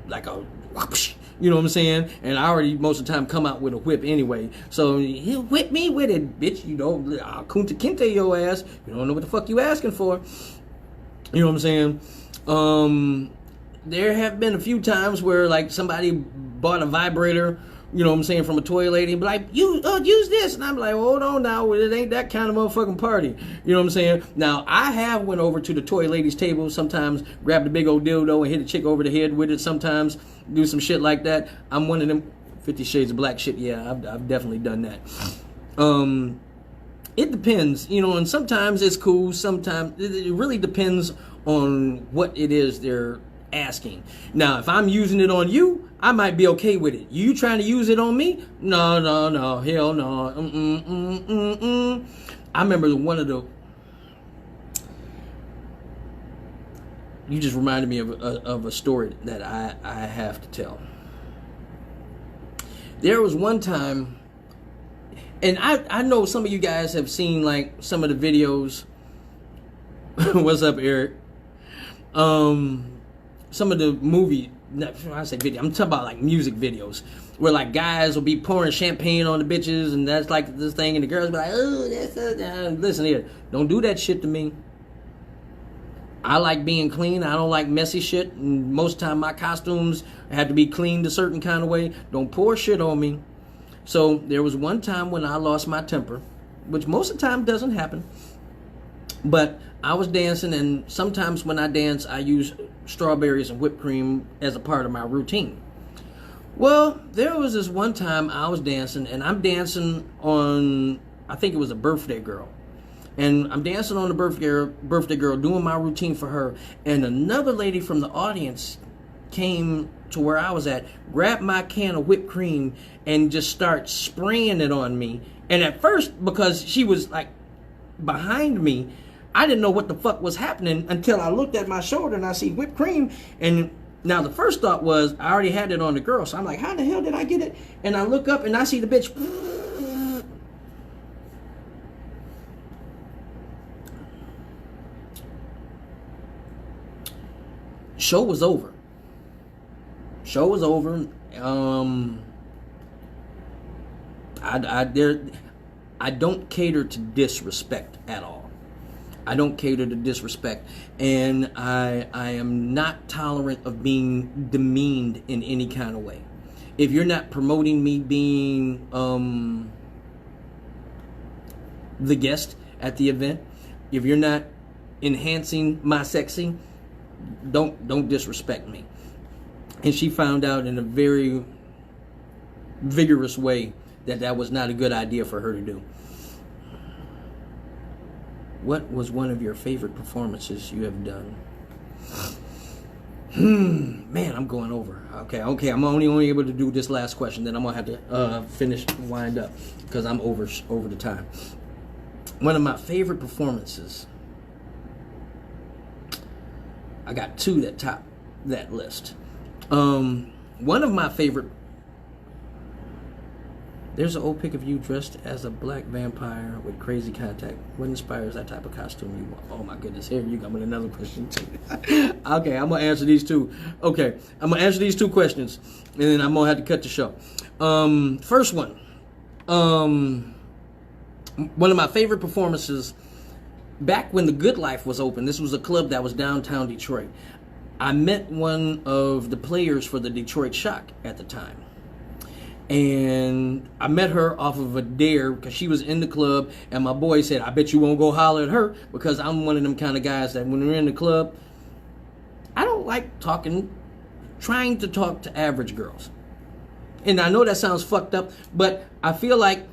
like a whoosh, you know what I'm saying? And I already most of the time come out with a whip anyway, so he'll whip me with it, bitch. I'll kunta kinte your ass. You don't know what the fuck you asking for. You know what I'm saying? There have been a few times where like somebody bought a vibrator, you know what I'm saying, from a toy lady, and be like, use this. And I'm like, hold on now, it ain't that kind of motherfucking party. You know what I'm saying? Now, I have went over to the toy lady's table, sometimes grabbed a big old dildo and hit a chick over the head with it, sometimes do some shit like that. I'm one of them 50 Shades of Black shit. Yeah, I've definitely done that. It depends, and sometimes it's cool, sometimes it really depends on what it is they're asking. Now, if I'm using it on you, I might be okay with it. You trying to use it on me? No, hell no. I remember one of the. You just reminded me of a story that I have to tell. There was one time, and I know some of you guys have seen like some of the videos. What's up, Eric? Some of the movie, I say video, I'm talking about like music videos where like guys will be pouring champagne on the bitches, and that's like this thing, and the girls be like, oh, that's listen here, don't do that shit to me. I like being clean. I don't like messy shit, and most of the time my costumes have to be cleaned a certain kind of way. Don't pour shit on me. So there was one time when I lost my temper, which most of the time doesn't happen, but I was dancing, and sometimes when I dance, I use strawberries and whipped cream as a part of my routine. Well, there was this one time I was dancing, and I'm dancing on, I think it was a birthday girl. And I'm dancing on the birthday girl, doing my routine for her, and another lady from the audience came to where I was at, grabbed my can of whipped cream, and just start spraying it on me. And at first, because she was like behind me, I didn't know what the fuck was happening until I looked at my shoulder and I see whipped cream. And now the first thought was I already had it on the girl. So I'm like, how the hell did I get it? And I look up and I see the bitch. Show was over. I don't cater to disrespect at all. I don't cater to disrespect, and I am not tolerant of being demeaned in any kind of way. If you're not promoting me being the guest at the event, if you're not enhancing my sexy, don't disrespect me. And she found out in a very vigorous way that was not a good idea for her to do. What was one of your favorite performances you have done? Man, I'm going over. Okay, I'm only able to do this last question, then I'm gonna have to wind up, because I'm over the time. One of my favorite performances, I got two that top that list. One of my favorite There's an old pic of you dressed as a black vampire with crazy contact. What inspires that type of costume you want? Oh my goodness, here you come with another question too. Okay, I'm gonna answer these two. Okay, I'm gonna answer these 2 questions, and then I'm gonna have to cut the show. First one. One of my favorite performances back when the Good Life was open. This was a club that was downtown Detroit. I met one of the players for the Detroit Shock at the time. And I met her off of a dare because she was in the club, and my boy said, I bet you won't go holler at her, because I'm one of them kind of guys that when we're in the club, I don't like trying to talk to average girls. And I know that sounds fucked up, but I feel like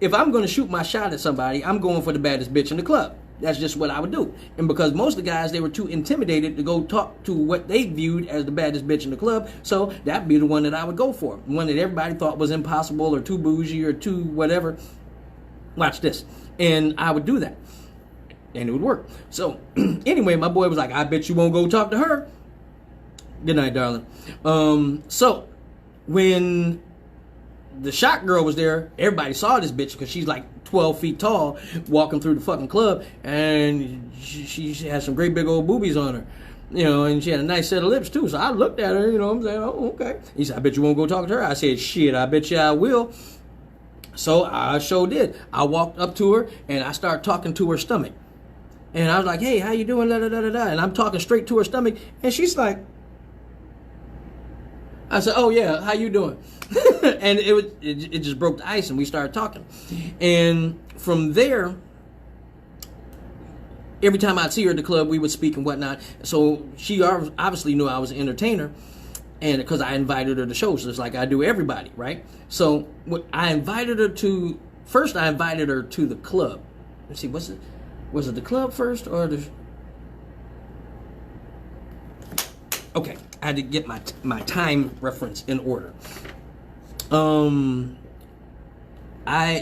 if I'm going to shoot my shot at somebody, I'm going for the baddest bitch in the club. That's just what I would do. And because most of the guys, they were too intimidated to go talk to what they viewed as the baddest bitch in the club, so that'd be the one that I would go for. One that everybody thought was impossible or too bougie or too whatever. Watch this. And I would do that. And it would work. So anyway, my boy was like, I bet you won't go talk to her. Good night, darling. So when the Shock girl was there, everybody saw this bitch because she's like 12 feet tall walking through the fucking club, and she had some great big old boobies on her, you know, and she had a nice set of lips too. So I looked at her, you know what I'm saying, oh, okay. He said, I bet you won't go talk to her. I said, shit, I bet you I will. So I sure did. I walked up to her and I started talking to her stomach, and I was like, hey, how you doing, da da da da da, and I'm talking straight to her stomach, and she's like, I said, oh yeah, how you doing? And it just broke the ice, and we started talking. And from there, every time I'd see her at the club, we would speak and whatnot. So she obviously knew I was an entertainer, and because I invited her to shows, just like I do everybody, right? So I invited her to the club. Let's see, was it the club first or the? Okay, I had to get my time reference in order. I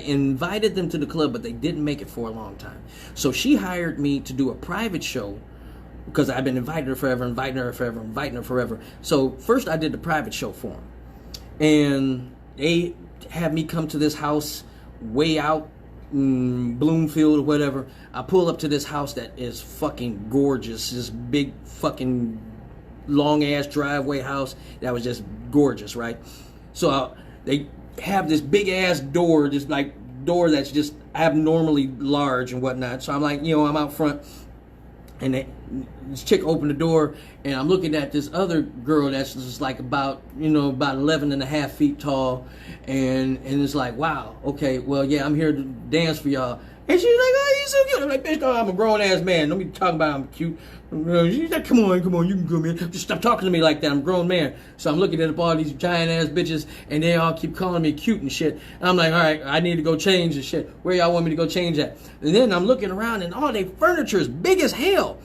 invited them to the club, but they didn't make it for a long time. So she hired me to do a private show because I've been inviting her forever. So first I did the private show for them. And they had me come to this house way out in Bloomfield or whatever. I pull up to this house that is fucking gorgeous. This big fucking long ass driveway house that was just gorgeous, right? So they have this big ass door, this like door that's just abnormally large and whatnot. So I'm like, you know, I'm out front, and this chick opened the door, and I'm looking at this other girl that's just like about 11 and a half feet tall, and it's like, wow, okay, well, yeah, I'm here to dance for y'all. And she's like, oh, you're so cute. I'm like, bitch, no, I'm a grown ass man. Don't be talking about I'm cute. She's like, come on, you can come in. Just stop talking to me like that. I'm a grown man. So I'm looking at all these giant ass bitches, and they all keep calling me cute and shit. And I'm like, all right, I need to go change and shit. Where y'all want me to go change at? And then I'm looking around, and all their furniture is big as hell.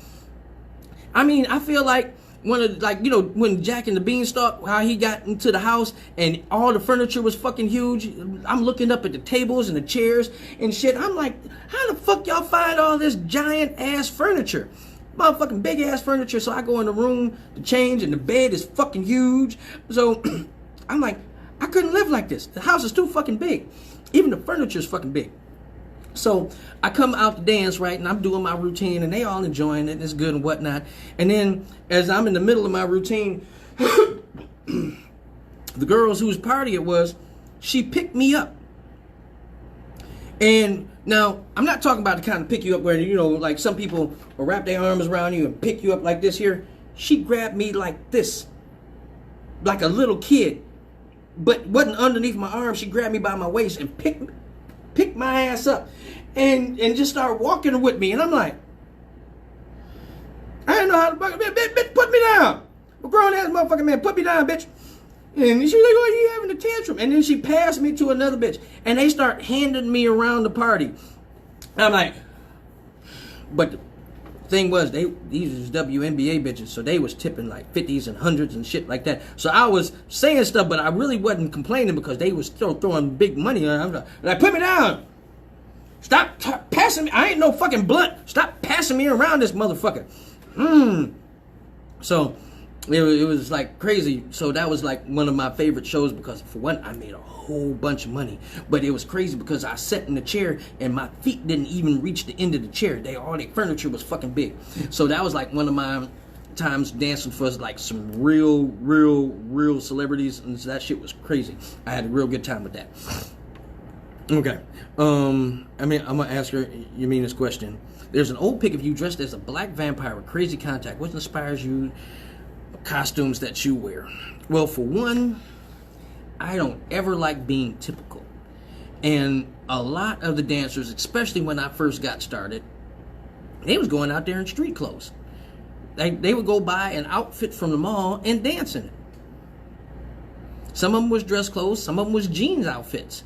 I mean, I feel like when Jack and the Beanstalk, how he got into the house and all the furniture was fucking huge. I'm looking up at the tables and the chairs and shit. I'm like, how the fuck y'all find all this giant ass furniture? Motherfucking big ass furniture. So I go in the room to change, and the bed is fucking huge. So I'm like, I couldn't live like this. The house is too fucking big. Even the furniture is fucking big. So I come out to dance, right, and I'm doing my routine, and they all enjoying it. It's good and whatnot. And then as I'm in the middle of my routine, the girls whose party it was, she picked me up. And now, I'm not talking about the kind of pick you up where, like some people will wrap their arms around you and pick you up like this here. She grabbed me like this, like a little kid, but wasn't underneath my arm. She grabbed me by my waist and picked my ass up and just started walking with me. And I'm like, I didn't know how to fucking, bitch, put me down. A grown ass motherfucking man, put me down, bitch. And she was like, oh, you having a tantrum. And then she passed me to another bitch, and they start handing me around the party. And I'm like, but the thing was, these was WNBA bitches, so they was tipping like 50s and 100s and shit like that. So I was saying stuff, but I really wasn't complaining because they was still throwing big money on. I'm like, put me down. Stop passing me. I ain't no fucking blunt. Stop passing me around this motherfucker. So It was like crazy. So that was like one of my favorite shows because for one, I made a whole bunch of money. But it was crazy because I sat in the chair and my feet didn't even reach the end of the chair. All the furniture was fucking big. So that was like one of my times dancing for like some real celebrities, and that shit was crazy. I had a real good time with that. Okay. I mean, I'm gonna ask her Yamina's question. There's an old pic of you dressed as a black vampire with crazy contact. What inspires you? Costumes that you wear? Well, for one, I don't ever like being typical, and a lot of the dancers, especially when I first got started, they was going out there in street clothes. They would go buy an outfit from the mall and dance in it. Some of them was dress clothes, some of them was jeans outfits.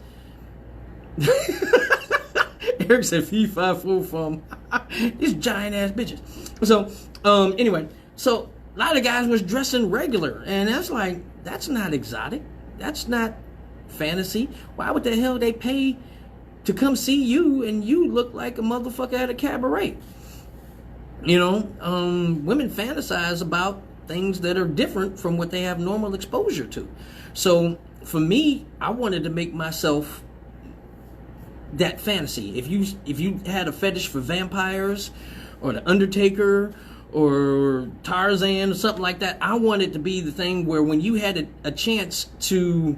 Eric said, "Fee fi fo fum." These giant ass bitches. So, anyway, so a lot of guys was dressing regular, and that's not exotic. That's not fantasy. Why would the hell they pay to come see you and you look like a motherfucker at a cabaret? You know, women fantasize about things that are different from what they have normal exposure to. So for me, I wanted to make myself that fantasy. If you had a fetish for vampires or the Undertaker or Tarzan or something like that, I wanted to be the thing where when you had a chance to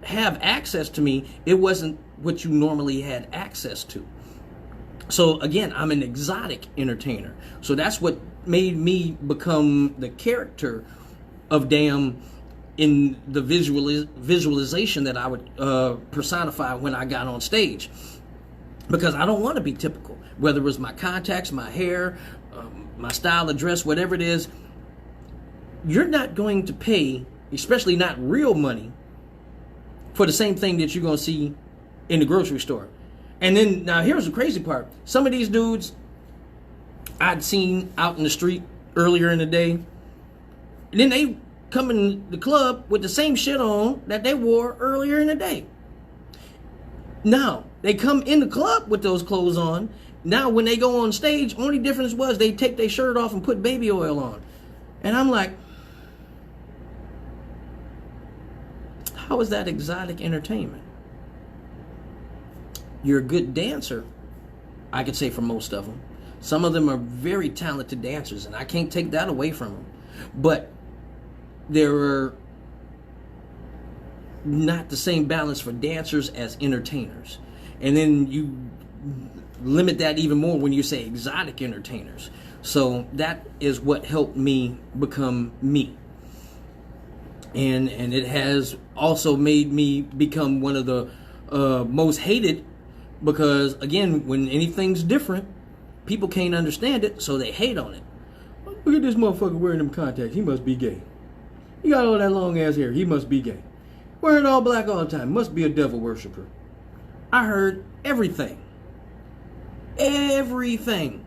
have access to me, it wasn't what you normally had access to. So again, I'm an exotic entertainer. So that's what made me become the character of Damn in the visualization that I would personify when I got on stage. Because I don't want to be typical. Whether it was my contacts, my hair, my style of dress, whatever it is, you're not going to pay, especially not real money, for the same thing that you're going to see in the grocery store. And then, now here's the crazy part. Some of these dudes I'd seen out in the street earlier in the day, and then they come in the club with the same shit on that they wore earlier in the day. Now, they come in the club with those clothes on. Now, when they go on stage, only difference was they take their shirt off and put baby oil on. And I'm like, how is that exotic entertainment? You're a good dancer, I could say, for most of them. Some of them are very talented dancers, and I can't take that away from them. But there are not the same balance for dancers as entertainers. And then you limit that even more when you say exotic entertainers. So that is what helped me become me. And it has also made me become one of the most hated, because again, when anything's different, people can't understand it, so they hate on it. Look at this motherfucker wearing them contacts. He must be gay. He got all that long ass hair. He must be gay. Wearing all black all the time. Must be a devil worshiper. I heard everything. Everything.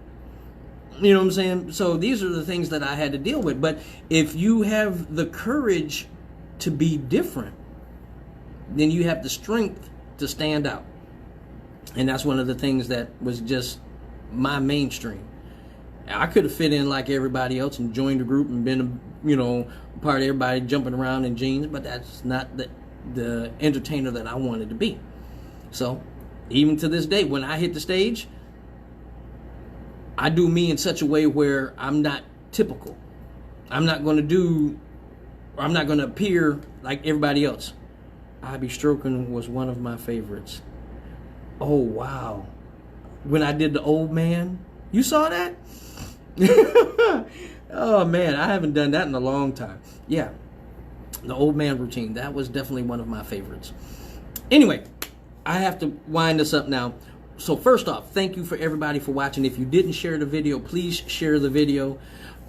You know what I'm saying? So these are the things that I had to deal with. But if you have the courage to be different, then you have the strength to stand out. And that's one of the things that was just my mainstream. I could have fit in like everybody else and joined the group and been, part of everybody jumping around in jeans, but that's not the entertainer that I wanted to be. So even to this day, when I hit the stage, I do me in such a way where I'm not typical. I'm not going to appear like everybody else. I Be Stroking was one of my favorites. Oh, wow. When I did the old man, you saw that? Oh, man, I haven't done that in a long time. Yeah, the old man routine, that was definitely one of my favorites. Anyway, I have to wind this up now. So first off, thank you for everybody for watching. If you didn't share the video, please share the video.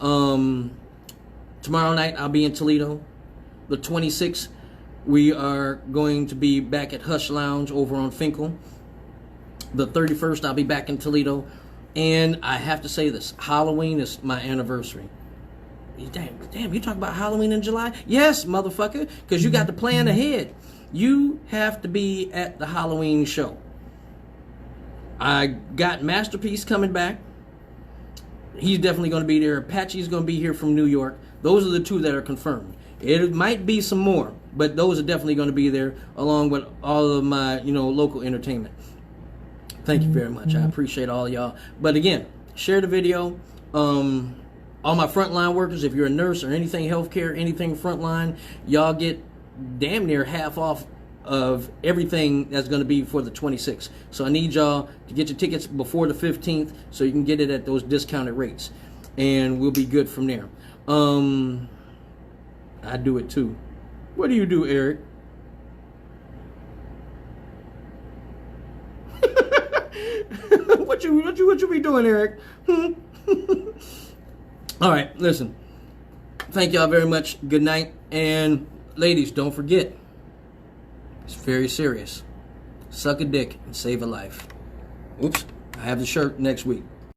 Tomorrow night, I'll be in Toledo. The 26th, we are going to be back at Hush Lounge over on Finkel. The 31st, I'll be back in Toledo. And I have to say this, Halloween is my anniversary. Damn, you talk about Halloween in July? Yes, motherfucker, because you got to plan ahead. You have to be at the Halloween show. I got Masterpiece coming back. He's definitely going to be there. Apache's going to be here from New York. Those are the two that are confirmed. It might be some more, but those are definitely going to be there along with all of my, local entertainment. Thank you very much. I appreciate all y'all. But again, share the video. All my frontline workers, if you're a nurse or anything healthcare, anything frontline, y'all get damn near half off of everything that's going to be for the 26th. So I need y'all to get your tickets before the 15th so you can get it at those discounted rates. And we'll be good from there. I do it too. What do you do, Eric? What you be doing, Eric? All right, listen. Thank y'all very much. Good night. And ladies, don't forget, it's very serious. Suck a dick and save a life. Oops, I have the shirt next week.